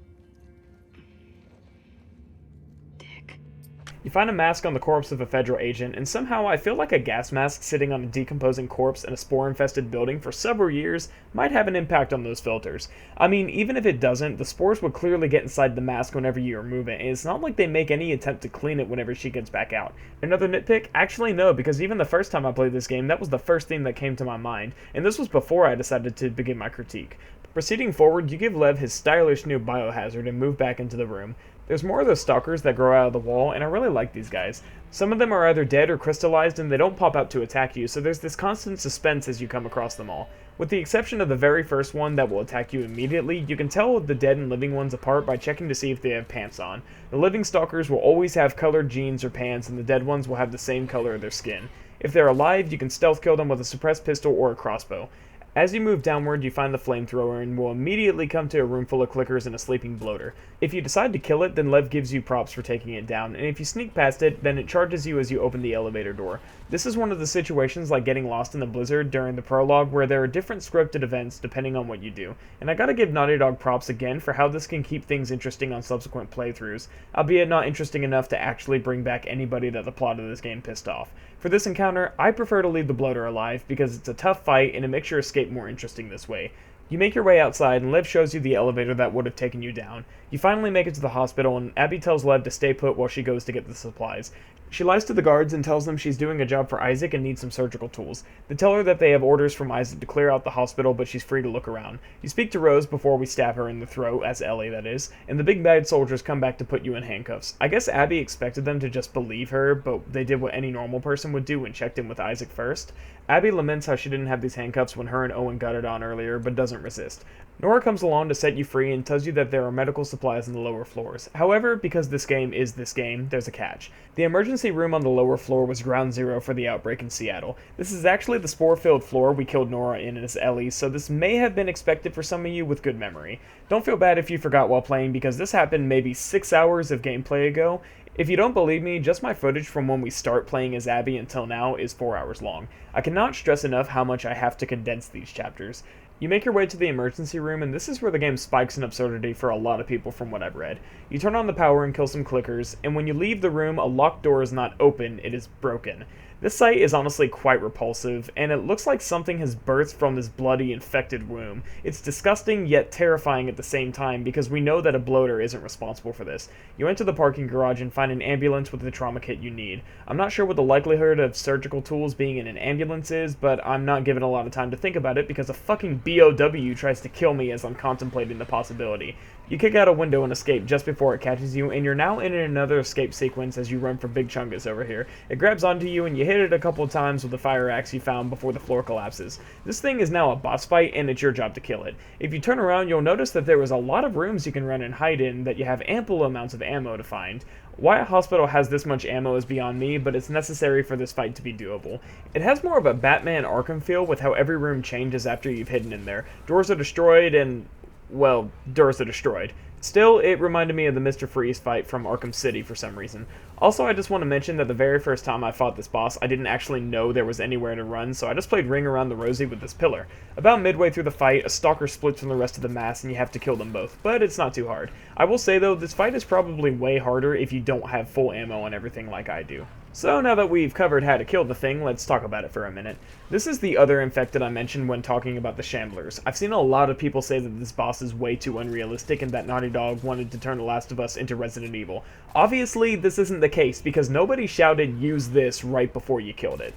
You find a mask on the corpse of a federal agent, and somehow I feel like a gas mask sitting on a decomposing corpse in a spore-infested building for several years might have an impact on those filters. I mean, even if it doesn't, the spores would clearly get inside the mask whenever you remove it, and it's not like they make any attempt to clean it whenever she gets back out. Another nitpick? Actually no, because even the first time I played this game, that was the first thing that came to my mind, and this was before I decided to begin my critique. Proceeding forward, you give Lev his stylish new biohazard and move back into the room. There's more of those stalkers that grow out of the wall, and I really like these guys. Some of them are either dead or crystallized, and they don't pop out to attack you, so there's this constant suspense as you come across them all. With the exception of the very first one that will attack you immediately, you can tell the dead and living ones apart by checking to see if they have pants on. The living stalkers will always have colored jeans or pants, and the dead ones will have the same color of their skin. If they're alive, you can stealth kill them with a suppressed pistol or a crossbow. As you move downward, you find the flamethrower and will immediately come to a room full of clickers and a sleeping bloater. If you decide to kill it, then Lev gives you props for taking it down, and if you sneak past it, then it charges you as you open the elevator door. This is one of the situations like getting lost in the blizzard during the prologue where there are different scripted events depending on what you do. And I gotta give Naughty Dog props again for how this can keep things interesting on subsequent playthroughs, albeit not interesting enough to actually bring back anybody that the plot of this game pissed off. For this encounter, I prefer to leave the bloater alive because it's a tough fight and it makes your escape more interesting this way. You make your way outside and Lev shows you the elevator that would have taken you down. You finally make it to the hospital and Abby tells Lev to stay put while she goes to get the supplies. She lies to the guards and tells them she's doing a job for Isaac and needs some surgical tools. They tell her that they have orders from Isaac to clear out the hospital, but she's free to look around. You speak to Rose before we stab her in the throat, as Ellie that is, and the big bad soldiers come back to put you in handcuffs. I guess Abby expected them to just believe her, but they did what any normal person would do and checked in with Isaac first. Abby laments how she didn't have these handcuffs when her and Owen got it on earlier, but doesn't resist. Nora comes along to set you free and tells you that there are medical supplies on the lower floors. However, because this game is this game, there's a catch. The emergency room on the lower floor was ground zero for the outbreak in Seattle. This is actually the spore-filled floor we killed Nora in as Ellie, so this may have been expected for some of you with good memory. Don't feel bad if you forgot while playing, because this happened maybe 6 hours of gameplay ago. If you don't believe me, just my footage from when we start playing as Abby until now is 4 hours long. I cannot stress enough how much I have to condense these chapters. You make your way to the emergency room, and this is where the game spikes in absurdity for a lot of people from what I've read. You turn on the power and kill some clickers, and when you leave the room, a locked door is not open, it is broken. This sight is honestly quite repulsive, and it looks like something has birthed from this bloody, infected womb. It's disgusting, yet terrifying at the same time, because we know that a bloater isn't responsible for this. You enter the parking garage and find an ambulance with the trauma kit you need. I'm not sure what the likelihood of surgical tools being in an ambulance is, but I'm not given a lot of time to think about it because a fucking BOW tries to kill me as I'm contemplating the possibility. You kick out a window and escape just before it catches you, and you're now in another escape sequence as you run for Big Chungus over here. It grabs onto you and you hit it a couple of times with the fire axe you found before the floor collapses. This thing is now a boss fight and it's your job to kill it. If you turn around, you'll notice that there is a lot of rooms you can run and hide in that you have ample amounts of ammo to find. Why a hospital has this much ammo is beyond me, but it's necessary for this fight to be doable. It has more of a Batman Arkham feel with how every room changes after you've hidden in there. Doors are destroyed and, well, doors are destroyed. Still, it reminded me of the Mr. Freeze fight from Arkham City for some reason. Also, I just want to mention that the very first time I fought this boss, I didn't actually know there was anywhere to run, so I just played Ring Around the Rosie with this pillar. About midway through the fight, a stalker splits from the rest of the mass and you have to kill them both, but it's not too hard. I will say though, this fight is probably way harder if you don't have full ammo and everything like I do. So now that we've covered how to kill the thing, let's talk about it for a minute. This is the other infected I mentioned when talking about the Shamblers. I've seen a lot of people say that this boss is way too unrealistic and that Naughty Dog wanted to turn The Last of Us into Resident Evil. Obviously, this isn't the case because nobody shouted "use this" right before you killed it.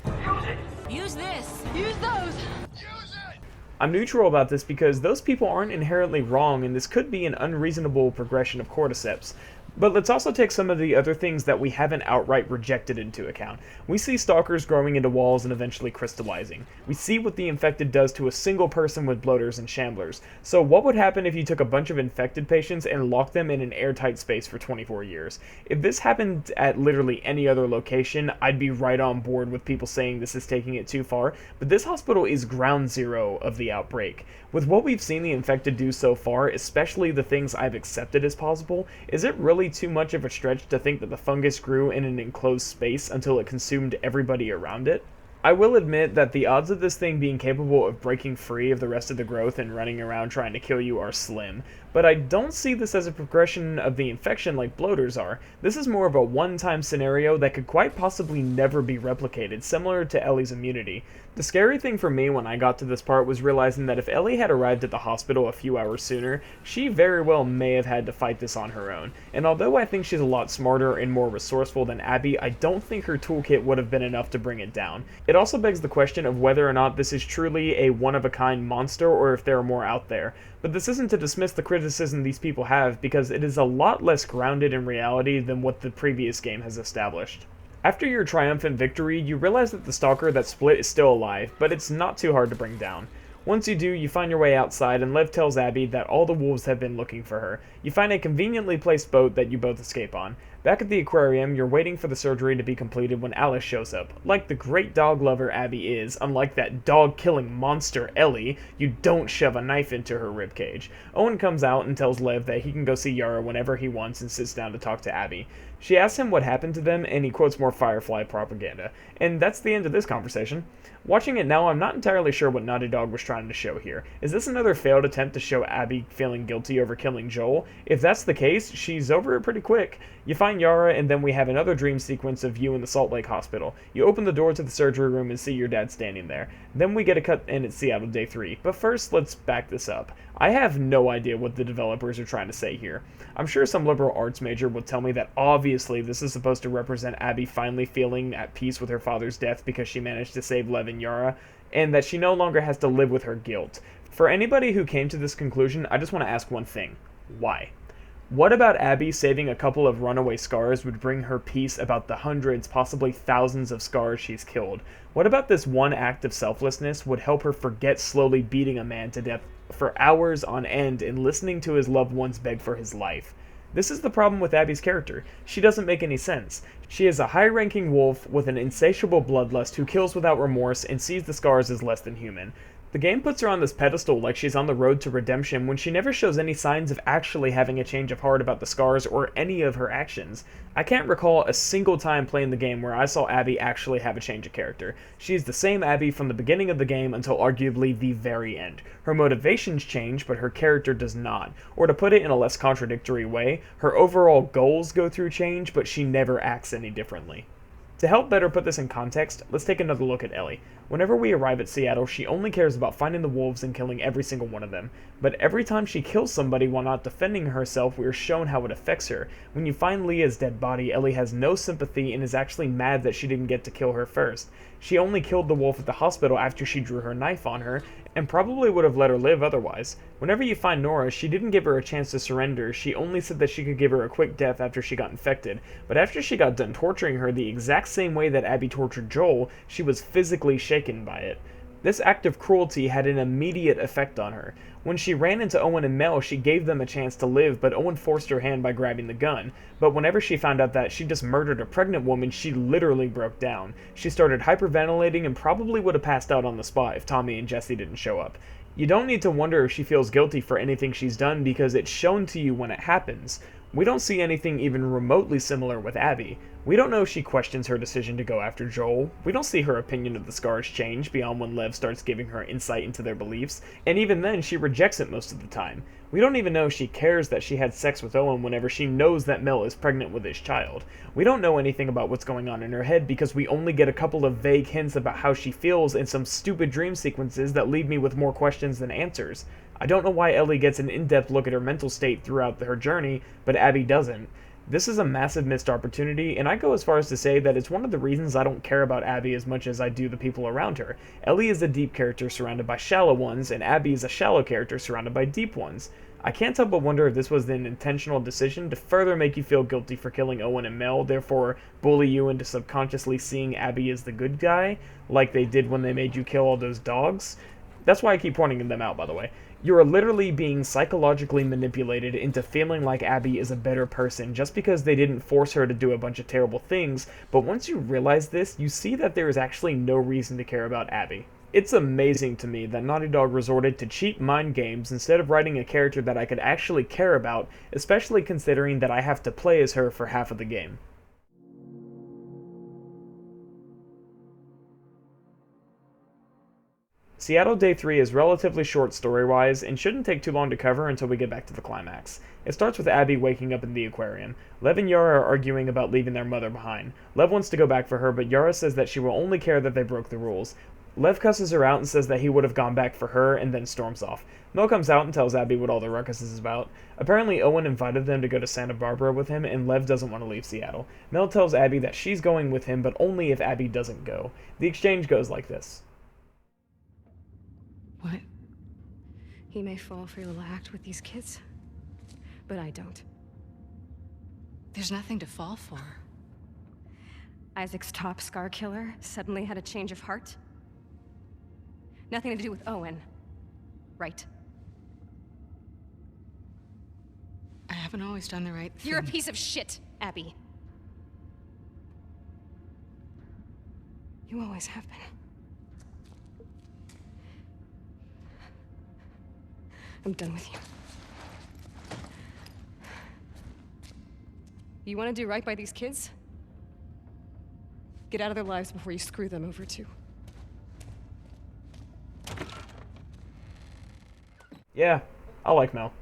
Use this! Use those! I'm neutral about this because those people aren't inherently wrong and this could be an unreasonable progression of cordyceps. But let's also take some of the other things that we haven't outright rejected into account. We see stalkers growing into walls and eventually crystallizing. We see what the infected does to a single person with bloaters and shamblers. So what would happen if you took a bunch of infected patients and locked them in an airtight space for 24 years? If this happened at literally any other location, I'd be right on board with people saying this is taking it too far, but this hospital is ground zero of the outbreak. With what we've seen the infected do so far, especially the things I've accepted as possible, is it really too much of a stretch to think that the fungus grew in an enclosed space until it consumed everybody around it? I will admit that the odds of this thing being capable of breaking free of the rest of the growth and running around trying to kill you are slim, but I don't see this as a progression of the infection like bloaters are. This is more of a one-time scenario that could quite possibly never be replicated, similar to Ellie's immunity. The scary thing for me when I got to this part was realizing that if Ellie had arrived at the hospital a few hours sooner, she very well may have had to fight this on her own. And although I think she's a lot smarter and more resourceful than Abby, I don't think her toolkit would have been enough to bring it down. It also begs the question of whether or not this is truly a one-of-a-kind monster or if there are more out there. But this isn't to dismiss the criticism these people have, because it is a lot less grounded in reality than what the previous game has established. After your triumphant victory, you realize that the stalker that split is still alive, but it's not too hard to bring down. Once you do, you find your way outside, and Lev tells Abby that all the wolves have been looking for her. You find a conveniently placed boat that you both escape on. Back at the aquarium, you're waiting for the surgery to be completed when Alice shows up. Like the great dog lover Abby is, unlike that dog-killing monster Ellie, you don't shove a knife into her ribcage. Owen comes out and tells Lev that he can go see Yara whenever he wants and sits down to talk to Abby. She asks him what happened to them, and he quotes more Firefly propaganda. And that's the end of this conversation. Watching it now, I'm not entirely sure what Naughty Dog was trying to show here. Is this another failed attempt to show Abby feeling guilty over killing Joel? If that's the case, she's over it pretty quick. You find Yara, and then we have another dream sequence of you in the Salt Lake Hospital. You open the door to the surgery room and see your dad standing there. Then we get a cut in at Seattle Day 3. But first, let's back this up. I have no idea what the developers are trying to say here. I'm sure some liberal arts major would tell me that obviously this is supposed to represent Abby finally feeling at peace with her father's death because she managed to save Lev and Yara, and that she no longer has to live with her guilt. For anybody who came to this conclusion, I just want to ask one thing. Why? What about Abby saving a couple of runaway scars would bring her peace about the hundreds, possibly thousands of scars she's killed? What about this one act of selflessness would help her forget slowly beating a man to death for hours on end and listening to his loved ones beg for his life? This is the problem with Abby's character. She doesn't make any sense. She is a high-ranking wolf with an insatiable bloodlust who kills without remorse and sees the scars as less than human. The game puts her on this pedestal like she's on the road to redemption when she never shows any signs of actually having a change of heart about the scars or any of her actions. I can't recall a single time playing the game where I saw Abby actually have a change of character. She's the same Abby from the beginning of the game until arguably the very end. Her motivations change, but her character does not. Or to put it in a less contradictory way, her overall goals go through change, but she never acts any differently. To help better put this in context, let's take another look at Ellie. Whenever we arrive at Seattle, she only cares about finding the wolves and killing every single one of them. But every time she kills somebody while not defending herself, we are shown how it affects her. When you find Leah's dead body, Ellie has no sympathy and is actually mad that she didn't get to kill her first. She only killed the wolf at the hospital after she drew her knife on her, and probably would have let her live otherwise. Whenever you find Nora, she didn't give her a chance to surrender. She only said that she could give her a quick death after she got infected. But after she got done torturing her the exact same way that Abby tortured Joel, she was physically shaken by it. This act of cruelty had an immediate effect on her. When she ran into Owen and Mel, she gave them a chance to live, but Owen forced her hand by grabbing the gun. But whenever she found out that she just murdered a pregnant woman, she literally broke down. She started hyperventilating and probably would have passed out on the spot if Tommy and Jesse didn't show up. You don't need to wonder if she feels guilty for anything she's done because it's shown to you when it happens. We don't see anything even remotely similar with Abby. We don't know if she questions her decision to go after Joel. We don't see her opinion of the scars change beyond when Lev starts giving her insight into their beliefs, and even then she rejects it most of the time. We don't even know if she cares that she had sex with Owen whenever she knows that Mel is pregnant with his child. We don't know anything about what's going on in her head because we only get a couple of vague hints about how she feels in some stupid dream sequences that leave me with more questions than answers. I don't know why Ellie gets an in-depth look at her mental state throughout her journey, but Abby doesn't. This is a massive missed opportunity, and I go as far as to say that it's one of the reasons I don't care about Abby as much as I do the people around her. Ellie is a deep character surrounded by shallow ones, and Abby is a shallow character surrounded by deep ones. I can't help but wonder if this was an intentional decision to further make you feel guilty for killing Owen and Mel, therefore bully you into subconsciously seeing Abby as the good guy, like they did when they made you kill all those dogs. That's why I keep pointing them out, by the way. You are literally being psychologically manipulated into feeling like Abby is a better person just because they didn't force her to do a bunch of terrible things, but once you realize this, you see that there is actually no reason to care about Abby. It's amazing to me that Naughty Dog resorted to cheap mind games instead of writing a character that I could actually care about, especially considering that I have to play as her for half of the game. Seattle Day 3 is relatively short story-wise, and shouldn't take too long to cover until we get back to the climax. It starts with Abby waking up in the aquarium. Lev and Yara are arguing about leaving their mother behind. Lev wants to go back for her, but Yara says that she will only care that they broke the rules. Lev cusses her out and says that he would have gone back for her, and then storms off. Mel comes out and tells Abby what all the ruckus is about. Apparently Owen invited them to go to Santa Barbara with him, and Lev doesn't want to leave Seattle. Mel tells Abby that she's going with him, but only if Abby doesn't go. The exchange goes like this. What? He may fall for your little act with these kids, but I don't. There's nothing to fall for. Isaac's top scar killer suddenly had a change of heart? Nothing to do with Owen, right? I haven't always done the right thing. You're a piece of shit, Abby. You always have been. I'm done with you. You want to do right by these kids? Get out of their lives before you screw them over too. Yeah, I like Mel.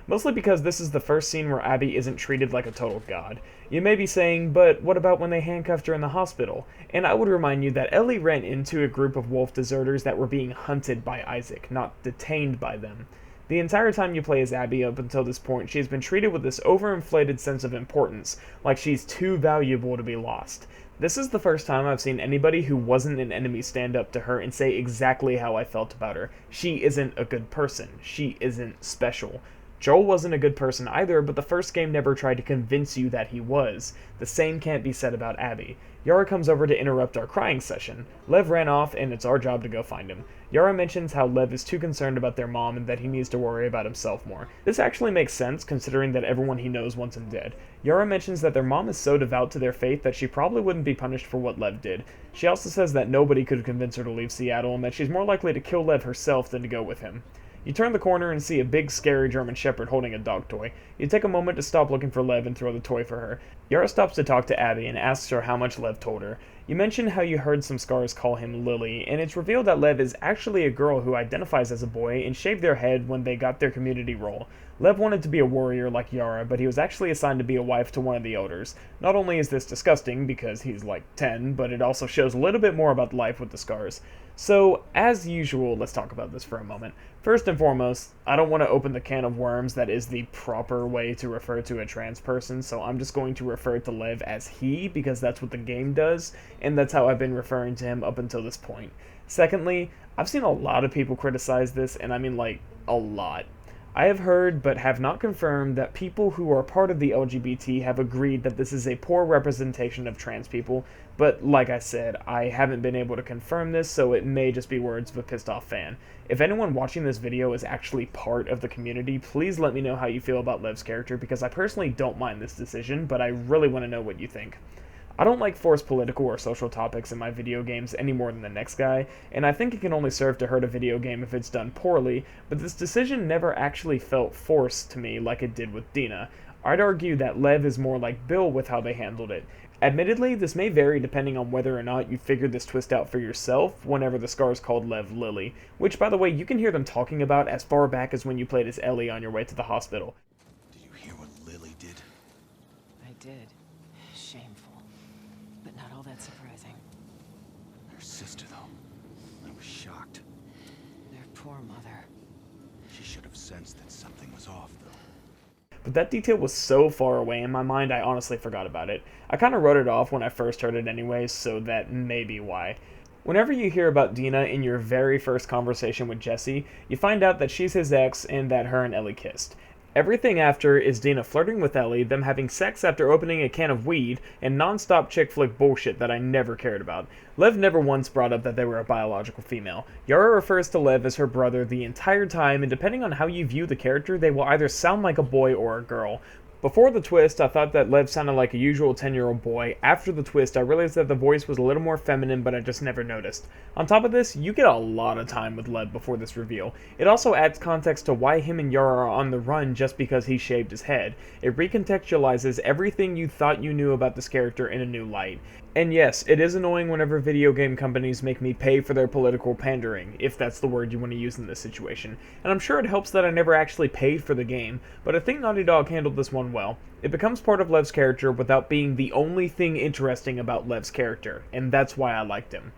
Mostly because this is the first scene where Abby isn't treated like a total god. You may be saying, but what about when they handcuffed her in the hospital? And I would remind you that Ellie ran into a group of wolf deserters that were being hunted by Isaac, not detained by them. The entire time you play as Abby up until this point, she has been treated with this overinflated sense of importance, like she's too valuable to be lost. This is the first time I've seen anybody who wasn't an enemy stand up to her and say exactly how I felt about her. She isn't a good person. She isn't special. Joel wasn't a good person either, but the first game never tried to convince you that he was. The same can't be said about Abby. Yara comes over to interrupt our crying session. Lev ran off, and it's our job to go find him. Yara mentions how Lev is too concerned about their mom and that he needs to worry about himself more. This actually makes sense, considering that everyone he knows wants him dead. Yara mentions that their mom is so devout to their faith that she probably wouldn't be punished for what Lev did. She also says that nobody could convince her to leave Seattle and that she's more likely to kill Lev herself than to go with him. You turn the corner and see a big, scary German Shepherd holding a dog toy. You take a moment to stop looking for Lev and throw the toy for her. Yara stops to talk to Abby and asks her how much Lev told her. You mention how you heard some scars call him Lily, and it's revealed that Lev is actually a girl who identifies as a boy and shaved their head when they got their community role. Lev wanted to be a warrior like Yara, but he was actually assigned to be a wife to one of the elders. Not only is this disgusting, because he's like 10, but it also shows a little bit more about life with the scars. So, as usual, let's talk about this for a moment. First and foremost, I don't want to open the can of worms that is the proper way to refer to a trans person, so I'm just going to refer to Lev as he, because that's what the game does, and that's how I've been referring to him up until this point. Secondly, I've seen a lot of people criticize this, and I mean like, a lot. I have heard, but have not confirmed, that people who are part of the LGBT have agreed that this is a poor representation of trans people, but like I said, I haven't been able to confirm this, so it may just be words of a pissed off fan. If anyone watching this video is actually part of the community, please let me know how you feel about Lev's character, because I personally don't mind this decision, but I really want to know what you think. I don't like forced political or social topics in my video games any more than the next guy, and I think it can only serve to hurt a video game if it's done poorly, but this decision never actually felt forced to me like it did with Dina. I'd argue that Lev is more like Bill with how they handled it. Admittedly, this may vary depending on whether or not you figured this twist out for yourself whenever the scars called Lev Lily, which by the way you can hear them talking about as far back as when you played as Ellie on your way to the hospital. Did you hear what Lily did? I did. Shameful. But not all that surprising. Her sister, though. I was shocked. Their poor mother. She should have sensed that something was off, though. but that detail was so far away in my mind I honestly forgot about it. I kinda wrote it off when I first heard it anyways, so that may be why. Whenever you hear about Dina in your very first conversation with Jesse, you find out that she's his ex and that her and Ellie kissed. Everything after is Dina flirting with Ellie, them having sex after opening a can of weed, and non-stop chick flick bullshit that I never cared about. Lev never once brought up that they were a biological female. Yara refers to Lev as her brother the entire time, and depending on how you view the character, they will either sound like a boy or a girl. Before the twist, I thought that Lev sounded like a usual 10-year-old boy. After the twist, I realized that the voice was a little more feminine, but I just never noticed. On top of this, you get a lot of time with Lev before this reveal. It also adds context to why him and Yara are on the run just because he shaved his head. It recontextualizes everything you thought you knew about this character in a new light. And yes, it is annoying whenever video game companies make me pay for their political pandering, if that's the word you want to use in this situation. And I'm sure it helps that I never actually paid for the game, but I think Naughty Dog handled this one well. It becomes part of Lev's character without being the only thing interesting about Lev's character, and that's why I liked him.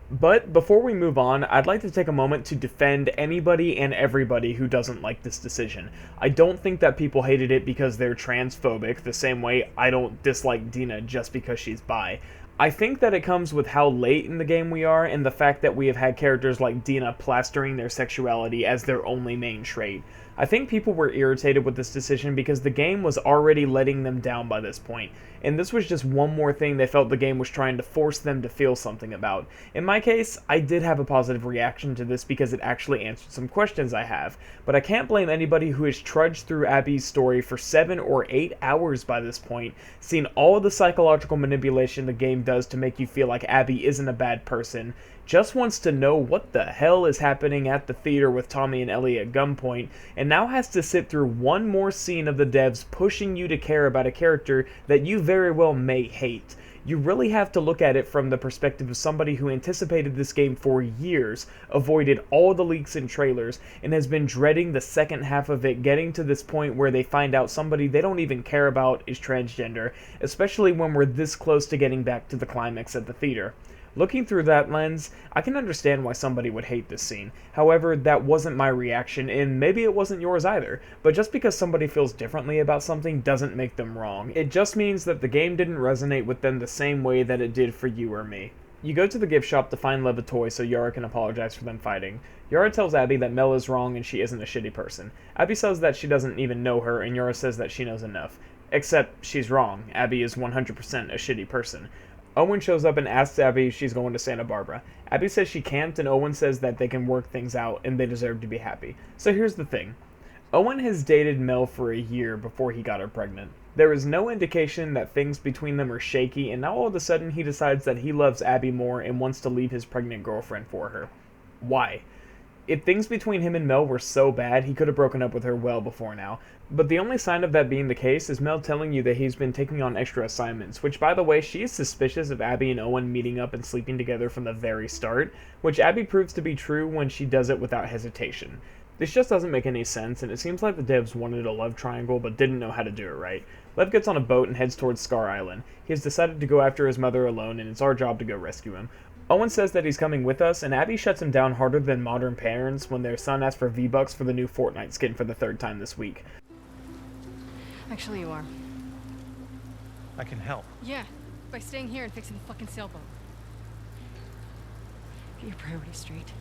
But before we move on, I'd like to take a moment to defend anybody and everybody who doesn't like this decision. I don't think that people hated it because they're transphobic, the same way I don't dislike Dina just because she's bi. I think that it comes with how late in the game we are and the fact that we have had characters like Dina plastering their sexuality as their only main trait. I think people were irritated with this decision because the game was already letting them down by this point, and this was just one more thing they felt the game was trying to force them to feel something about. In my case, I did have a positive reaction to this because it actually answered some questions I have, but I can't blame anybody who has trudged through Abby's story for 7 or 8 hours by this point, seen all of the psychological manipulation the game does to make you feel like Abby isn't a bad person, just wants to know what the hell is happening at the theater with Tommy and Ellie at gunpoint, and now has to sit through one more scene of the devs pushing you to care about a character that you very well may hate. You really have to look at it from the perspective of somebody who anticipated this game for years, avoided all the leaks and trailers, and has been dreading the second half of it getting to this point where they find out somebody they don't even care about is transgender, especially when we're this close to getting back to the climax at the theater. Looking through that lens, I can understand why somebody would hate this scene. However, that wasn't my reaction, and maybe it wasn't yours either. But just because somebody feels differently about something doesn't make them wrong. It just means that the game didn't resonate with them the same way that it did for you or me. You go to the gift shop to find Lev a toy so Yara can apologize for them fighting. Yara tells Abby that Mel is wrong and she isn't a shitty person. Abby says that she doesn't even know her, and Yara says that she knows enough. Except, she's wrong. Abby is 100% a shitty person. Owen shows up and asks Abby if she's going to Santa Barbara. Abby says she can't, and Owen says that they can work things out and they deserve to be happy. So here's the thing. Owen has dated Mel for a year before he got her pregnant. There is no indication that things between them are shaky, and now all of a sudden he decides that he loves Abby more and wants to leave his pregnant girlfriend for her. Why? If things between him and Mel were so bad, he could have broken up with her well before now. But the only sign of that being the case is Mel telling you that he's been taking on extra assignments, which, by the way, she is suspicious of Abby and Owen meeting up and sleeping together from the very start, which Abby proves to be true when she does it without hesitation. This just doesn't make any sense, and it seems like the devs wanted a love triangle but didn't know how to do it right. Lev gets on a boat and heads towards Scar Island. He has decided to go after his mother alone, and it's our job to go rescue him. Owen says that he's coming with us, and Abby shuts him down harder than modern parents when their son asks for V-Bucks for the new Fortnite skin for the 3rd time this week. Actually, you are. I can help. Yeah, by staying here and fixing the fucking sailboat. Get your priorities straight.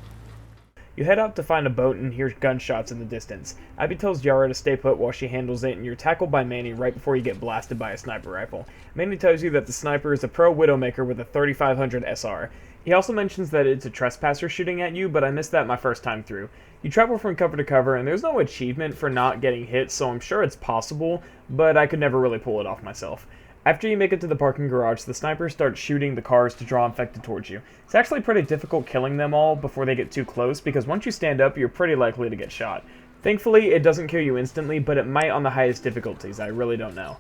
You head out to find a boat and hear gunshots in the distance. Abby tells Yara to stay put while she handles it, and you're tackled by Manny right before you get blasted by a sniper rifle. Manny tells you that the sniper is a pro Widowmaker with a 3500 SR. He also mentions that it's a trespasser shooting at you, but I missed that my first time through. You travel from cover to cover, and there's no achievement for not getting hit, so I'm sure it's possible, but I could never really pull it off myself. After you make it to the parking garage, the sniper starts shooting the cars to draw infected towards you. It's actually pretty difficult killing them all before they get too close, because once you stand up, you're pretty likely to get shot. Thankfully, it doesn't kill you instantly, but it might on the highest difficulties, I really don't know.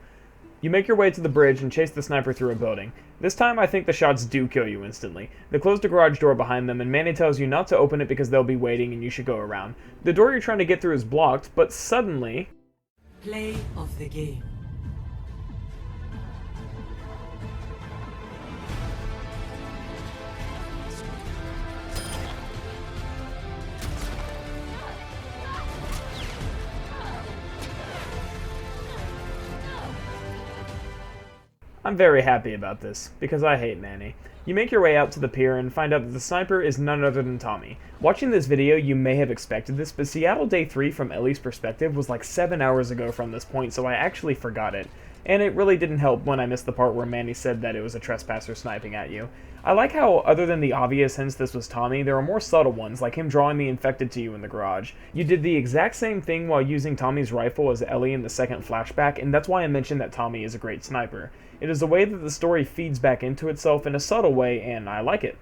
You make your way to the bridge and chase the sniper through a building. This time, I think the shots do kill you instantly. They close the garage door behind them, and Manny tells you not to open it because they'll be waiting and you should go around. The door you're trying to get through is blocked, but suddenly... Play of the game. I'm very happy about this, because I hate Manny. You make your way out to the pier and find out that the sniper is none other than Tommy. Watching this video, you may have expected this, but Seattle Day 3 from Ellie's perspective was like 7 hours ago from this point, so I actually forgot it. And it really didn't help when I missed the part where Manny said that it was a trespasser sniping at you. I like how, other than the obvious hints this was Tommy, there are more subtle ones, like him drawing the infected to you in the garage. You did the exact same thing while using Tommy's rifle as Ellie in the second flashback, and that's why I mentioned that Tommy is a great sniper. It is a way that the story feeds back into itself in a subtle way, and I like it.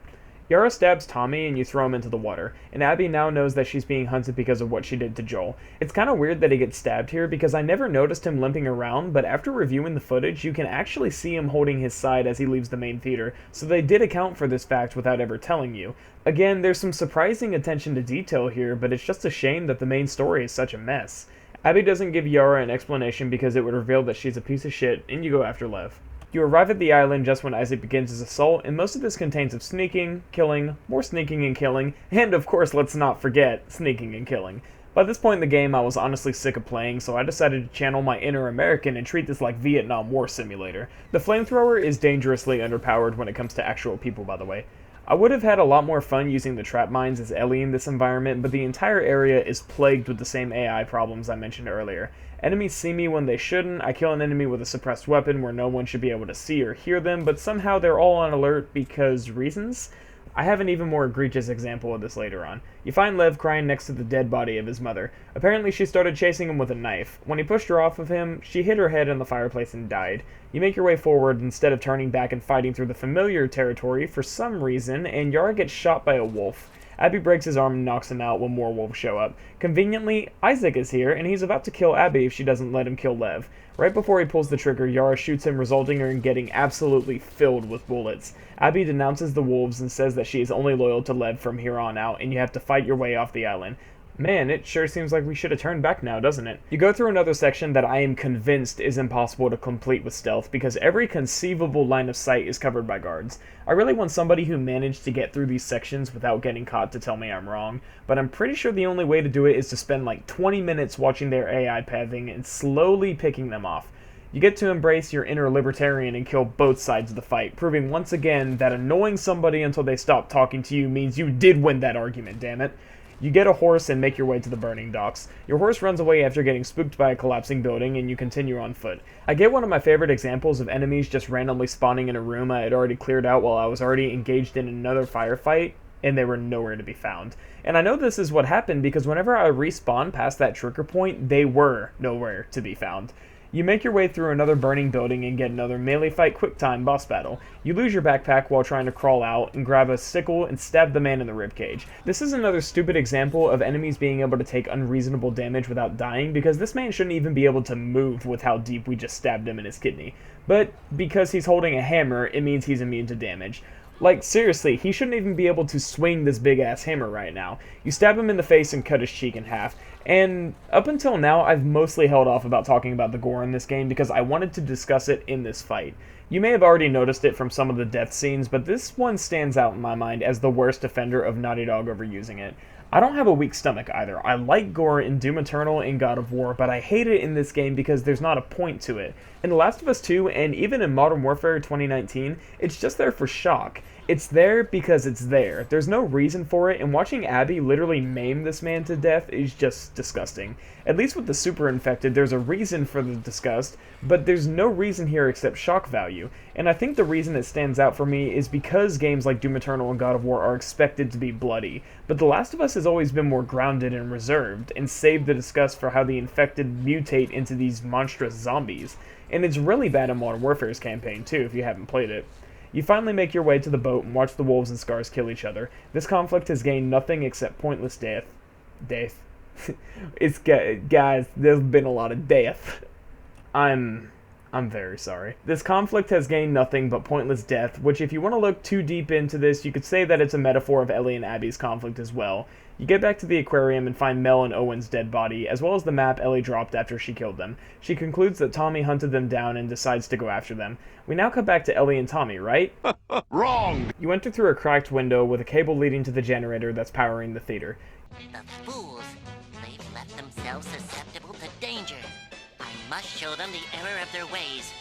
Yara stabs Tommy and you throw him into the water, and Abby now knows that she's being hunted because of what she did to Joel. It's kind of weird that he gets stabbed here because I never noticed him limping around, but after reviewing the footage you can actually see him holding his side as he leaves the main theater, so they did account for this fact without ever telling you. Again, there's some surprising attention to detail here, but it's just a shame that the main story is such a mess. Abby doesn't give Yara an explanation because it would reveal that she's a piece of shit, and you go after Lev. You arrive at the island just when Isaac begins his assault, and most of this contains of sneaking, killing, more sneaking and killing, and of course let's not forget, sneaking and killing. By this point in the game I was honestly sick of playing, so I decided to channel my inner American and treat this like Vietnam War simulator. The flamethrower is dangerously underpowered when it comes to actual people, by the way. I would have had a lot more fun using the trap mines as Ellie in this environment, but the entire area is plagued with the same AI problems I mentioned earlier. Enemies see me when they shouldn't, I kill an enemy with a suppressed weapon where no one should be able to see or hear them, but somehow they're all on alert because reasons? I have an even more egregious example of this later on. You find Lev crying next to the dead body of his mother. Apparently she started chasing him with a knife. When he pushed her off of him, she hit her head in the fireplace and died. You make your way forward instead of turning back and fighting through the familiar territory for some reason, and Yara gets shot by a wolf. Abby breaks his arm and knocks him out when more wolves show up. Conveniently, Isaac is here, and he's about to kill Abby if she doesn't let him kill Lev. Right before he pulls the trigger, Yara shoots him, resulting in getting absolutely filled with bullets. Abby denounces the wolves and says that she is only loyal to Lev from here on out, and you have to fight your way off the island. Man, it sure seems like we should have turned back now, doesn't it? You go through another section that I am convinced is impossible to complete with stealth because every conceivable line of sight is covered by guards. I really want somebody who managed to get through these sections without getting caught to tell me I'm wrong, but I'm pretty sure the only way to do it is to spend like 20 minutes watching their AI pathing and slowly picking them off. You get to embrace your inner libertarian and kill both sides of the fight, proving once again that annoying somebody until they stop talking to you means you did win that argument, damn it. You get a horse and make your way to the burning docks. Your horse runs away after getting spooked by a collapsing building, and you continue on foot. I get one of my favorite examples of enemies just randomly spawning in a room I had already cleared out while I was already engaged in another firefight, and they were nowhere to be found. And I know this is what happened because whenever I respawned past that trigger point, they were nowhere to be found. You make your way through another burning building and get another melee fight quick time boss battle. You lose your backpack while trying to crawl out and grab a sickle and stab the man in the ribcage. This is another stupid example of enemies being able to take unreasonable damage without dying because this man shouldn't even be able to move with how deep we just stabbed him in his kidney. But because he's holding a hammer, it means he's immune to damage. Like, seriously, he shouldn't even be able to swing this big-ass hammer right now. You stab him in the face and cut his cheek in half. And up until now, I've mostly held off about talking about the gore in this game because I wanted to discuss it in this fight. You may have already noticed it from some of the death scenes, but this one stands out in my mind as the worst offender of Naughty Dog overusing it. I don't have a weak stomach either. I like gore in Doom Eternal and God of War, but I hate it in this game because there's not a point to it. In The Last of Us 2, and even in Modern Warfare 2019, it's just there for shock. It's there because it's there. There's no reason for it, and watching Abby literally maim this man to death is just disgusting. At least with the super infected, there's a reason for the disgust, but there's no reason here except shock value. And I think the reason it stands out for me is because games like Doom Eternal and God of War are expected to be bloody, but The Last of Us has always been more grounded and reserved, and saved the disgust for how the infected mutate into these monstrous zombies. And it's really bad in Modern Warfare's campaign too, if you haven't played it. You finally make your way to the boat and watch the wolves and scars kill each other. This conflict has gained nothing except pointless death. Guys, there's been a lot of death. I'm very sorry. This conflict has gained nothing but pointless death, which if you want to look too deep into this, you could say that it's a metaphor of Ellie and Abby's conflict as well. You get back to the aquarium and find Mel and Owen's dead body, as well as the map Ellie dropped after she killed them. She concludes that Tommy hunted them down and decides to go after them. We now cut back to Ellie and Tommy, right? Wrong! You enter through a cracked window with a cable leading to the generator that's powering the theater. The fools! They've left themselves susceptible to danger. I must show them the error of their ways.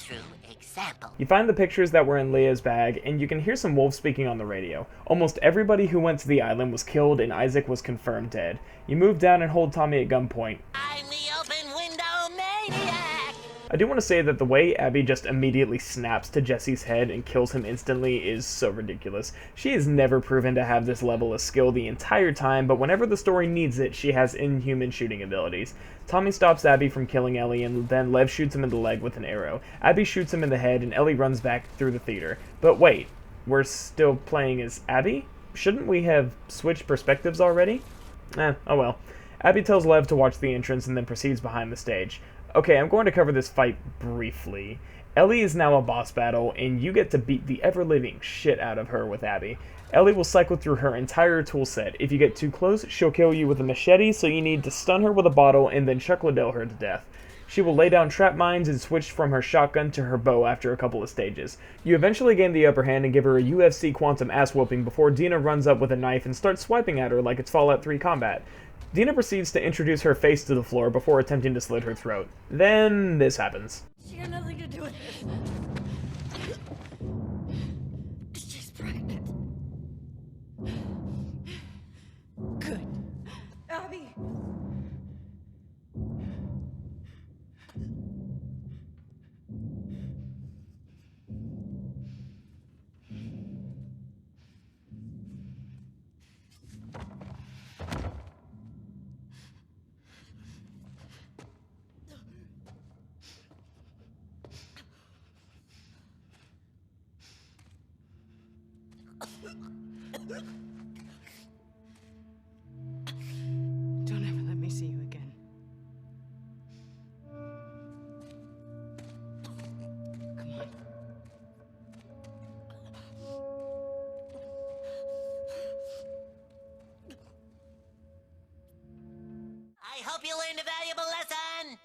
true example. You find the pictures that were in Leah's bag, and you can hear some wolves speaking on the radio. Almost everybody who went to the island was killed, and Isaac was confirmed dead. You move down and hold Tommy at gunpoint. I'm the open window maniac! I do want to say that the way Abby just immediately snaps to Jesse's head and kills him instantly is so ridiculous. She has never proven to have this level of skill the entire time, but whenever the story needs it, she has inhuman shooting abilities. Tommy stops Abby from killing Ellie, and then Lev shoots him in the leg with an arrow. Abby shoots him in the head, and Ellie runs back through the theater. But wait, we're still playing as Abby? Shouldn't we have switched perspectives already? Oh well. Abby tells Lev to watch the entrance and then proceeds behind the stage. Okay, I'm going to cover this fight briefly. Ellie is now a boss battle, and you get to beat the ever-living shit out of her with Abby. Ellie will cycle through her entire toolset. If you get too close, she'll kill you with a machete, so you need to stun her with a bottle and then Chuck Liddell her to death. She will lay down trap mines and switch from her shotgun to her bow after a couple of stages. You eventually gain the upper hand and give her a UFC Quantum ass-whooping before Dina runs up with a knife and starts swiping at her like it's Fallout 3 combat. Dina proceeds to introduce her face to the floor before attempting to slit her throat. Then this happens. She had nothing to do with this. She's pregnant. Good. Abby. Don't ever let me see you again. Come on. I hope you learned a valuable lesson!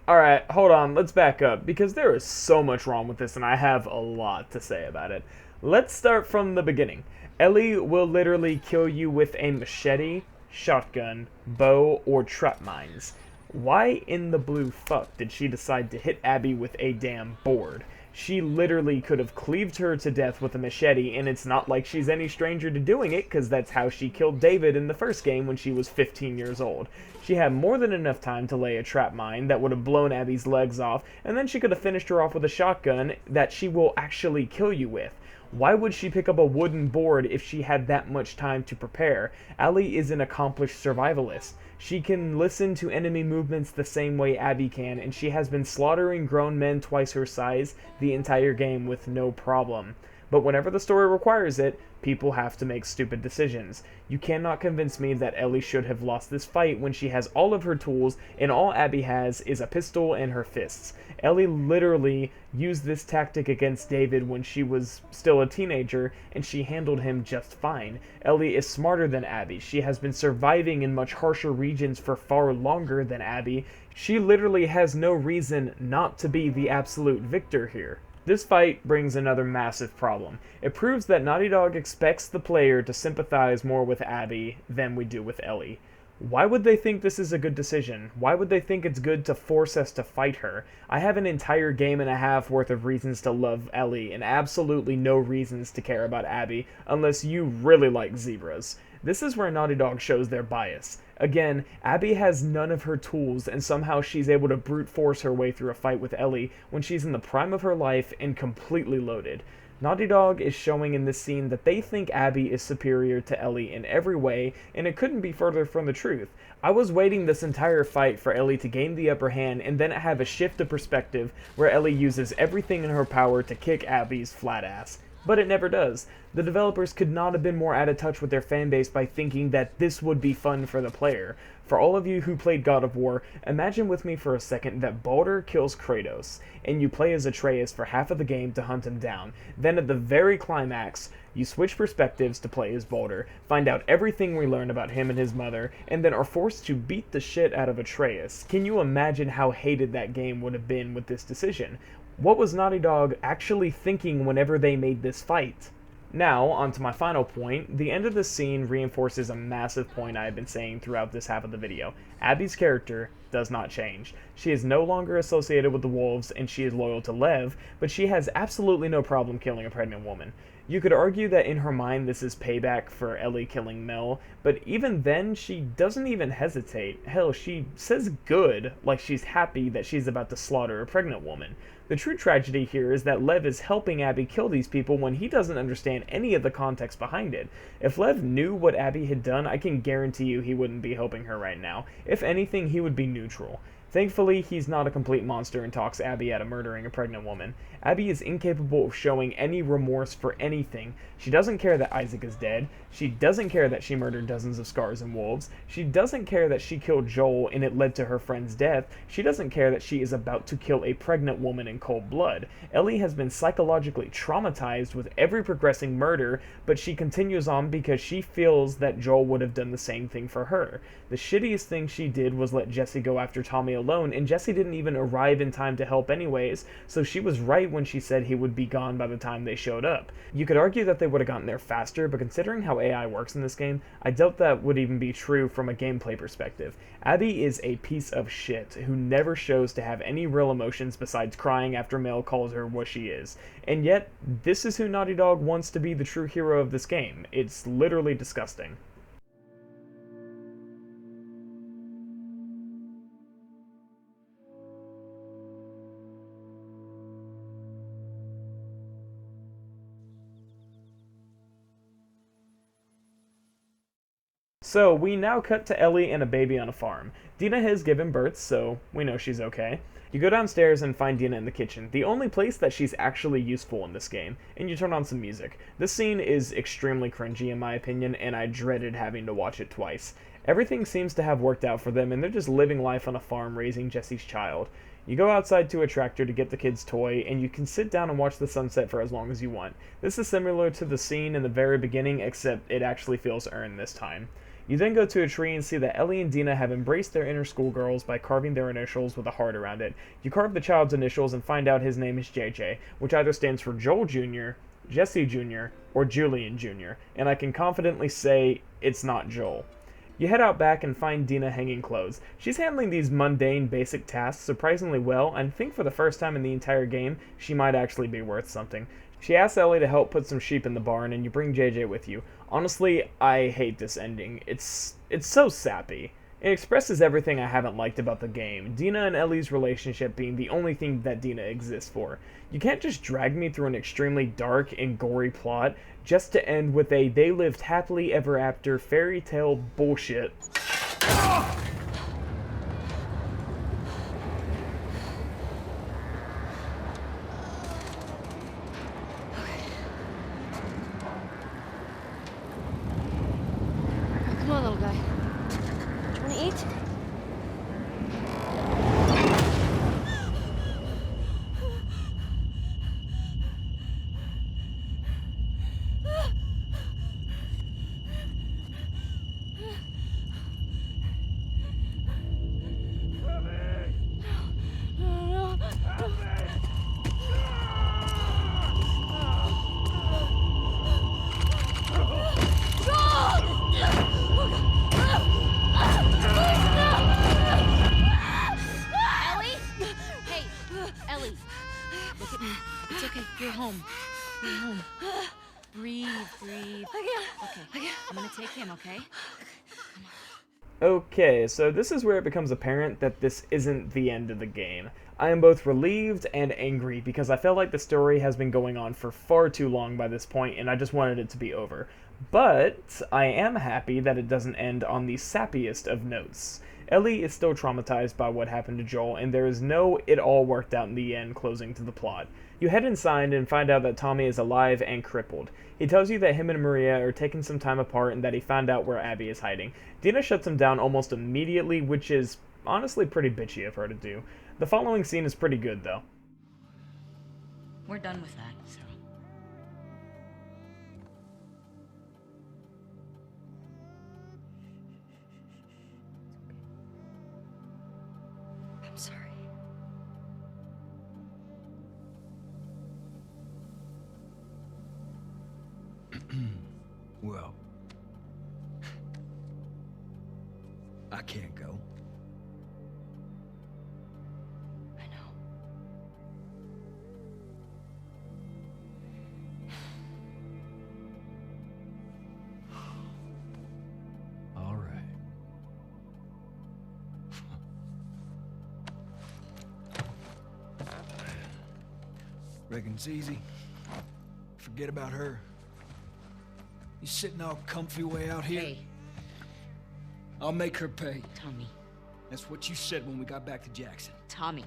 Alright, hold on, let's back up, because there is so much wrong with this and I have a lot to say about it. Let's start from the beginning. Ellie will literally kill you with a machete, shotgun, bow, or trap mines. Why in the blue fuck did she decide to hit Abby with a damn board? She literally could have cleaved her to death with a machete, and it's not like she's any stranger to doing it, because that's how she killed David in the first game when she was 15 years old. She had more than enough time to lay a trap mine that would have blown Abby's legs off, and then she could have finished her off with a shotgun that she will actually kill you with. Why would she pick up a wooden board if she had that much time to prepare? Ellie is an accomplished survivalist. She can listen to enemy movements the same way Abby can, and she has been slaughtering grown men twice her size the entire game with no problem. But whenever the story requires it, people have to make stupid decisions. You cannot convince me that Ellie should have lost this fight when she has all of her tools, and all Abby has is a pistol and her fists. Ellie literally used this tactic against David when she was still a teenager, and she handled him just fine. Ellie is smarter than Abby. She has been surviving in much harsher regions for far longer than Abby. She literally has no reason not to be the absolute victor here. This fight brings another massive problem. It proves that Naughty Dog expects the player to sympathize more with Abby than we do with Ellie. Why would they think this is a good decision? Why would they think it's good to force us to fight her? I have an entire game and a half worth of reasons to love Ellie and absolutely no reasons to care about Abby unless you really like zebras. This is where Naughty Dog shows their bias. Again, Abby has none of her tools, and somehow she's able to brute force her way through a fight with Ellie when she's in the prime of her life and completely loaded. Naughty Dog is showing in this scene that they think Abby is superior to Ellie in every way, and it couldn't be further from the truth. I was waiting this entire fight for Ellie to gain the upper hand and then have a shift of perspective where Ellie uses everything in her power to kick Abby's flat ass. But it never does. The developers could not have been more out of touch with their fanbase by thinking that this would be fun for the player. For all of you who played God of War, imagine with me for a second that Baldur kills Kratos, and you play as Atreus for half of the game to hunt him down. Then at the very climax, you switch perspectives to play as Baldur, find out everything we learn about him and his mother, and then are forced to beat the shit out of Atreus. Can you imagine how hated that game would have been with this decision? What was Naughty Dog actually thinking whenever they made this fight? Now, on to my final point. The end of this scene reinforces a massive point I have been saying throughout this half of the video. Abby's character does not change. She is no longer associated with the wolves, and she is loyal to Lev, but she has absolutely no problem killing a pregnant woman. You could argue that in her mind this is payback for Ellie killing Mel, but even then she doesn't even hesitate. Hell, she says good, like she's happy that she's about to slaughter a pregnant woman. The true tragedy here is that Lev is helping Abby kill these people when he doesn't understand any of the context behind it. If Lev knew what Abby had done, I can guarantee you he wouldn't be helping her right now. If anything, he would be neutral. Thankfully, he's not a complete monster and talks Abby out of murdering a pregnant woman. Abby is incapable of showing any remorse for anything. She doesn't care that Isaac is dead. She doesn't care that she murdered dozens of scars and wolves. She doesn't care that she killed Joel and it led to her friend's death. She doesn't care that she is about to kill a pregnant woman in cold blood. Ellie has been psychologically traumatized with every progressing murder, but she continues on because she feels that Joel would have done the same thing for her. The shittiest thing she did was let Jesse go after Tommy alone, and Jesse didn't even arrive in time to help anyways, so she was right when she said he would be gone by the time they showed up. You could argue that they would have gotten there faster, but considering how AI works in this game, I doubt that would even be true from a gameplay perspective. Abby is a piece of shit who never shows to have any real emotions besides crying after Mel calls her what she is. And yet, this is who Naughty Dog wants to be the true hero of this game. It's literally disgusting. So, we now cut to Ellie and a baby on a farm. Dina has given birth, so we know she's okay. You go downstairs and find Dina in the kitchen, the only place that she's actually useful in this game, and you turn on some music. This scene is extremely cringy in my opinion, and I dreaded having to watch it twice. Everything seems to have worked out for them, and they're just living life on a farm raising Jesse's child. You go outside to a tractor to get the kid's toy, and you can sit down and watch the sunset for as long as you want. This is similar to the scene in the very beginning, except it actually feels earned this time. You then go to a tree and see that Ellie and Dina have embraced their inner schoolgirls by carving their initials with a heart around it. You carve the child's initials and find out his name is JJ, which either stands for Joel Jr., Jesse Jr., or Julian Jr., and I can confidently say it's not Joel. You head out back and find Dina hanging clothes. She's handling these mundane, basic tasks surprisingly well, and I think for the first time in the entire game, she might actually be worth something. She asks Ellie to help put some sheep in the barn, and you bring JJ with you. Honestly, I hate this ending. It's so sappy. It expresses everything I haven't liked about the game, Dina and Ellie's relationship being the only thing that Dina exists for. You can't just drag me through an extremely dark and gory plot just to end with a they lived happily ever after fairy tale bullshit. Come on, little guy. Do you want to eat? You're home. You're home. Breathe. Okay, I'm gonna take him, okay? Okay, so this is where it becomes apparent that this isn't the end of the game. I am both relieved and angry because I felt like the story has been going on for far too long by this point and I just wanted it to be over. But I am happy that it doesn't end on the sappiest of notes. Ellie is still traumatized by what happened to Joel, and there is no it all worked out in the end closing to the plot. You head inside and find out that Tommy is alive and crippled. He tells you that him and Maria are taking some time apart and that he found out where Abby is hiding. Dina shuts him down almost immediately, which is honestly pretty bitchy of her to do. The following scene is pretty good though. We're done with that, so. I'm sorry. I can't go. I know. All right. Reckon it's easy. Forget about her. You sitting all comfy way out here? Hey. I'll make her pay. Tommy. That's what you said when we got back to Jackson. Tommy.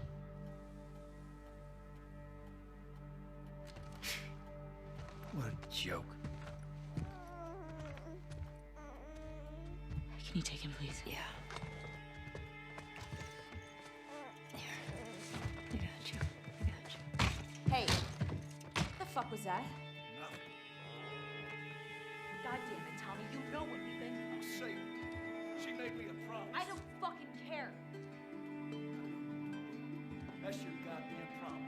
What a joke. Can you take him, please? Yeah. I got you. Hey, what the fuck was that? Nothing. God damn it, Tommy, you know what we've been... I'll say it. She made me a promise. I don't fucking care. That's your goddamn problem.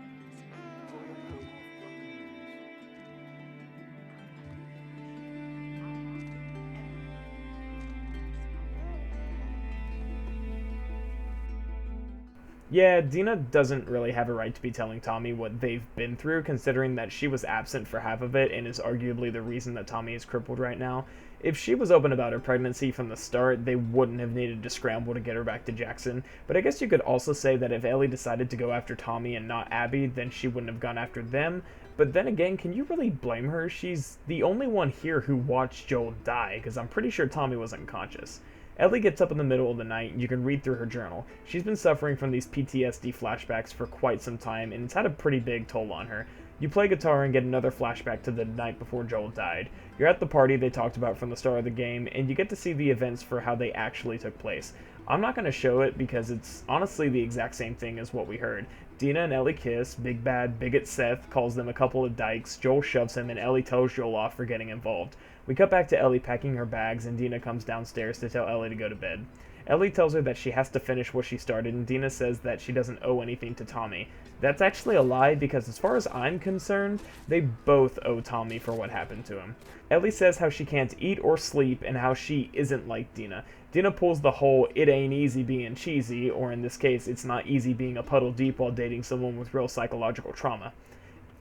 Yeah, Dina doesn't really have a right to be telling Tommy what they've been through, considering that she was absent for half of it and is arguably the reason that Tommy is crippled right now. If she was open about her pregnancy from the start, they wouldn't have needed to scramble to get her back to Jackson. But I guess you could also say that if Ellie decided to go after Tommy and not Abby, then she wouldn't have gone after them. But then again, can you really blame her? She's the only one here who watched Joel die, because I'm pretty sure Tommy was unconscious. Ellie gets up in the middle of the night, and you can read through her journal. She's been suffering from these PTSD flashbacks for quite some time, and it's had a pretty big toll on her. You play guitar and get another flashback to the night before Joel died. You're at the party they talked about from the start of the game, and you get to see the events for how they actually took place. I'm not going to show it because it's honestly the exact same thing as what we heard. Dina and Ellie kiss, Big Bad Bigot Seth calls them a couple of dykes, Joel shoves him, and Ellie tells Joel off for getting involved. We cut back to Ellie packing her bags, and Dina comes downstairs to tell Ellie to go to bed. Ellie tells her that she has to finish what she started, and Dina says that she doesn't owe anything to Tommy. That's actually a lie, because as far as I'm concerned, they both owe Tommy for what happened to him. Ellie says how she can't eat or sleep, and how she isn't like Dina. Dina pulls the whole "it ain't easy being cheesy," or in this case, it's not easy being a puddle deep while dating someone with real psychological trauma.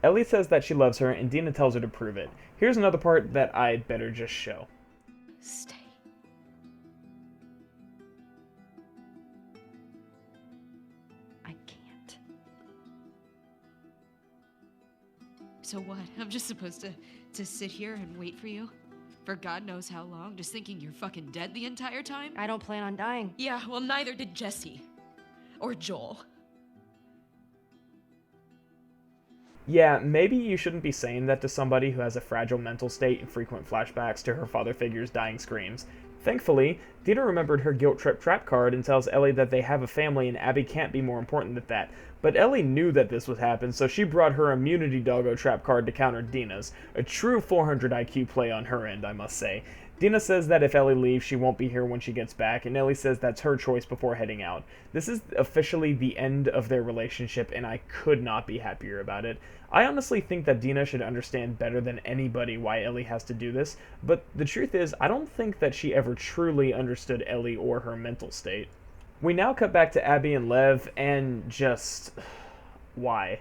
Ellie says that she loves her, and Dina tells her to prove it. Here's another part that I'd better just show. Stay. I can't. So what? I'm just supposed to sit here and wait for you? For God knows how long, just thinking you're fucking dead the entire time? I don't plan on dying. Yeah, well, neither did Jesse. Or Joel. Yeah, maybe you shouldn't be saying that to somebody who has a fragile mental state and frequent flashbacks to her father figure's dying screams. Thankfully, Dina remembered her guilt trip trap card and tells Ellie that they have a family and Abby can't be more important than that. But Ellie knew that this would happen, so she brought her immunity doggo trap card to counter Dina's. A true 400 IQ play on her end, I must say. Dina says that if Ellie leaves, she won't be here when she gets back, and Ellie says that's her choice before heading out. This is officially the end of their relationship, and I could not be happier about it. I honestly think that Dina should understand better than anybody why Ellie has to do this, but the truth is, I don't think that she ever truly understood Ellie or her mental state. We now cut back to Abby and Lev, and just... why?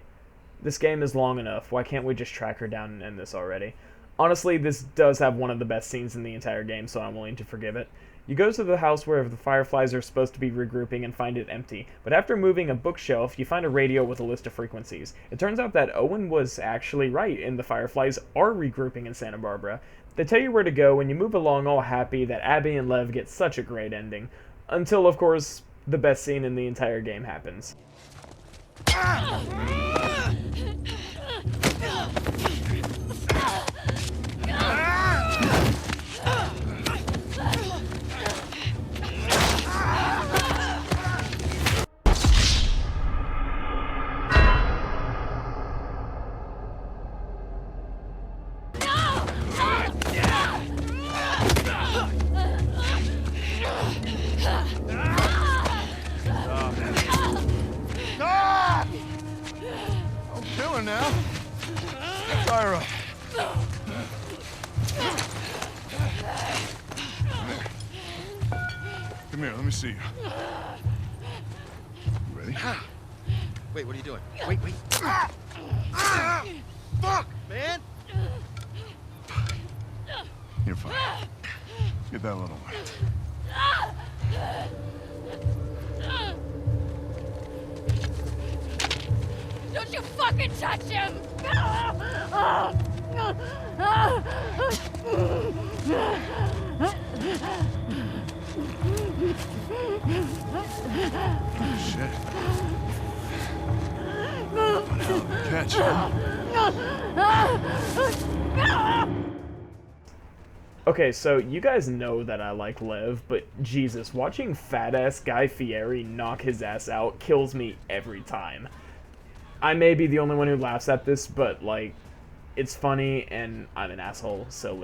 This game is long enough. Why can't we just track her down and end this already? Honestly, this does have one of the best scenes in the entire game, so I'm willing to forgive it. You go to the house where the Fireflies are supposed to be regrouping and find it empty, but after moving a bookshelf, you find a radio with a list of frequencies. It turns out that Owen was actually right, and the Fireflies are regrouping in Santa Barbara. They tell you where to go, and you move along all happy that Abby and Lev get such a great ending. Until, of course, the best scene in the entire game happens. Now. Tyra. Come here, let me see you. Ready? Wait, what are you doing? Wait. Fuck, man! You're fine. Get that little one. Don't you fucking touch him! Shit. What the hell did I catch? Okay, so you guys know that I like Lev, but Jesus, watching fat-ass Guy Fieri knock his ass out kills me every time. I may be the only one who laughs at this, but, like, it's funny, and I'm an asshole, so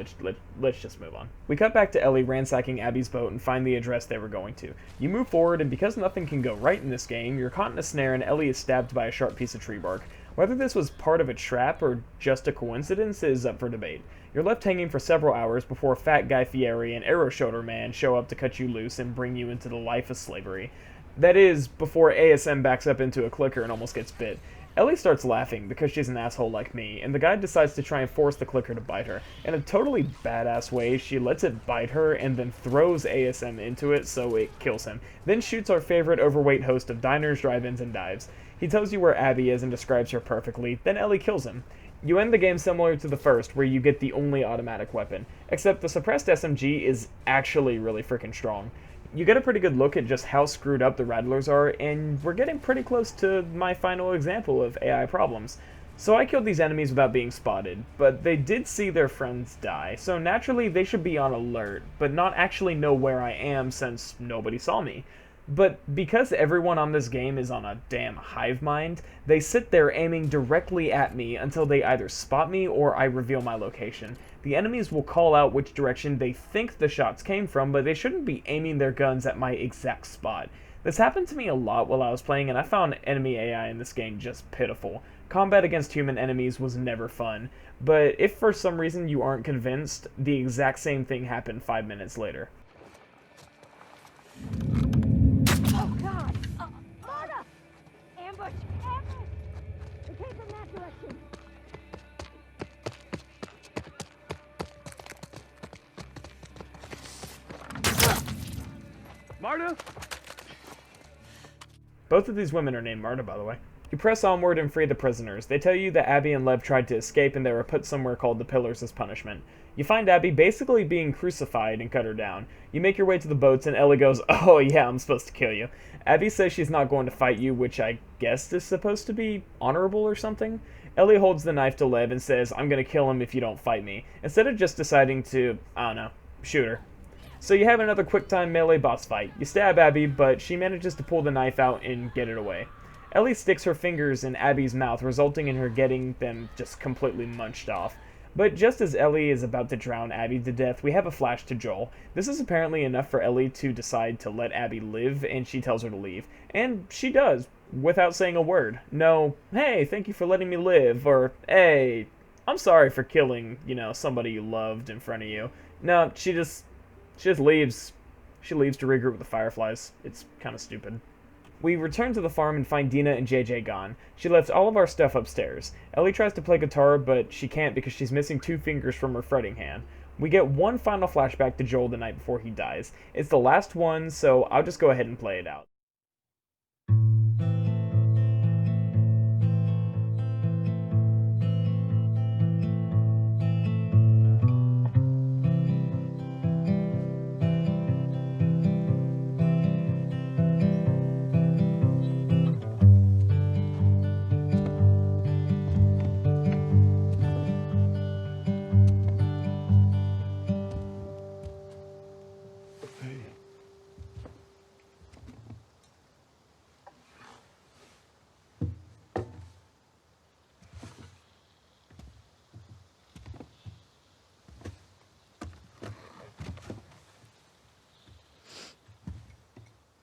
let's just move on. We cut back to Ellie ransacking Abby's boat and find the address they were going to. You move forward, and because nothing can go right in this game, you're caught in a snare and Ellie is stabbed by a sharp piece of tree bark. Whether this was part of a trap or just a coincidence is up for debate. You're left hanging for several hours before Fat Guy Fieri and Arrow Shoulder Man show up to cut you loose and bring you into the life of slavery. That is, before ASM backs up into a clicker and almost gets bit. Ellie starts laughing because she's an asshole like me, and the guy decides to try and force the clicker to bite her. In a totally badass way, she lets it bite her and then throws ASM into it so it kills him. Then shoots our favorite overweight host of diners, drive-ins, and dives. He tells you where Abby is and describes her perfectly, then Ellie kills him. You end the game similar to the first, where you get the only automatic weapon, except the suppressed SMG is actually really freaking strong. You get a pretty good look at just how screwed up the Rattlers are, and we're getting pretty close to my final example of AI problems. So I killed these enemies without being spotted, but they did see their friends die, so naturally they should be on alert, but not actually know where I am since nobody saw me. But because everyone on this game is on a damn hive mind, they sit there aiming directly at me until they either spot me or I reveal my location. The enemies will call out which direction they think the shots came from, but they shouldn't be aiming their guns at my exact spot. This happened to me a lot while I was playing, and I found enemy AI in this game just pitiful. Combat against human enemies was never fun, but if for some reason you aren't convinced, the exact same thing happened 5 minutes later. Oh, God! Marta! Ambush! Ambush! It came from that direction. Marta? Both of these women are named Marta, by the way. You press onward and free the prisoners. They tell you that Abby and Lev tried to escape and they were put somewhere called the Pillars as punishment. You find Abby basically being crucified and cut her down. You make your way to the boats and Ellie goes, "Oh yeah, I'm supposed to kill you." Abby says she's not going to fight you, which I guess is supposed to be honorable or something. Ellie holds the knife to Lev and says, "I'm gonna kill him if you don't fight me," instead of just deciding to, I don't know, shoot her. So you have another quick time melee boss fight. You stab Abby, but she manages to pull the knife out and get it away. Ellie sticks her fingers in Abby's mouth, resulting in her getting them just completely munched off. But just as Ellie is about to drown Abby to death, we have a flash to Joel. This is apparently enough for Ellie to decide to let Abby live, and she tells her to leave. And she does, without saying a word. No, "Hey, thank you for letting me live," or, "Hey, I'm sorry for killing, somebody you loved in front of you." No, she just leaves. She leaves to regroup with the Fireflies. It's kind of stupid. We return to the farm and find Dina and JJ gone. She left all of our stuff upstairs. Ellie tries to play guitar, but she can't because she's missing 2 fingers from her fretting hand. We get one final flashback to Joel the night before he dies. It's the last one, so I'll just go ahead and play it out.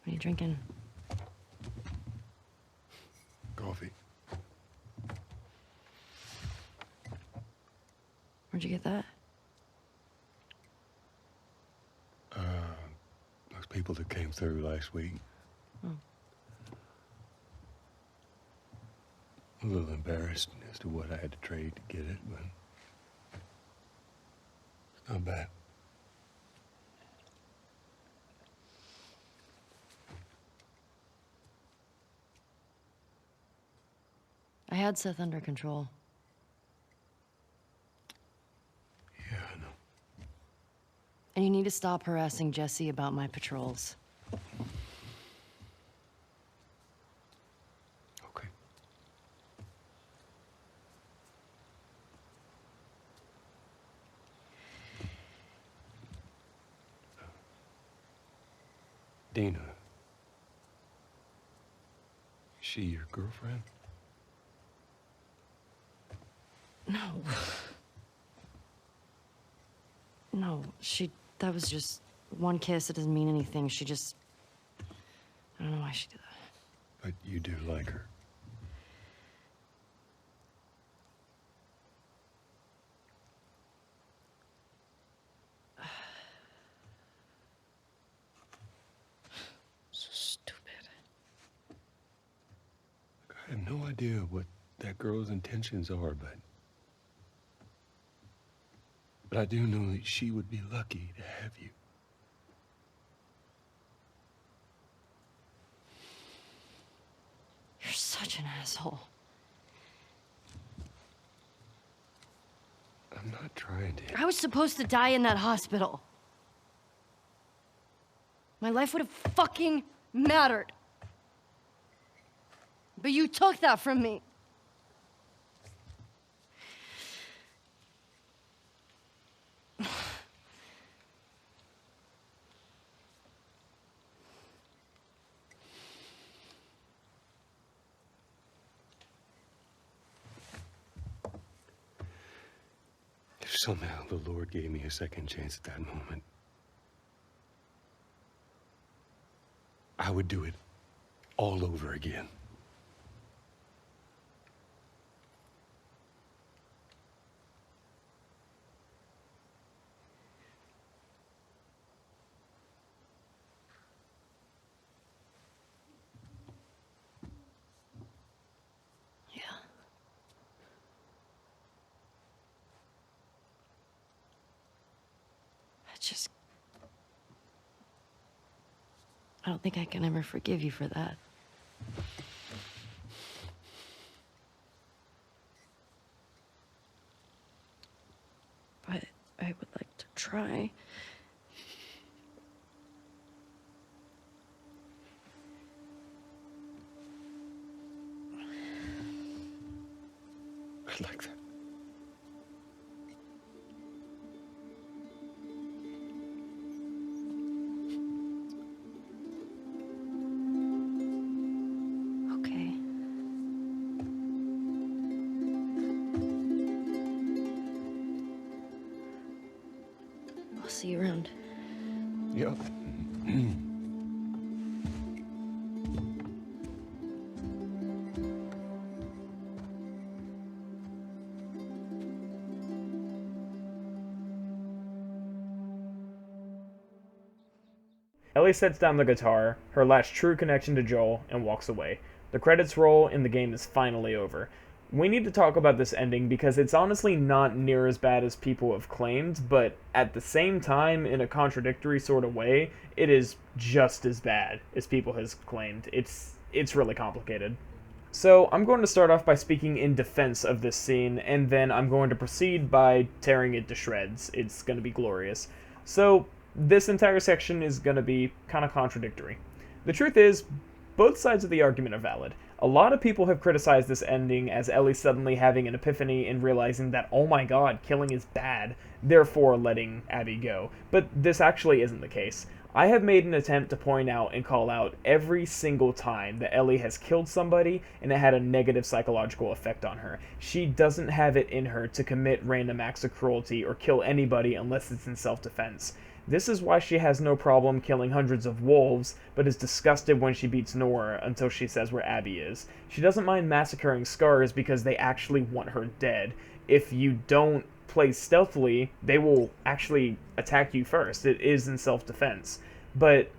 What are you drinking? Coffee. Where'd you get that? Looks people that came through last week. Oh. A little embarrassed as to what I had to trade to get it, but it's not bad. I had Seth under control. Yeah, I know. And you need to stop harassing Jesse about my patrols. Okay. Dina. Is she your girlfriend? No. No, that was just one kiss. It doesn't mean anything. I don't know why she did that. But you do like her. So stupid. I have no idea what that girl's intentions are, but I do know that she would be lucky to have you. You're such an asshole. I'm not trying to. I was supposed to die in that hospital. My life would have fucking mattered. But you took that from me. If somehow the Lord gave me a second chance at that moment, I would do it all over again. I don't think I can ever forgive you for that. But I would like to try. I'd like that. I'll see you around. Yep. Ellie sets down the guitar, her last true connection to Joel, and walks away. The credits roll and the game is finally over. We need to talk about this ending because it's honestly not near as bad as people have claimed, but at the same time, in a contradictory sort of way, it is just as bad as people have claimed. It's really complicated. So I'm going to start off by speaking in defense of this scene, and then I'm going to proceed by tearing it to shreds. It's going to be glorious. So this entire section is going to be kind of contradictory. The truth is, both sides of the argument are valid. A lot of people have criticized this ending as Ellie suddenly having an epiphany and realizing that, oh my god, killing is bad, therefore letting Abby go. But this actually isn't the case. I have made an attempt to point out and call out every single time that Ellie has killed somebody and it had a negative psychological effect on her. She doesn't have it in her to commit random acts of cruelty or kill anybody unless it's in self-defense. This is why she has no problem killing hundreds of wolves, but is disgusted when she beats Nora until she says where Abby is. She doesn't mind massacring Scars because they actually want her dead. If you don't play stealthily, they will actually attack you first. It is in self-defense. But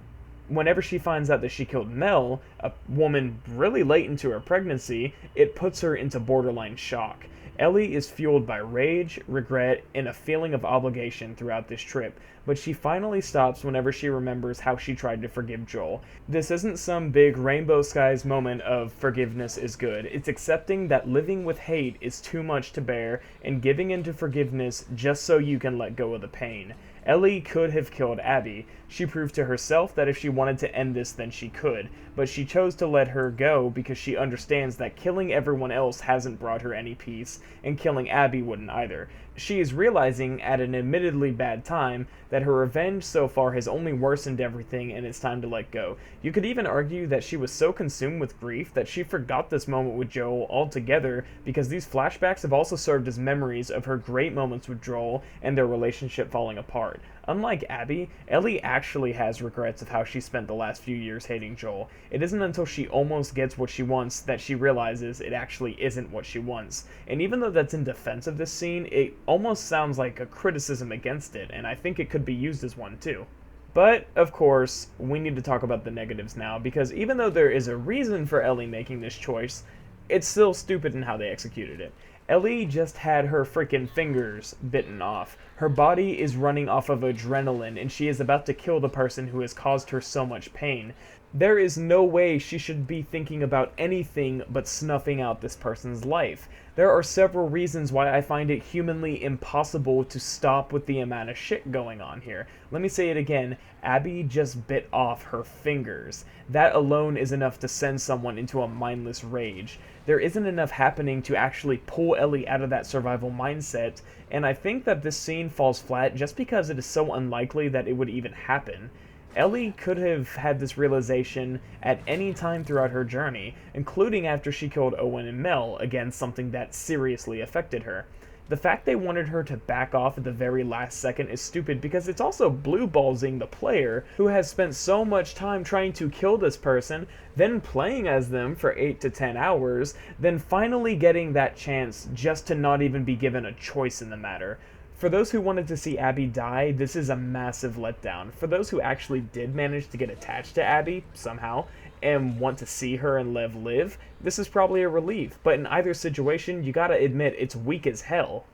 whenever she finds out that she killed Mel, a woman really late into her pregnancy, it puts her into borderline shock. Ellie is fueled by rage, regret, and a feeling of obligation throughout this trip, but she finally stops whenever she remembers how she tried to forgive Joel. This isn't some big rainbow skies moment of forgiveness is good. It's accepting that living with hate is too much to bear and giving in to forgiveness just so you can let go of the pain. Ellie could have killed Abby. She proved to herself that if she wanted to end this, then she could, but she chose to let her go because she understands that killing everyone else hasn't brought her any peace, and killing Abby wouldn't either. She is realizing, at an admittedly bad time, that her revenge so far has only worsened everything and it's time to let go. You could even argue that she was so consumed with grief that she forgot this moment with Joel altogether, because these flashbacks have also served as memories of her great moments with Joel and their relationship falling apart. Unlike Abby, Ellie actually has regrets of how she spent the last few years hating Joel. It isn't until she almost gets what she wants that she realizes it actually isn't what she wants. And even though that's in defense of this scene, it almost sounds like a criticism against it, and I think it could be used as one too. But, of course, we need to talk about the negatives now, because even though there is a reason for Ellie making this choice, it's still stupid in how they executed it. Ellie just had her freaking fingers bitten off. Her body is running off of adrenaline, and she is about to kill the person who has caused her so much pain. There is no way she should be thinking about anything but snuffing out this person's life. There are several reasons why I find it humanly impossible to stop with the amount of shit going on here. Let me say it again, Abby just bit off her fingers. That alone is enough to send someone into a mindless rage. There isn't enough happening to actually pull Ellie out of that survival mindset, and I think that this scene falls flat just because it is so unlikely that it would even happen. Ellie could have had this realization at any time throughout her journey, including after she killed Owen and Mel, again something that seriously affected her. The fact they wanted her to back off at the very last second is stupid because it's also blue-ballsing the player, who has spent so much time trying to kill this person, then playing as them for 8 to 10 hours, then finally getting that chance just to not even be given a choice in the matter. For those who wanted to see Abby die, this is a massive letdown. For those who actually did manage to get attached to Abby, somehow, and want to see her and Lev live, this is probably a relief, but in either situation, you gotta admit it's weak as hell.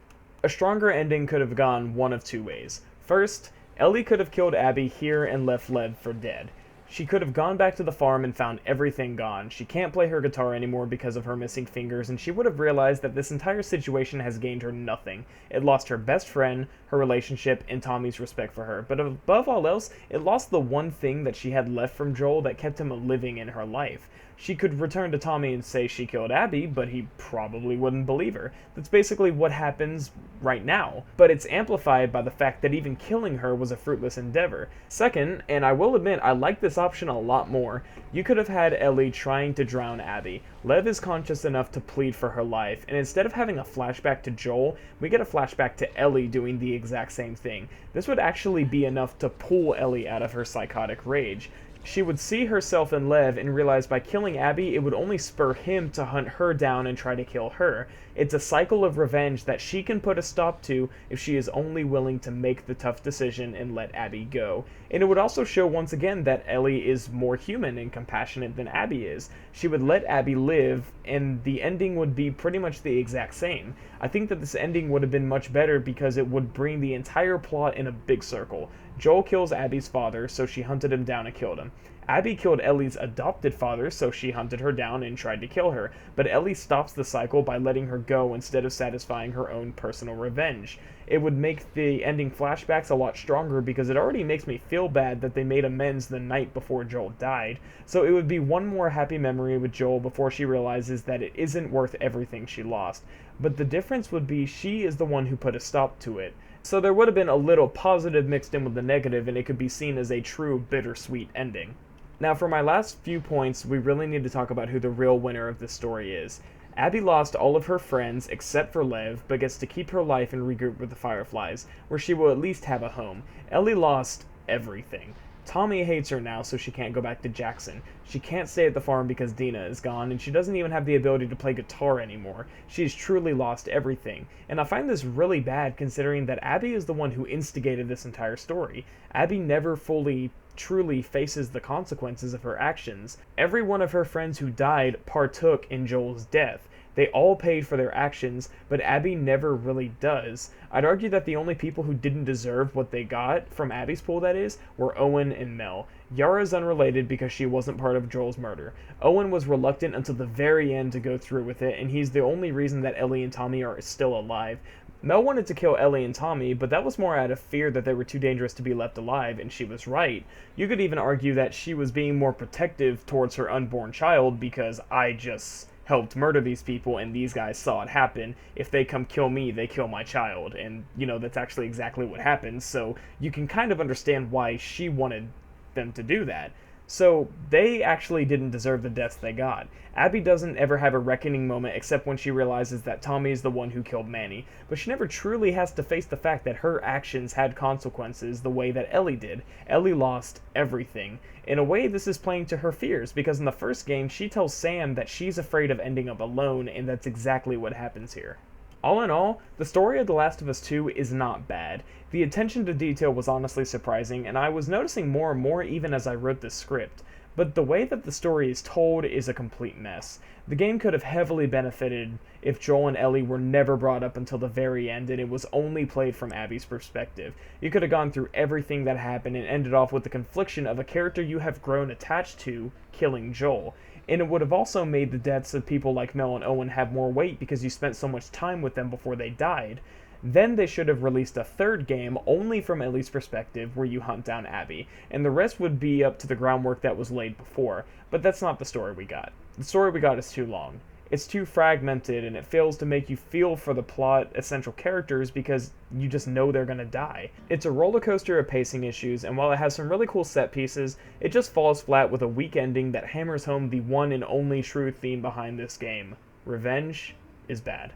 A stronger ending could have gone one of two ways. First, Ellie could have killed Abby here and left Lev for dead. She could have gone back to the farm and found everything gone. She can't play her guitar anymore because of her missing fingers, and she would have realized that this entire situation has gained her nothing. It lost her best friend, her relationship, and Tommy's respect for her. But above all else, it lost the one thing that she had left from Joel that kept him living in her life. She could return to Tommy and say she killed Abby, but he probably wouldn't believe her. That's basically what happens right now, but it's amplified by the fact that even killing her was a fruitless endeavor. Second, and I will admit I like this option a lot more, you could have had Ellie trying to drown Abby. Lev is conscious enough to plead for her life, and instead of having a flashback to Joel, we get a flashback to Ellie doing the exact same thing. This would actually be enough to pull Ellie out of her psychotic rage. She would see herself in Lev and realize by killing Abby, it would only spur him to hunt her down and try to kill her. It's a cycle of revenge that she can put a stop to if she is only willing to make the tough decision and let Abby go. And it would also show once again that Ellie is more human and compassionate than Abby is. She would let Abby live, and the ending would be pretty much the exact same. I think that this ending would have been much better because it would bring the entire plot in a big circle. Joel kills Abby's father, so she hunted him down and killed him. Abby killed Ellie's adopted father, so she hunted her down and tried to kill her, but Ellie stops the cycle by letting her go instead of satisfying her own personal revenge. It would make the ending flashbacks a lot stronger because it already makes me feel bad that they made amends the night before Joel died, so it would be one more happy memory with Joel before she realizes that it isn't worth everything she lost. But the difference would be she is the one who put a stop to it. So there would have been a little positive mixed in with the negative, and it could be seen as a true bittersweet ending. Now for my last few points, we really need to talk about who the real winner of this story is. Abby lost all of her friends except for Lev, but gets to keep her life and regroup with the Fireflies, where she will at least have a home. Ellie lost everything. Tommy hates her now, so she can't go back to Jackson. She can't stay at the farm because Dina is gone, and she doesn't even have the ability to play guitar anymore. She's truly lost everything. And I find this really bad considering that Abby is the one who instigated this entire story. Abby never fully truly faces the consequences of her actions. Every one of her friends who died partook in Joel's death. They all paid for their actions, but Abby never really does. I'd argue that the only people who didn't deserve what they got, from Abby's pool that is, were Owen and Mel. Yara's unrelated because she wasn't part of Joel's murder. Owen was reluctant until the very end to go through with it, and he's the only reason that Ellie and Tommy are still alive. Mel wanted to kill Ellie and Tommy, but that was more out of fear that they were too dangerous to be left alive, and she was right. You could even argue that she was being more protective towards her unborn child because I just helped murder these people and these guys saw it happen. If they come kill me, they kill my child. And, you know, that's actually exactly what happened. So you can kind of understand why she wanted them to do that. So they actually didn't deserve the deaths they got. Abby doesn't ever have a reckoning moment except when she realizes that Tommy's the one who killed Manny, but she never truly has to face the fact that her actions had consequences the way that Ellie did. Ellie lost everything. In a way, this is playing to her fears, because in the first game, she tells Sam that she's afraid of ending up alone, and that's exactly what happens here. All in all, the story of The Last of Us 2 is not bad. The attention to detail was honestly surprising, and I was noticing more and more even as I wrote the script. But the way that the story is told is a complete mess. The game could have heavily benefited if Joel and Ellie were never brought up until the very end and it was only played from Abby's perspective. You could have gone through everything that happened and ended off with the confliction of a character you have grown attached to killing Joel. And it would have also made the deaths of people like Mel and Owen have more weight because you spent so much time with them before they died. Then they should have released a third game only from Ellie's perspective where you hunt down Abby, and the rest would be up to the groundwork that was laid before, but that's not the story we got. The story we got is too long. It's too fragmented, and it fails to make you feel for the plot essential characters because you just know they're gonna die. It's a roller coaster of pacing issues, and while it has some really cool set pieces, it just falls flat with a weak ending that hammers home the one and only true theme behind this game. Revenge is bad.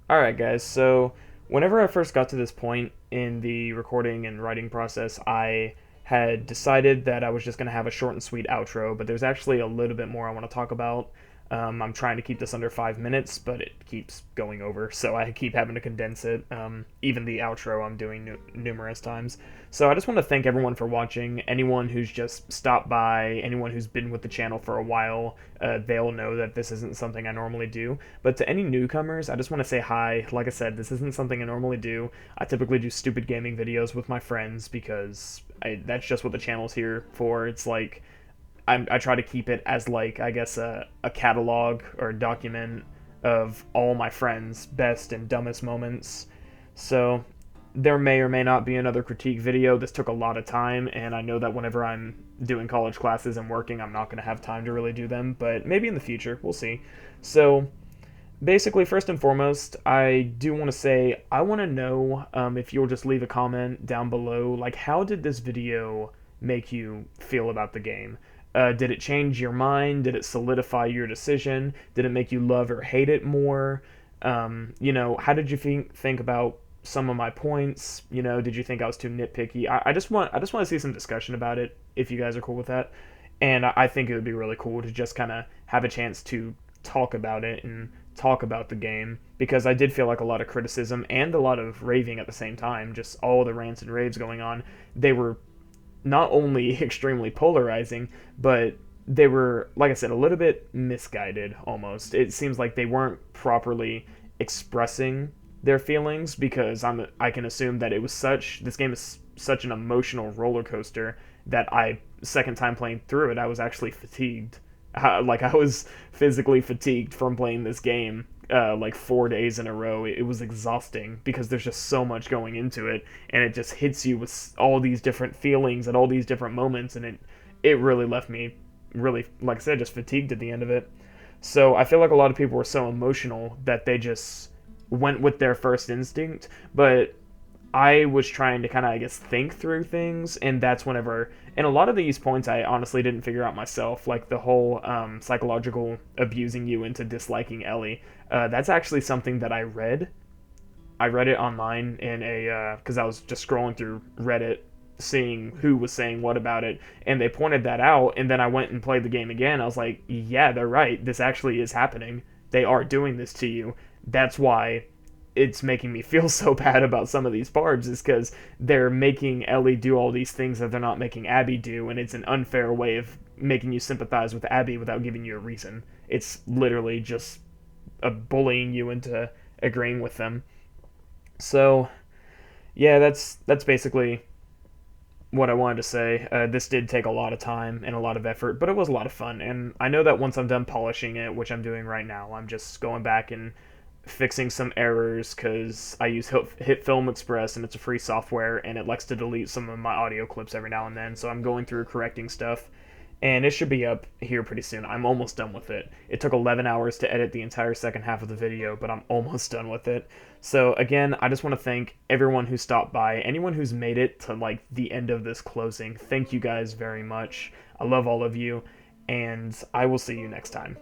Alright guys, so whenever I first got to this point in the recording and writing process, I had decided that I was just going to have a short and sweet outro, but there's actually a little bit more I want to talk about. I'm trying to keep this under 5 minutes, but it keeps going over, so I keep having to condense it. Even the outro I'm doing numerous times. So I just want to thank everyone for watching. Anyone who's just stopped by, anyone who's been with the channel for a while, they'll know that this isn't something I normally do. But to any newcomers, I just want to say hi. Like I said, this isn't something I normally do. I typically do stupid gaming videos with my friends because that's just what the channel's here for. It's like, I try to keep it as like, I guess, a catalog or a document of all my friends' best and dumbest moments. So there may or may not be another critique video. This took a lot of time, and I know that whenever I'm doing college classes and working, I'm not going to have time to really do them, but maybe in the future, we'll see. So basically, first and foremost, I do want to say, I want to know if you'll just leave a comment down below, like, how did this video make you feel about the game? Did it change your mind? Did it solidify your decision? Did it make you love or hate it more? You know, how did you think about some of my points? You know, did you think I was too nitpicky? I just want to see some discussion about it, if you guys are cool with that. And I think it would be really cool to just kind of have a chance to talk about it and talk about the game, because I did feel like a lot of criticism and a lot of raving at the same time, just all the rants and raves going on, they were not only extremely polarizing, but they were, like I said, a little bit misguided almost. It seems like they weren't properly expressing their feelings, because I can assume that this game is such an emotional roller coaster that second time playing through it, I was actually fatigued. Like, I was physically fatigued from playing this game like 4 days in a row. It was exhausting because there's just so much going into it, and it just hits you with all these different feelings at all these different moments, and it really left me really, like I said, just fatigued at the end of it. So I feel like a lot of people were so emotional that they just went with their first instinct, but I was trying to kind of, I guess, think through things, and that's whenever, and a lot of these points I honestly didn't figure out myself, like the whole psychological abusing you into disliking Ellie. That's actually something that I read. I read it online in a because I was just scrolling through Reddit, seeing who was saying what about it, and they pointed that out. And then I went and played the game again. I was like, yeah, they're right. This actually is happening. They are doing this to you. That's why it's making me feel so bad about some of these parts, is because they're making Ellie do all these things that they're not making Abby do, and it's an unfair way of making you sympathize with Abby without giving you a reason. It's literally just bullying you into agreeing with them. So, yeah, that's basically what I wanted to say. This did take a lot of time and a lot of effort, but it was a lot of fun. And I know that once I'm done polishing it, which I'm doing right now, I'm just going back and fixing some errors, because I use Hit Film Express, and it's a free software, and it likes to delete some of my audio clips every now and then. So I'm going through correcting stuff, and it should be up here pretty soon. I'm almost done with it. It took 11 hours to edit the entire second half of the video, but I'm almost done with it. So again, I just want to thank everyone who stopped by, anyone who's made it to like the end of this closing. Thank you guys very much. I love all of you, and I will see you next time.